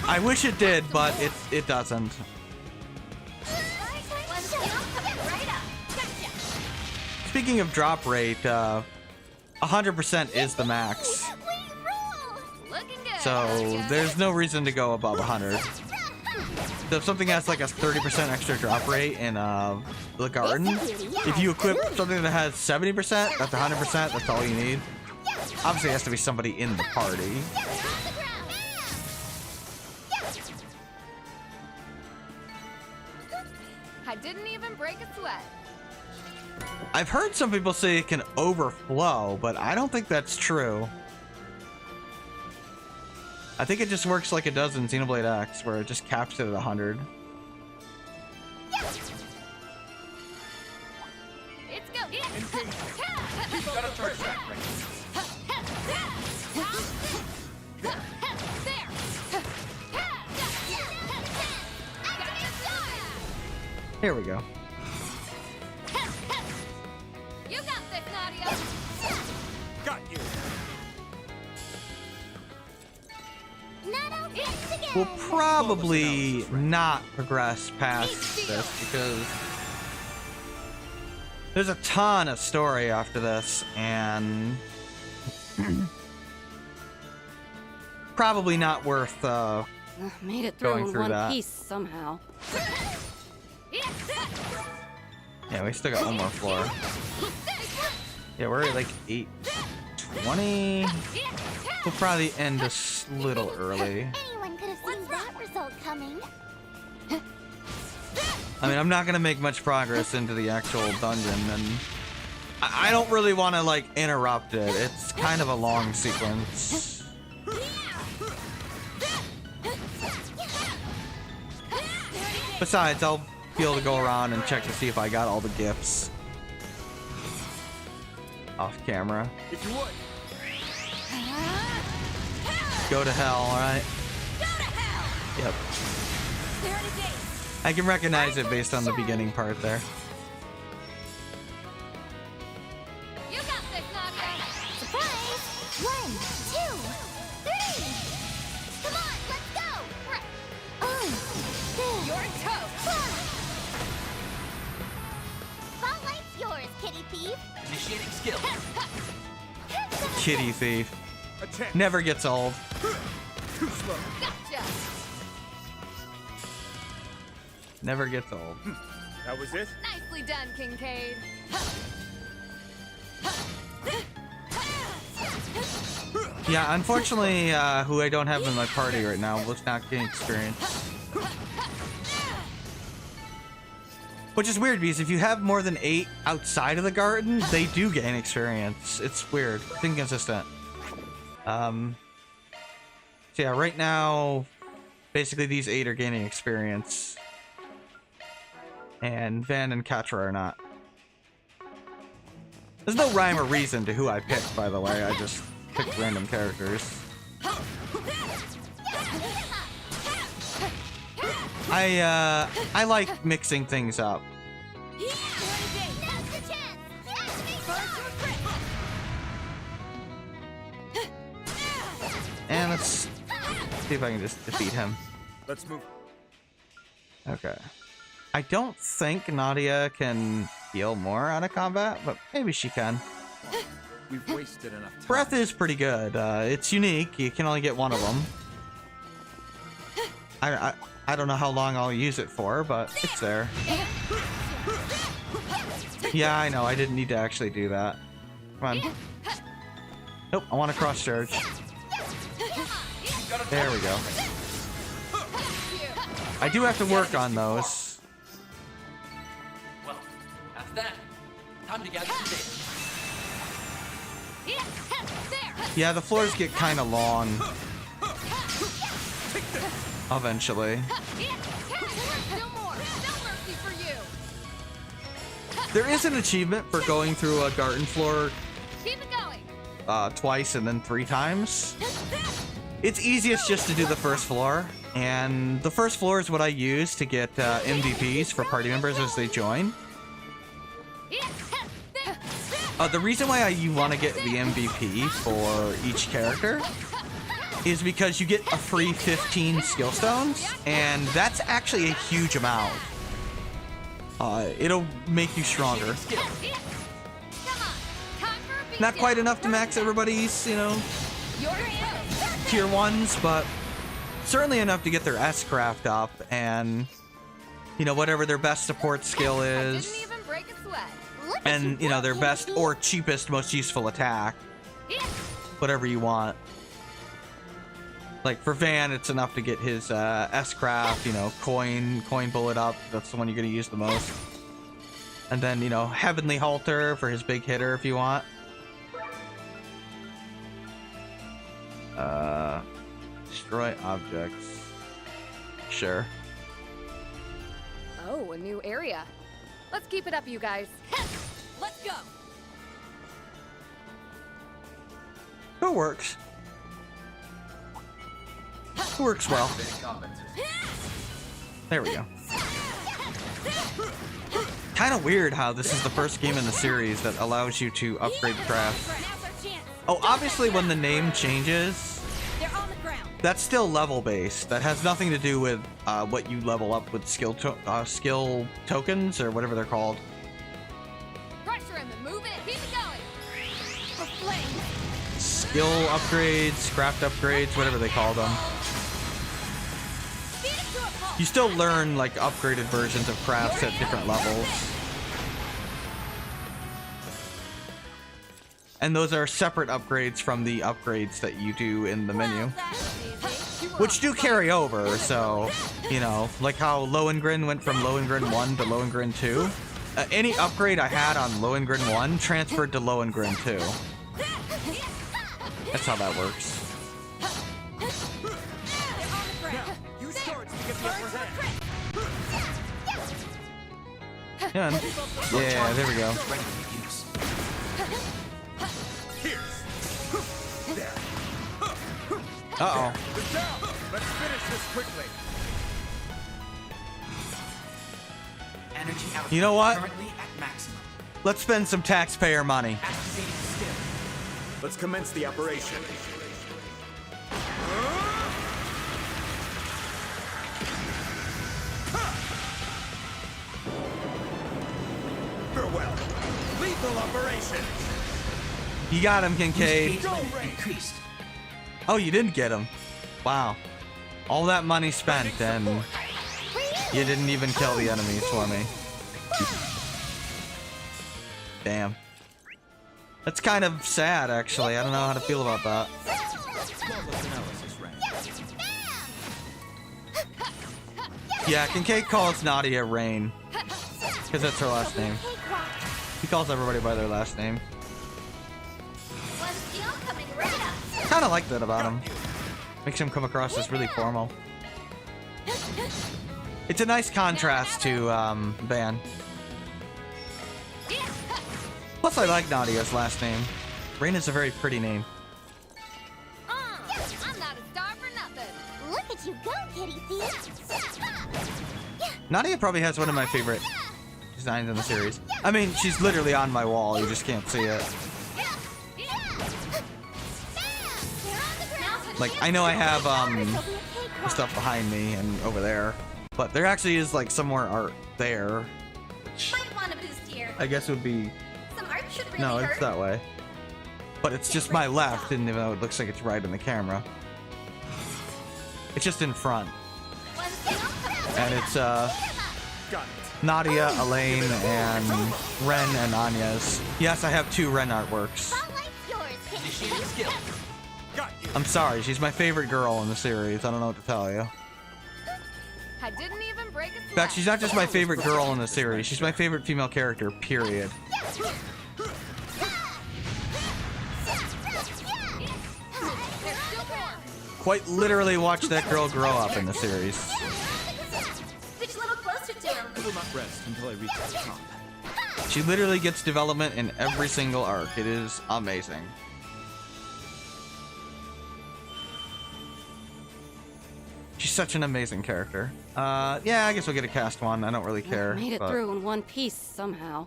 I wish it did, but it doesn't. Speaking of drop rate, 100% is the max. Looking good. So there's no reason to go above 100. So if something has like a 30% extra drop rate in the garden, if you equip something that has 70%, that's 100%, that's all you need. Obviously it has to be somebody in the party. I didn't even break a sweat. I've heard some people say it can overflow, but I don't think that's true. I think it just works like it does in Xenoblade X, where it just caps it at 100. It's go. Got a turret back ready. Here we go. You got this, Nadia. Got you. We'll probably not progress past this because there's a ton of story after this, and probably not worth Made it through going in through one that. piece somehow. Yeah, we still got one more floor. Yeah, we're at like 8:20. We'll probably end a little early. Anyone could have seen that result coming. I mean, I'm not gonna make much progress into the actual dungeon, and I don't really want to like interrupt it. It's kind of a long sequence. Besides, I'll be able to go around and check to see if I got all the gifts off camera. If you would. Go to hell, alright? Yep. I can recognize it based on the beginning part there. You got this, Nadia. Surprise! 1, 2, 3! Come on, let's go! You're in tow. Spotlight's yours, kitty thief! Initiating skill. Kitty thief. Attack. Never gets old. Too slow. Gotcha. Never gets old. That was it? Nicely done, Kincaid. Yeah, unfortunately, who I don't have in my party right now was not getting experience. Which is weird because if you have more than 8 outside of the garden, they do gain experience. It's weird. It's inconsistent. So yeah, right now, basically these 8 are gaining experience. And Van and Katra are not. There's no rhyme or reason to who I picked, by the way. I just picked random characters. I like mixing things up. And let's see if I can just defeat him. Let's move. Okay. I don't think Nadia can heal more out of combat, but maybe she can. We've wasted enough time. Breath is pretty good. It's unique. You can only get one of them. I don't know how long I'll use it for, but it's there. Yeah, I know. I didn't need to actually do that. Come on. Nope, I want to cross charge. There we go. I do have to work on those. Well, that's that. Time to gather some data. Yeah, the floors get kind of long. Eventually. Still more. No mercy for you. There is an achievement for going through a garden floor Keep it going. twice and then 3 times. It's easiest just to do the first floor, and the first floor is what I use to get MVPs for party members as they join. The reason why you want to get the MVP for each character is because you get a free 15 skill stones, and that's actually a huge amount. It'll make you stronger. Not quite enough to max everybody's, you know, tier 1s, but certainly enough to get their S-craft up and, you know, whatever their best support skill is. Didn't even break a sweat. And, you know, their best or cheapest, most useful attack. Whatever you want. Like, for Van, it's enough to get his S-craft, you know, coin bullet up. That's the one you're going to use the most. And then, you know, Heavenly Halter for his big hitter if you want. Destroy objects. Sure. Oh, a new area. Let's keep it up, you guys. Let's go. It works. It works well. There we go. Kind of weird how this is the first game in the series that allows you to upgrade craft. Oh, obviously when the name changes, They're on the ground. that's still level based. That has nothing to do with what you level up with skill tokens or whatever they're called. Pressure him and move it. Keep it going. For flame. skill upgrades, craft upgrades, whatever they call them. You still learn like upgraded versions of crafts at different levels. And those are separate upgrades from the upgrades that you do in the menu. Which do carry over, so, you know, like how Lohengrin went from Lohengrin 1 to Lohengrin 2. Any upgrade I had on Lohengrin 1 transferred to Lohengrin 2. That's how that works. Yeah, there we go. Uh-oh. Let's finish this quickly. Energy output You know what? currently at maximum. Let's spend some taxpayer money. Activating skill. Let's commence the operation. Farewell. Lethal operation. You got him, Kincaid. Increased. Oh, you didn't get him. Wow. All that money spent and you didn't even kill the enemies for me. Damn. That's kind of sad, actually. I don't know how to feel about that. Yeah, Kincaid calls Nadia Rain. Because that's her last name. He calls everybody by their last name. Kind of like that about him. Makes him come across as really formal. It's a nice contrast to Van. Plus, I like Nadia's last name. Rain is a very pretty name. I'm not a star for nothing. Look at you go, kitty thief. Nadia probably has one of my favorite designs in the series. I mean, she's literally on my wall. You just can't see it. Like, I know I have stuff behind me and over there, but there actually is like some more art there, which Might want a boost here. I guess would be. Some art should really No, hurt. it's that way. But it's just my left, and even though it looks like it's right in the camera, it's just in front. And it's Nadia, Elaine, and Ren and Anya's. Yes, I have 2 Ren artworks. I'm sorry, she's my favorite girl in the series. I don't know what to tell you. I didn't even break a In fact, she's not just my favorite girl in the series. She's my favorite female character, period. Quite literally watch that girl grow up in the series. Reach a little closer to him. I will not rest until I reach the top. She literally gets development in every single arc. It is amazing. She's such an amazing character. Yeah, I guess we'll get a cast one. I don't really care. Made it but- through in one piece somehow.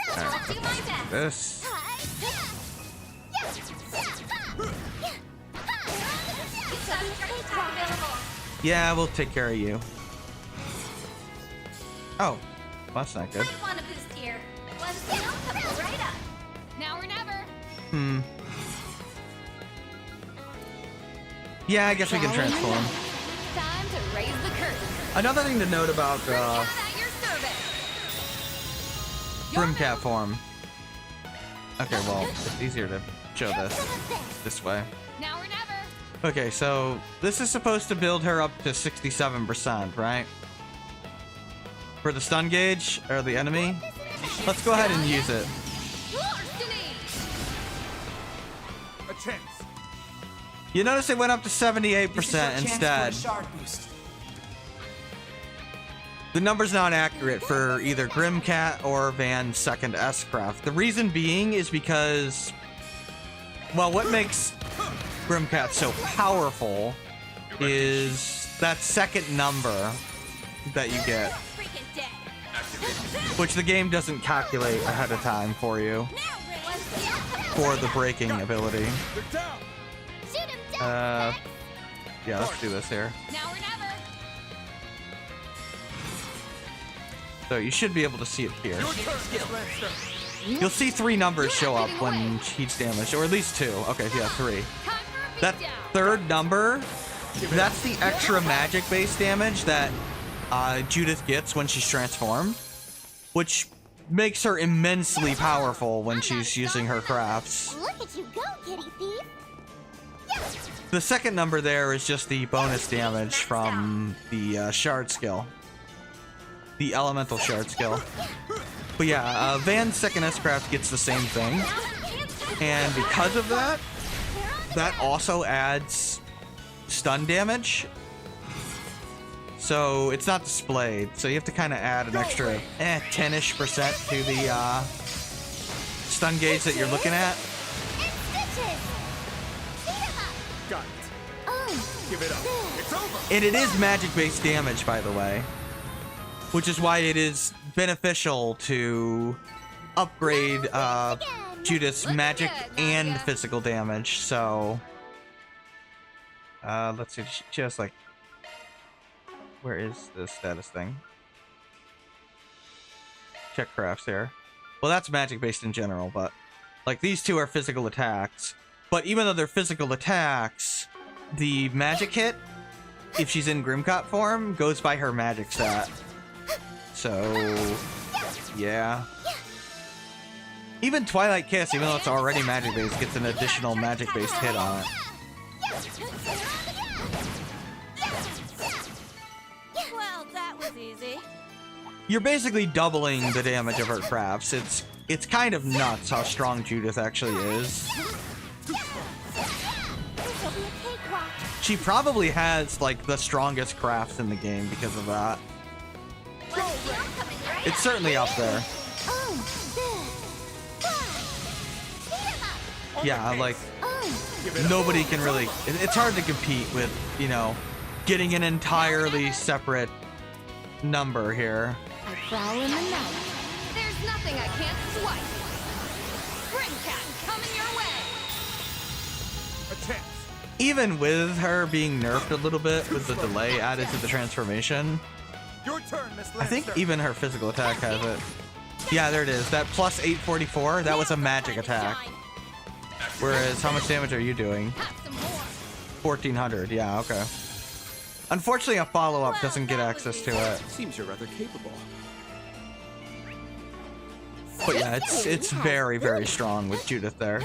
Alright, let's do this. Yeah, we'll take care of you. Oh, well, that's not good. Might want a boost here. One skill coming right up. Now or never. Yeah, I guess we can transform. Time to raise the curtain. Another thing to note about At your service. Grimcat form. Okay, well, it's easier to show this way. Now or never. Okay, so this is supposed to build her up to 67%, right? For the stun gauge, or the enemy. Let's go ahead and use it. A chance. You notice it went up to 78% instead. The number's not accurate for either Grimcat or Van's second S-Craft. The reason being is because, well, what makes Grimcat so powerful is that second number that you get, which the game doesn't calculate ahead of time for you for the breaking ability. Yeah, let's do this here. Now or never. So you should be able to see it here. You'll see 3 numbers show up when he's damaged, or at least 2. Okay, yeah, 3. That third number, that's the extra magic-based damage that Judith gets when she's transformed, which makes her immensely powerful when she's using her crafts. Look at you go, kitty thief. The second number there is just the bonus damage from the shard skill. The elemental shard skill. But yeah, Van's second S-Craft gets the same thing. And because of that, that also adds stun damage. So it's not displayed. So you have to kind of add an extra 10-ish% to the stun gauge that you're looking at. Got it. Give it up. It's over. And it is magic-based damage, by the way. Which is why it is beneficial to upgrade Judith's magic and physical damage. So, let's see. She has like, where is the status thing? Check crafts here. Well, that's magic-based in general, but like these two are physical attacks. But even though they're physical attacks, the magic hit, if she's in Grimcott form, goes by her magic stat. So, yeah. Even Twilight Kiss, even though it's already magic-based, gets an additional magic-based hit on it. Well, that was easy. You're basically doubling the damage of her crafts. It's kind of nuts how strong Judith actually is. She probably has, like, the strongest crafts in the game because of that. It's certainly up there. Yeah, like, nobody can really... It's hard to compete with, you know, getting an entirely separate number here. I prowl in the night. There's nothing I can't swipe. Grimcat coming your way. Attempt. Even with her being nerfed a little bit with the delay added to the transformation, Your turn, Miss Lancer. I think even her physical attack has it. Yeah, there it is. That plus 844, that was a magic attack. Whereas, how much damage are you doing? 1400, yeah, okay. Unfortunately, a follow-up doesn't get access to it. Seems you're rather capable. But yeah, it's very, very strong with Judith there.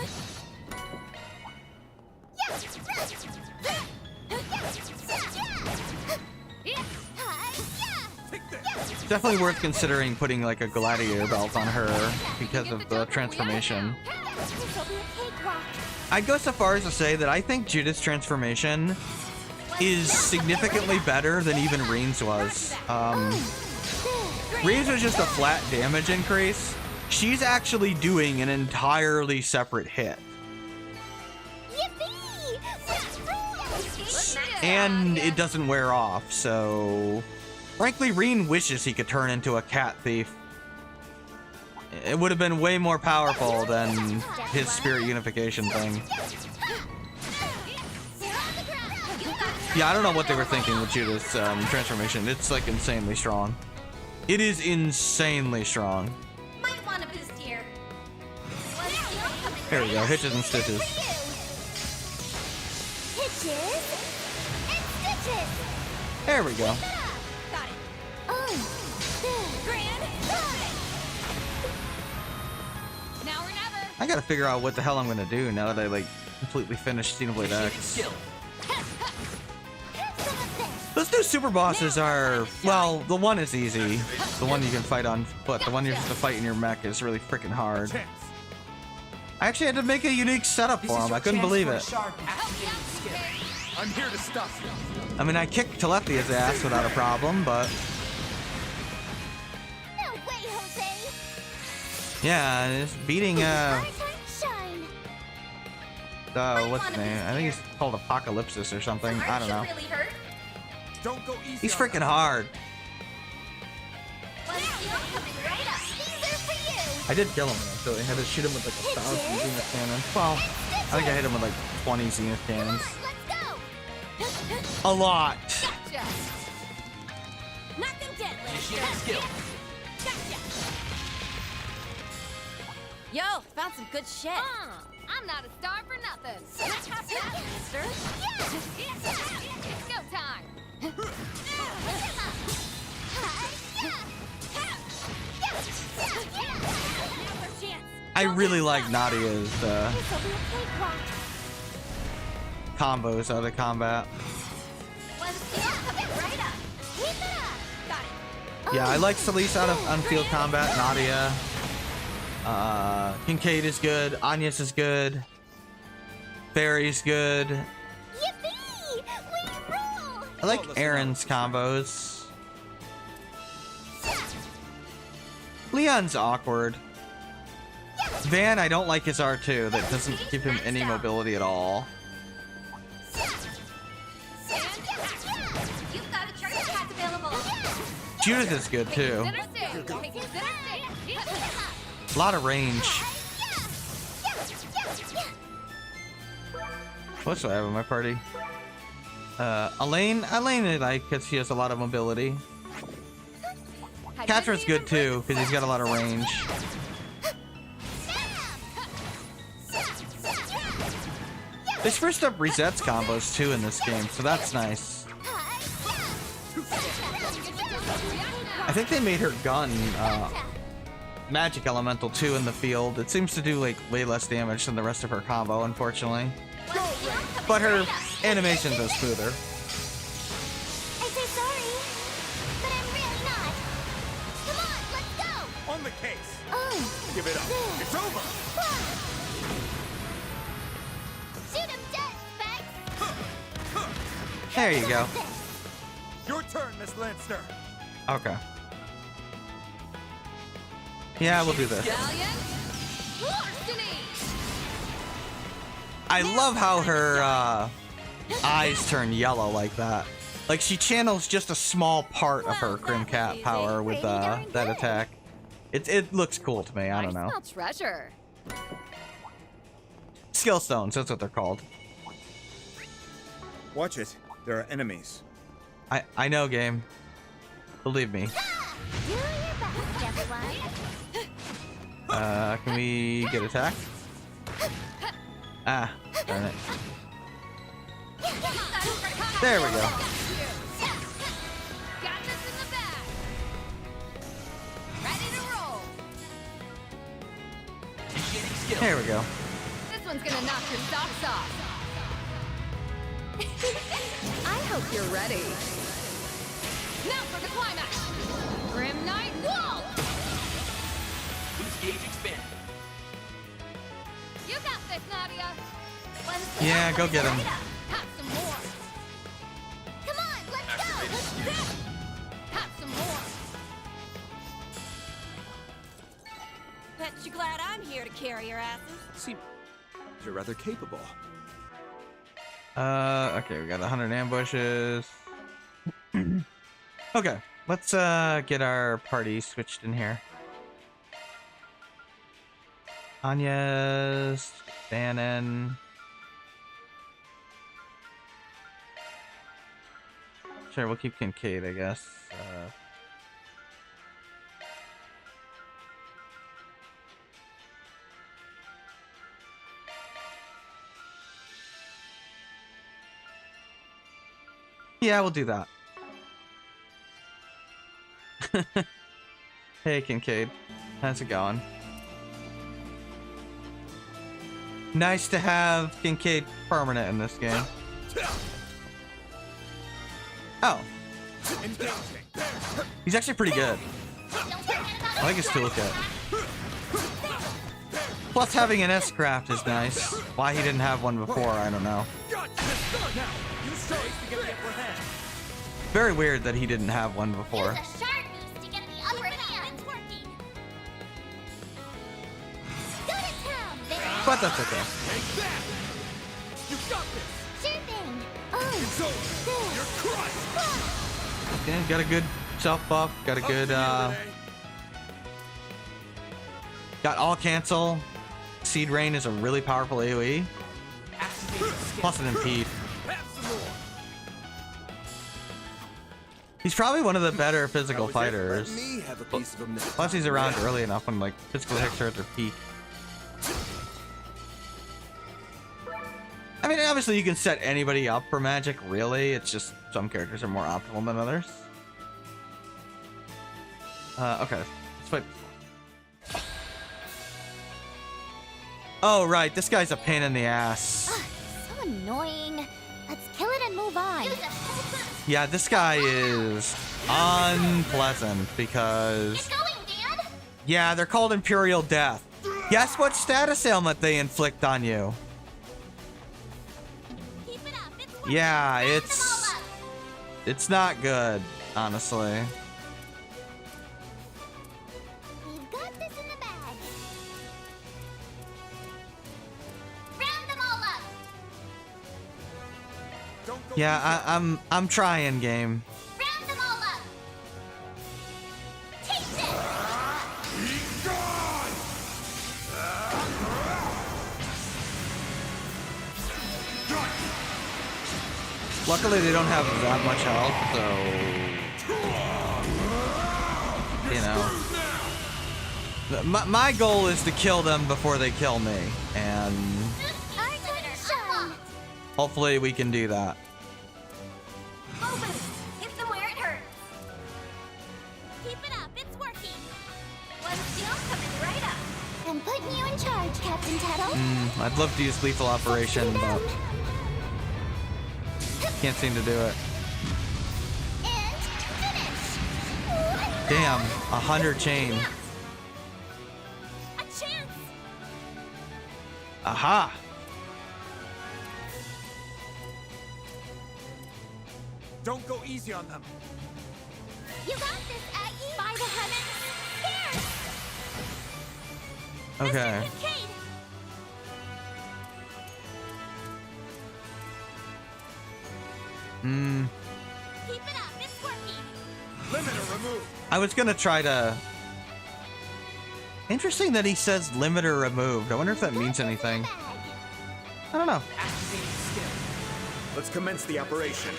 Definitely worth considering putting like a gladiator belt on her because of the transformation. I'd go so far as to say that I think Judith's transformation is significantly better than even Reen's was. Reen's was just a flat damage increase. She's actually doing an entirely separate hit. And it doesn't wear off, so... Frankly, Reen wishes he could turn into a cat thief. It would have been way more powerful than his spirit unification thing. Yeah, I don't know what they were thinking with Judith's transformation. It's like insanely strong. It is insanely strong. Might want a boost here. There we go, hitches and stitches. Hitches and stitches. There we go. Now or never. I gotta figure out what the hell I'm gonna do now that I like completely finished Xenoblade X. Those two super bosses are, well, the one is easy. The one you can fight on foot. The one you're supposed to fight in your mech is really freaking hard. I actually had to make a unique setup for him. I couldn't believe it. I'm here to stop you. I mean, I kicked Telethia's ass without a problem, but... No way, Jose. Yeah, it's beating, what's his name? I think he's called Apocalypsis or something. I don't know. Don't go easy. He's freaking hard. I did kill him, actually. I had to shoot him with like 1,000 Zenith cannons. Well, I think I hit him with like 20 Zenith cannons. A lot. Nothing deadly. Initiate skill. Gotcha. Yo, found some good shit. I'm not a star for nothing. Let's have that, mister. It's go time. I really like Nadia's combos out of combat. Yeah, I like Celise out of unfield combat. Nadia. Kincaid is good. Anya's is good. Barry's good. I like Aaron's combos. Leon's awkward. Van, I don't like his R2. That doesn't give him any mobility at all. Judith is good too. A lot of range. What should I have in my party? Elaine I like because she has a lot of mobility. Catra's good too because he's got a lot of range. This first up resets combos too in this game, so that's nice. I think they made her gun magic elemental too in the field. It seems to do like way less damage than the rest of her combo, unfortunately. But her animations are smoother. I say sorry, but I'm really not. Come on, let's go. On the case. Oh. Give it up. It's over. Shoot him dead, Specs. There you go. Your turn, Miss Lancer. Okay. Yeah, we'll do this. I love how her eyes turn yellow like that. Like she channels just a small part of her Grim Cat power with that attack. It looks cool to me. I don't know. Treasure. Skill stones, that's what they're called. Watch it. There are enemies. I know, game. Believe me. Do your best, everyone. Can we get attacked? Ah, darn it. There we go. Got this in the bag. Ready to roll. There we go. This one's gonna knock your socks off. I hope you're ready. Now for the climax. Grim Knight Wall. Loose gauge expand. You got this, Nadia. Yeah, go get him. Have some more. Come on, let's go. Have some more. Bet you're glad I'm here to carry your asses. See, you're rather capable. Okay, we got 100 ambushes. Okay, let's get our party switched in here. Anya's, Bannon. Sure, we'll keep Kincaid, I guess. Yeah, we'll do that. Hey, Kincaid. How's it going? Nice to have Kincaid permanent in this game. Oh. He's actually pretty good. I like his toolkit. Plus, having an S-Craft is nice. Why he didn't have one before, I don't know. Very weird that he didn't have one before. Use a sharp boost to get the upper hand. It's working. Go to town, bitch. But that's okay. You got this. Sure thing. Oh, It's over. You're crushed. Yeah, got a good self buff. Got a good got all cancel. Seed Rain is a really powerful AoE. Plus an impede. He's probably one of the better physical fighters. Let me have a piece of him now. Plus he's around early enough when like physical hits are at their peak. I mean, obviously you can set anybody up for magic, really. It's just some characters are more optimal than others. Okay. Let's fight. Oh, right. This guy's a pain in the ass. So annoying. Let's kill it and move on. Yeah, this guy is unpleasant because... Get going, Dad! Yeah, they're called Imperial Death. Guess what status ailment they inflict on you? Keep it up. It's working. Yeah, Round them all up. it's not good, honestly. We've got this in the bag. Round them all up. Don't go Yeah, I'm trying, game. Round them all up. Take this. Luckily, they don't have that much health, so you know. My goal is to kill them before they kill me, and Our time to shine. hopefully we can do that. Bow boost. Hit them where it hurts. Keep it up. It's working. One steel coming right up. I'm putting you in charge, Captain Tuttle. I'd love to use lethal operation, but can't seem to do it. And finish. Damn, 100 chain. A chance. Aha! Don't go easy on them. You got this, Aggie. By the heavens. Here. Okay. Mr. Kincaid. Keep it up. It's working. Limiter removed. I was gonna try to... Interesting that he says limiter removed. I wonder if that means anything. I don't know. Let's commence the operation.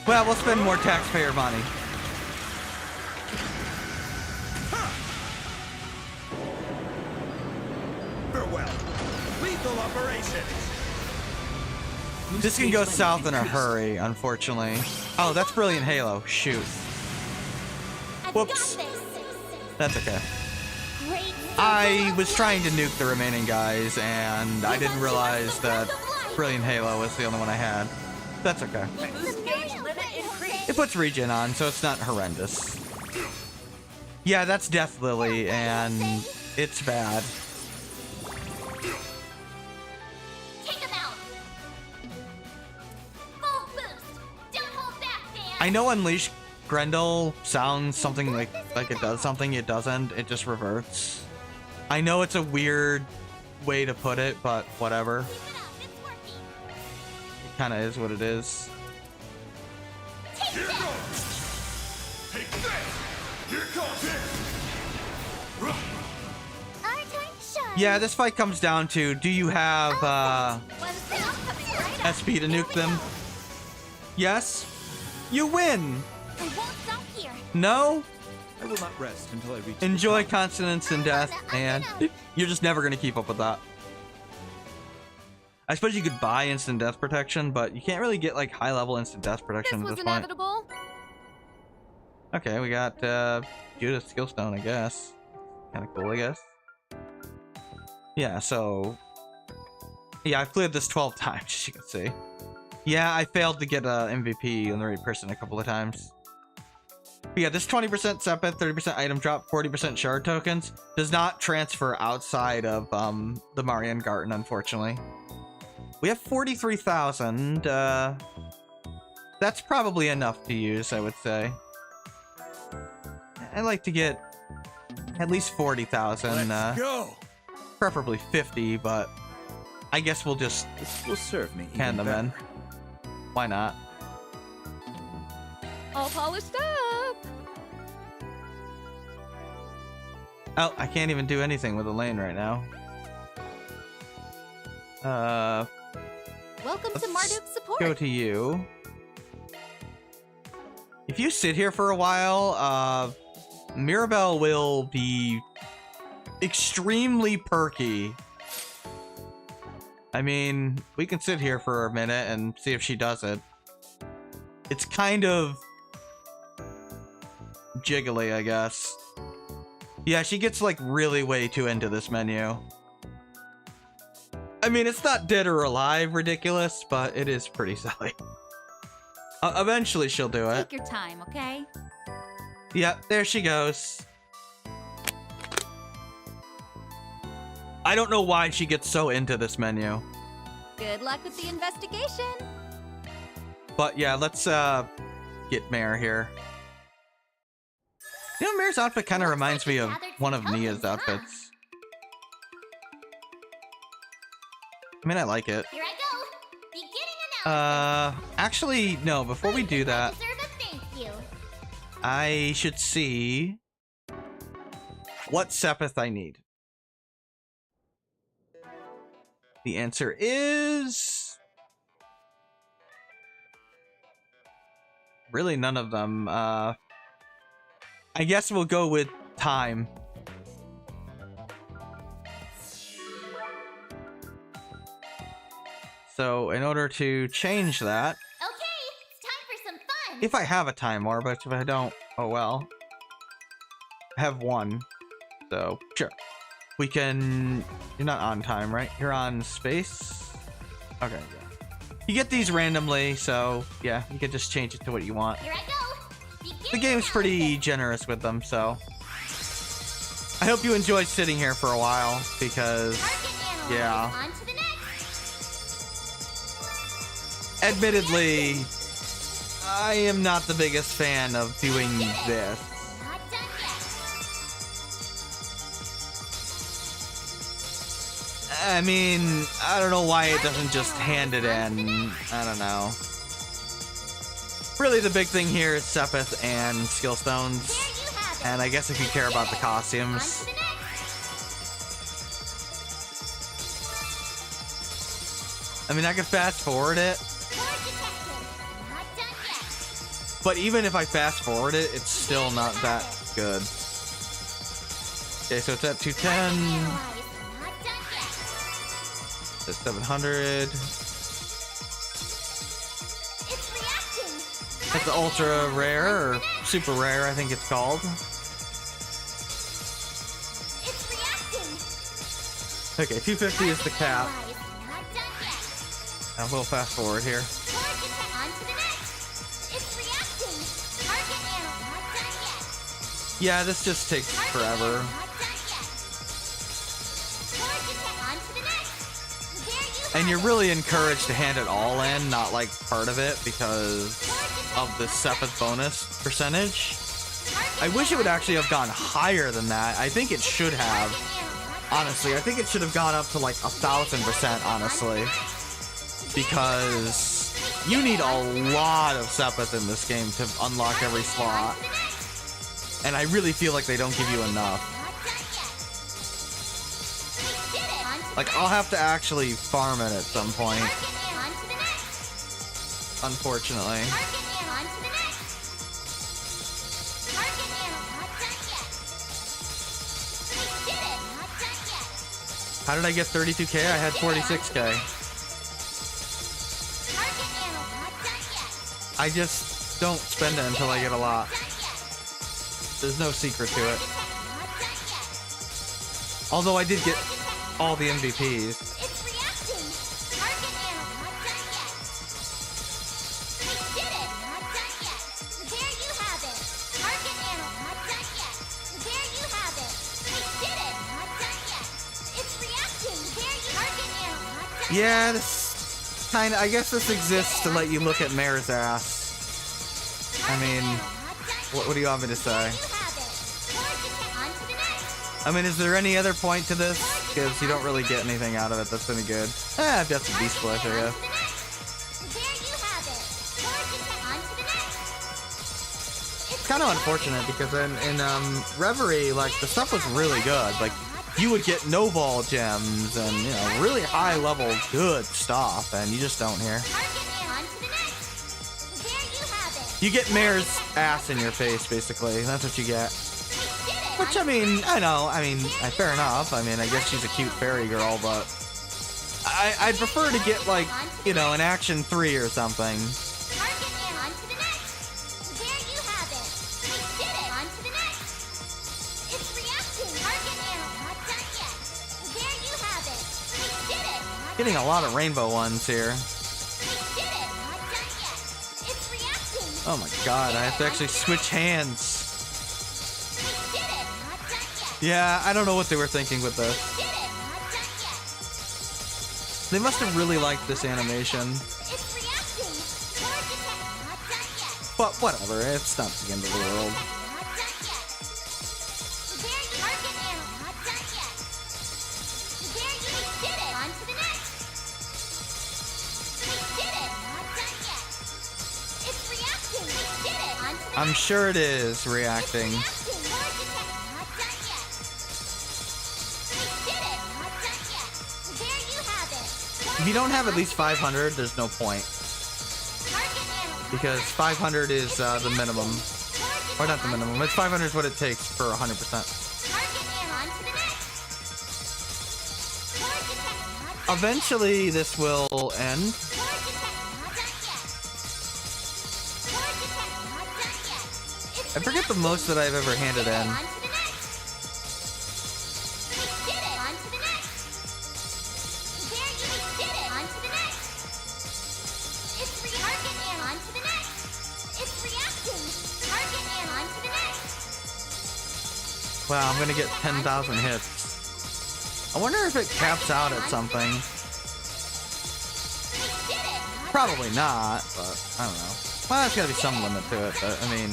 Well, we'll spend more taxpayer money. Farewell. Lethal operation. This can go south in a hurry, unfortunately. Oh, that's Brilliant Halo. Shoot. I've Whoops. got this. That's okay. Great. I was trying to nuke the remaining guys, and I didn't realize that Brilliant Halo was the only one I had. That's okay. Boost gauge limit increased. It puts regen on, so it's not horrendous. Yeah, that's Death Lily, and it's bad. Take him out. Full boost. Don't hold back, Dan. I know Unleash Grendel sounds something like it does something, it doesn't. It just reverts. I know it's a weird way to put it, but whatever. Keep it up. It's working. It kind of is what it is. Take this. Take this! Here comes it! Our time to shine. Yeah, this fight comes down to, do you have One steel coming right up. SP to nuke them? Yes? You win! I won't stop here. No? I will not rest until I reach. Enjoy consonants and death, and you're just never gonna keep up with that. I suppose you could buy instant death protection, but you can't really get like high level instant death This protection was at this point. inevitable. Okay, we got Judith Skillstone, I guess. Kind of cool, I guess. Yeah, so yeah, I've cleared this 12 times, as you can see. Yeah, I failed to get a MVP on the right person a couple of times. But yeah, this 20% Sepith, 30% item drop, 40% shard tokens does not transfer outside of the Marian Garten, unfortunately. We have 43,000. That's probably enough to use, I would say. I'd like to get at least 40,000. Let's go. Preferably 50, but I guess we'll just This will serve me. hand even them in. better. Why not? All polished up. Oh, I can't even do anything with Elaine right now. Welcome to Let's Marduk's support. go to you. If you sit here for a while, Mirabelle will be extremely perky I mean, we can sit here for a minute and see if she does it. It's kind of jiggly, I guess. Yeah, she gets like really way too into this menu. I mean, it's not dead or alive ridiculous, but it is pretty silly. Eventually she'll do it. Take your time, okay? Yep, there she goes. I don't know why she gets so into this menu. Good luck with the investigation. But yeah, let's get Mare here. You know, Mare's outfit kind of reminds me of one of Nia's outfits. I mean, I like it. Here I go. Beginning analysis. Actually, no, before we do that, Deserve a thank you. I should see what Sepith I need. The answer is really none of them. I guess we'll go with time. So in order to change that, Okay, it's time for some fun. if I have a time orb, but if I don't, oh well. I have one, so sure. We can... You're not on time, right? You're on space? Okay, yeah. You get these randomly, so yeah, you can just change it to what you want. Here I go. The game's pretty generous with them, so... I hope you enjoyed sitting here for a while, because... Yeah. On to the next. Admittedly, I am not the biggest fan of doing this. Not done yet. I mean, I don't know why it doesn't just hand it in. I don't know. Really, the big thing here is Sepith and skill stones. There you have it. And I guess if you care about the On costumes. to the next. I mean, I could fast forward it, Core detected. Not done yet. but even if I fast forward it, it's still not that good. Okay, so it's at 210, Analyze. Not done yet. it's 700. It's reacting. That's the ultra rare, or super rare, I think it's called. It's reacting. Okay, 250 is the cap. Analyze. Not done yet. And we'll fast forward here. Core detect. On to the next. It's reacting. Target analyze. Not done yet. Yeah, this just takes Target forever. analyze. Not done yet. Core detect. On to the next. There you have And you're it. really encouraged to hand it all in, not like part of it, because of the Sepith bonus percentage. I wish it would actually have gone higher than that. I think it should have. Honestly, I think it should have gone up to like 1,000%, honestly. Because you need a lot of Sepith in this game to unlock every slot. And I really feel like they don't give you enough. Like, I'll have to actually farm it at some point, unfortunately. How did I get 32k? I had 46k. I just don't spend it until I get a lot. There's no secret to it. Although I did get all the MVPs. It's reacting. Target analyze. Not done yet. We did it. Not done yet. There you have it. Target analyze. Not done yet. There you have it. We did it. Not done yet. It's reacting. There you target analyze. Not done Yeah, this kind of... I guess this exists to let you look at Mare's ass. I mean, what do you want me to say? I mean, is there any other point to this? Because you don't really get anything out of it that's any good. I've got some Beast Flesh, I guess. It's kind of unfortunate because in Reverie, like, the stuff was really good. Like, you would get no-ball gems and, you know, really high-level good stuff, and you just don't here. You get Mare's ass in your face, basically. That's what you get. Which, I mean, I know. I mean, fair enough. I mean, I guess she's a cute fairy girl, but I'd prefer to get like, you know, an action 3 or something. Target and on to the next. There you have it. We did it. On to the next. It's reacting. Target and not done yet. There you have it. We did it. Not Getting a done lot yet. of rainbow ones here. We did it. Not done yet. It's reacting. Oh my god, I have to actually switch hands. We did it. Not done yet. Yeah, I don't know what they were thinking with this. We did it. Not done yet. They must have really liked this animation. It's reacting. Charge attack. Not done yet. But whatever, it's not the end of the world. Not done yet. There you target and not done yet. There you did it. On to the next. We did it. Not done yet. It's reacting. We did it. On to the I'm next. sure it is reacting. Reacting. Charge attack. Not done yet. We did it. Not done yet. There you have it. If you don't have at least 500, there's no point. Target and Because 500 is the minimum. Or not the minimum, it's 500 is what it takes for 100%. target and on to the next. Charge attack. Not done Eventually, this will end. Charge attack. Not done yet. Charge attack. Not done yet. It's I forget the most that I've ever handed in. on to the next. We did it. On to the next. There you did it. On to the next. It's target and on to the next. It's reacting. Target and on to the next. Wow, I'm gonna get 10,000 hits. I wonder if it caps out at something. We did it. Probably not, but I don't know. Well, there's gotta be some limit to it, but I mean,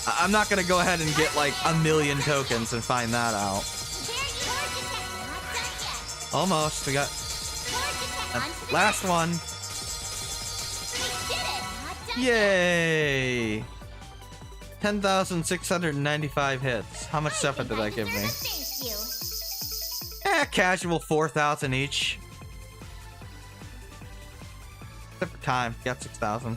I'm not gonna go ahead and get like 1,000,000 tokens and find that out. There you charge attack. Not done yet. Almost, we got Charge attack. On to the last one. We did it. Not done Yay! 10,695 hits. How much stuff did that give me? Thank you. Casual 4,000 each. Except for time, got 6,000.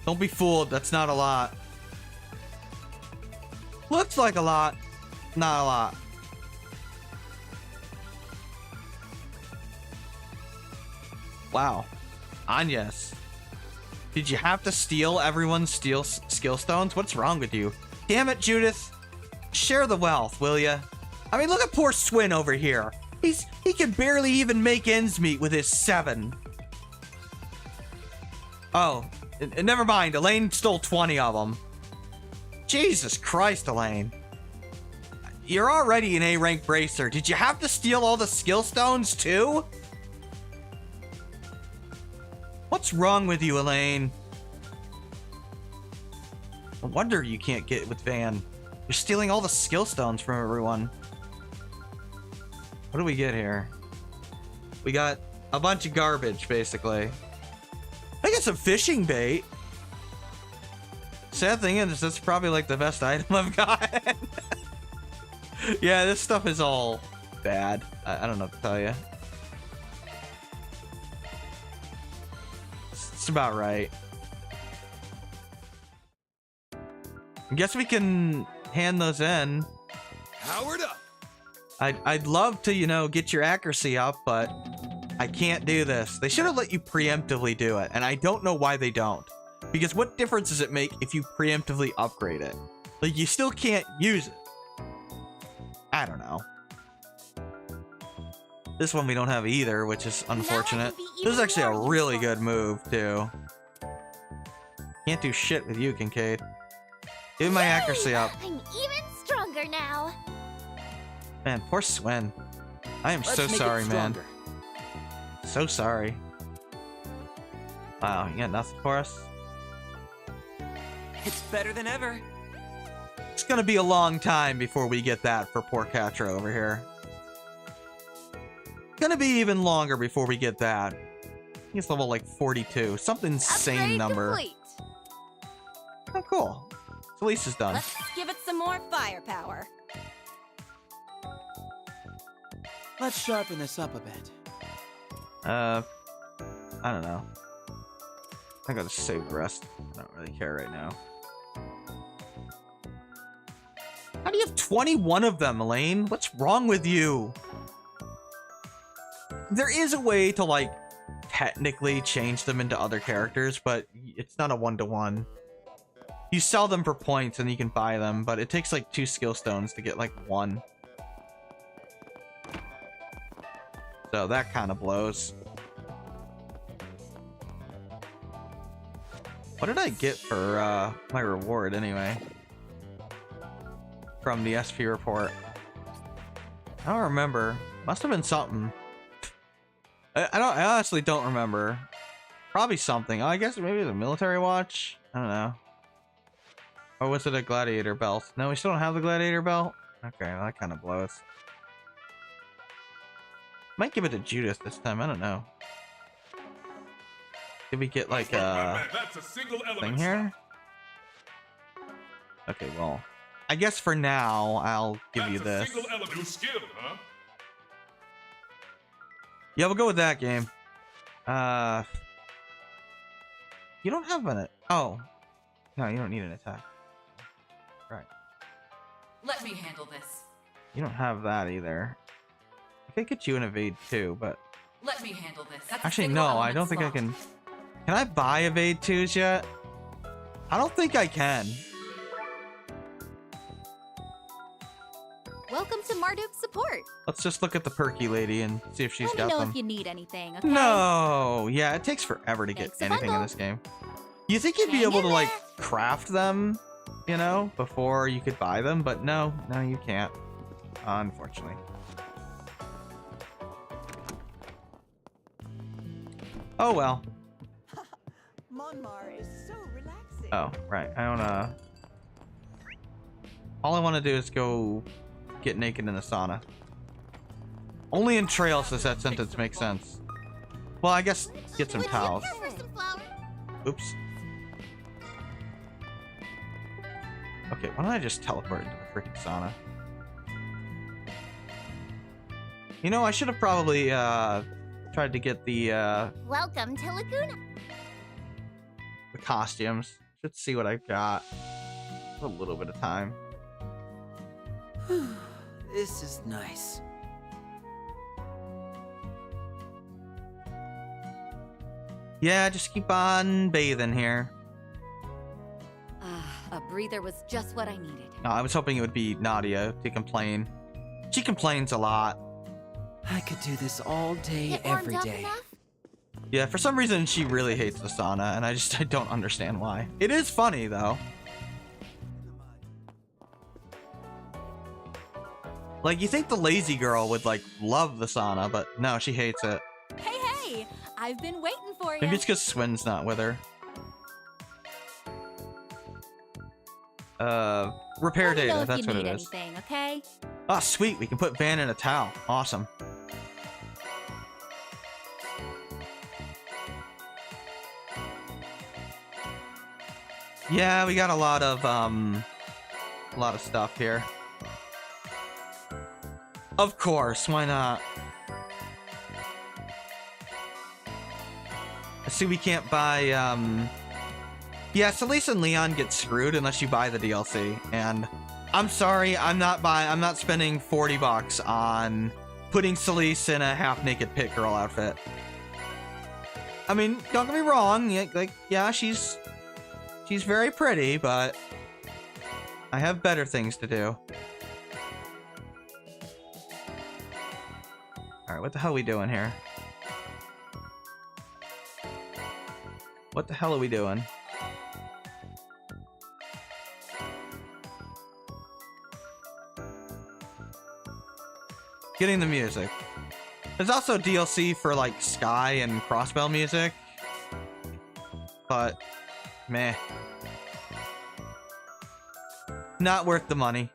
Don't be fooled, that's not a lot. Looks like a lot, not a lot. Wow. Anyas. Did you have to steal everyone's skill stones? What's wrong with you? Damn it, Judith. Share the wealth, will ya? I mean, look at poor Swin over here. He can barely even make ends meet with his 7. Oh, never mind. Elaine stole 20 of them. Jesus Christ, Elaine. You're already an A-rank bracer. Did you have to steal all the skill stones too? What's wrong with you, Elaine? No wonder you can't get with Van. You're stealing all the skill stones from everyone. What do we get here? We got a bunch of garbage, basically. I got some fishing bait. Sad thing is, that's probably like the best item I've got. Yeah, this stuff is all bad. I don't know what to tell you. It's about right. I guess we can hand those in. Powered up. I'd love to, you know, get your accuracy up, but I can't do this. They should have let you preemptively do it, and I don't know why they don't. Because what difference does it make if you preemptively upgrade it? Like, you still can't use it. I don't know. This one we don't have either, which is unfortunate. This is actually a really good move, too. Can't do shit with you, Kincaid. Give my accuracy up. I'm even stronger now. Man, poor Swin. I am Let's so make it sorry, man. stronger. So sorry. Wow, you got nothing for us? It's better than ever. It's gonna be a long time before we get that for poor Catra over here. Gonna be even longer before we get that. He's level like 42. Some insane Upgrade number. complete. Oh, cool. So Lisa's done. Let's give it some more firepower. Let's sharpen this up a bit. I don't know. I gotta save the rest. I don't really care right now. How do you have 21 of them, Elaine? What's wrong with you? there is a way to like technically change them into other characters, but it's not a one-to-one. You sell them for points and you can buy them, but it takes like 2 skill stones to get like 1. So that kind of blows. What did I get for my reward anyway? From the SP report. I don't remember. Must have been something. I honestly don't remember. Probably something. Oh, I guess maybe the military watch? I don't know. Or was it a gladiator belt? No, we still don't have the gladiator belt? Okay, well, that kind of blows. Might give it to Judith this time. I don't know. Did we get like a thing here? Okay, well, I guess for now I'll give you this. Skill, huh? Yeah, we'll go with that game. You don't have an... Oh. No, you don't need an attack. Right. Let me handle this. You don't have that either. I could get you an evade too, but... Let me handle this. That's actually, no, I don't think I can... Can I buy evade 2s yet? I don't think I can. Welcome to Marduk's support. Let's just look at the perky lady and see if she's got Let me know them. if you need anything, okay? No! Yeah, it takes forever to get anything in this game. You think you'd be able to, like, craft them, you know, before you could buy them? But no, you can't. Unfortunately. Oh, well. Monmar is so relaxing. Oh, right. I don't, all I want to do is go get naked in the sauna. Only in Trails does that sentence make sense. Well, I guess get some towels. Oops. Okay, why don't I just teleport into the freaking sauna? You know, I should have probably, tried to get the, Welcome to Laguna. the costumes. Let's see what I've got. A little bit of time. This is nice. Yeah, just keep on bathing here. A breather was just what I needed. No, I was hoping it would be Nadia to complain. She complains a lot. I could do this all day, Get warmed every up day. enough? Yeah, for some reason she really hates the sauna, and I don't understand why. It is funny though. Like, you think the lazy girl would like love the sauna, but no, she hates it. Hey, I've been waiting for you. Maybe it's because Swin's not with her. Repair data, that's what it is. Anything, okay? Oh, sweet, we can put Van in a towel. Awesome. Yeah, we got a lot of stuff here. Of course, why not? See, we can't buy, yeah, Celeste and Leon get screwed unless you buy the DLC, and I'm sorry, I'm not spending 40 bucks on putting Celeste in a half-naked pit girl outfit. I mean, don't get me wrong, yeah, she's very pretty, but I have better things to do. Alright, what the hell are we doing here? What the hell are we doing? Getting the music. There's also DLC for like Sky and Crossbell music, but meh. Not worth the money.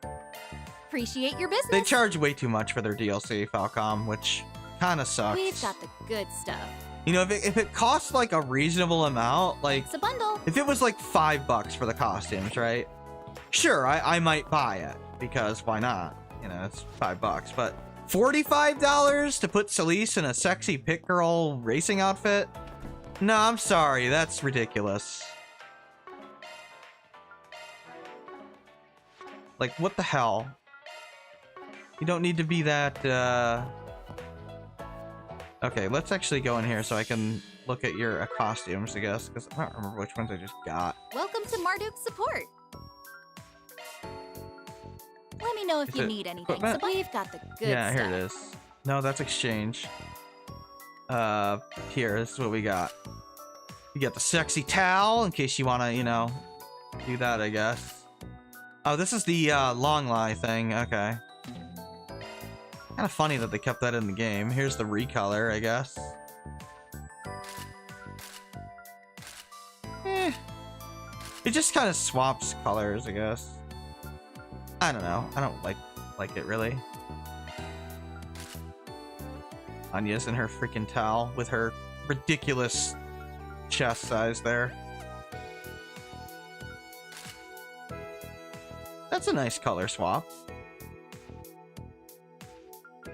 Appreciate your business. They charge way too much for their DLC, Falcom, which kind of sucks. We've got the good stuff. You know, if it costs like a reasonable amount, like It's a bundle. if it was like $5 for the costumes, right? Sure, I might buy it because why not? You know, it's $5, but $45 to put Celeste in a sexy pit girl racing outfit? No, I'm sorry, that's ridiculous. Like, what the hell? You don't need to be that, Okay, let's actually go in here so I can look at your costumes, I guess, because I don't remember which ones I just got. Welcome to Marduk's support. Let me know if Is you it need anything. equipment? We've got the good Yeah, stuff. here it is. No, that's exchange. Here, this is what we got. You got the sexy towel, in case you want to, you know, do that, I guess. Oh, this is the long lie thing. Okay. Kind of funny that they kept that in the game. Here's the recolor, I guess. It just kind of swaps colors, I guess. I don't know. I don't like it really. Anya's in her freaking towel with her ridiculous chest size there. That's a nice color swap.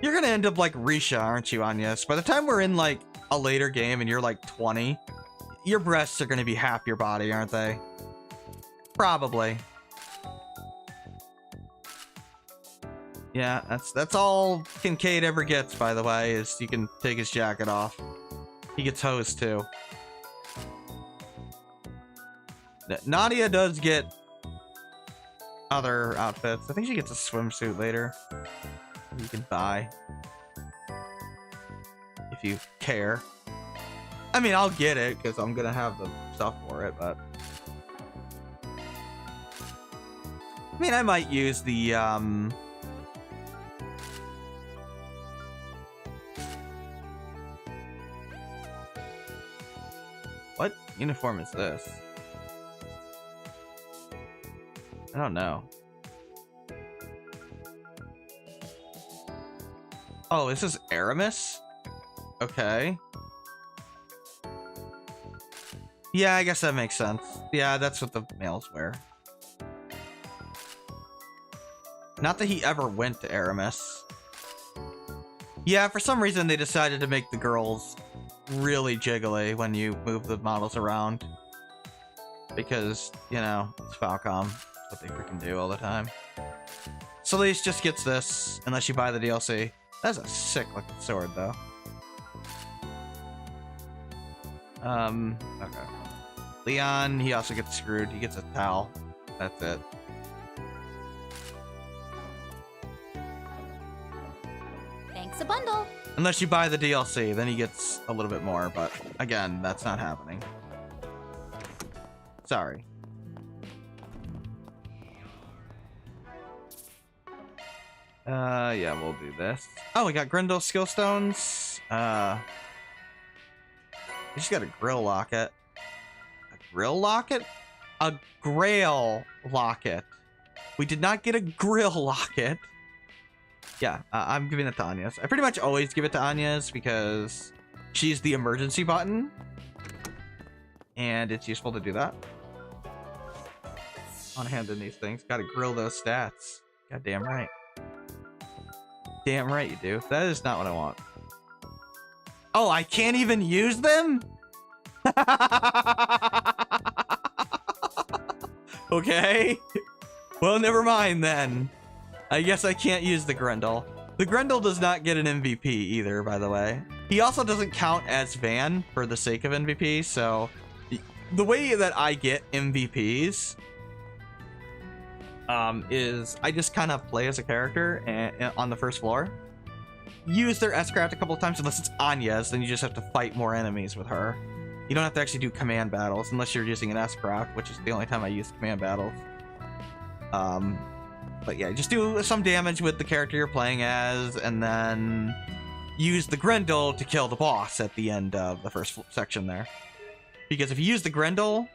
You're gonna end up like Risha, aren't you, Anya? By the time we're in like a later game and you're like 20, your breasts are gonna be half your body, aren't they? Probably. Yeah, that's all Kincaid ever gets, by the way, is you can take his jacket off. He gets hosed too. Nadia does get other outfits. I think she gets a swimsuit later. You can buy. If you care. I mean, I'll get it, because I'm gonna have the stuff for it, but... I mean, I might use the, What uniform is this? I don't know. Oh, this is Aramis? Okay. Yeah, I guess that makes sense. Yeah, that's what the males wear. Not that he ever went to Aramis. Yeah, for some reason they decided to make the girls really jiggly when you move the models around. Because, you know, it's Falcom. That's what they freaking do all the time. Solis just gets this, unless you buy the DLC. That's a sick looking sword, though. Okay. Leon, he also gets screwed. He gets a towel. That's it. Thanks a bundle. Unless you buy the DLC, then he gets a little bit more, but again, that's not happening. Sorry. Yeah, we'll do this. Oh, we got Grendel skill stones. We just got a grill locket. A grill locket? A grail locket. We did not get a grill locket. Yeah, I'm giving it to Anya's. I pretty much always give it to Anya's because she's the emergency button. And it's useful to do that. On hand in these things. Gotta grill those stats. God damn right. Damn right you do. That is not what I want. Oh, I can't even use them? Okay. Well, never mind then. I guess I can't use the Grendel. The Grendel does not get an MVP either, by the way. He also doesn't count as Van for the sake of MVP, so... The way that I get MVPs... is I just kind of play as a character on the first floor. Use their S-Craft a couple of times, unless it's Anya's, then you just have to fight more enemies with her. You don't have to actually do command battles, unless you're using an S-Craft, which is the only time I use command battles. But yeah, just do some damage with the character you're playing as, and then use the Grendel to kill the boss at the end of the first section there. Because if you use the Grendel...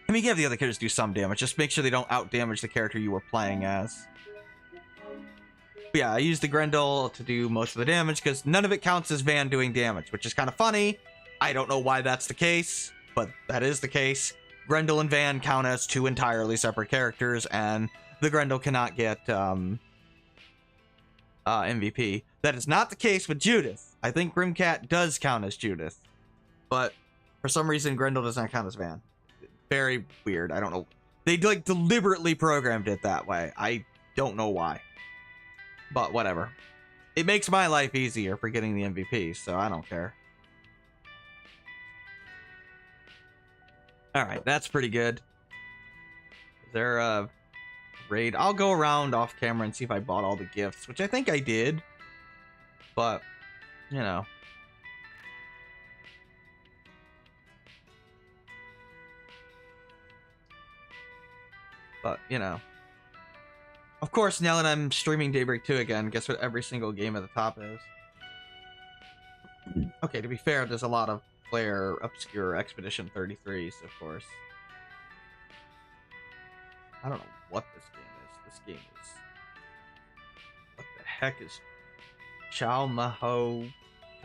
I mean, you have the other characters do some damage. Just make sure they don't out-damage the character you were playing as. But yeah, I use the Grendel to do most of the damage, because none of it counts as Van doing damage, which is kind of funny. I don't know why that's the case, but that is the case. Grendel and Van count as two entirely separate characters, and the Grendel cannot get MVP. That is not the case with Judith. I think Grimcat does count as Judith, but for some reason Grendel does not count as Van. Very weird. I don't know. They like deliberately programmed it that way. I don't know why, but whatever. It makes my life easier for getting the MVP, so I don't care. All right, that's pretty good. Is there a raid? I'll go around off camera and see if I bought all the gifts, which I think I did. But, you know. But, you know. Of course, now that I'm streaming Daybreak 2 again, guess what every single game at the top is? Okay, to be fair, there's a lot of player obscure Expedition 33s, of course. I don't know what this game is. This game is... What the heck is Chao Maho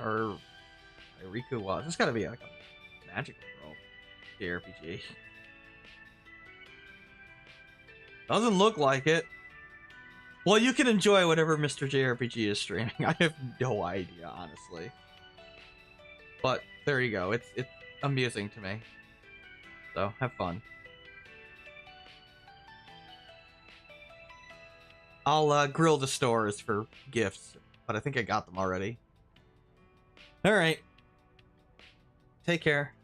or Riku was? It's gotta be like a magical role. JRPG. Doesn't look like it. Well, you can enjoy whatever Mr. JRPG is streaming. I have no idea, honestly. But there you go. It's amusing to me. So have fun. I'll grill the stores for gifts, but I think I got them already. All right. Take care.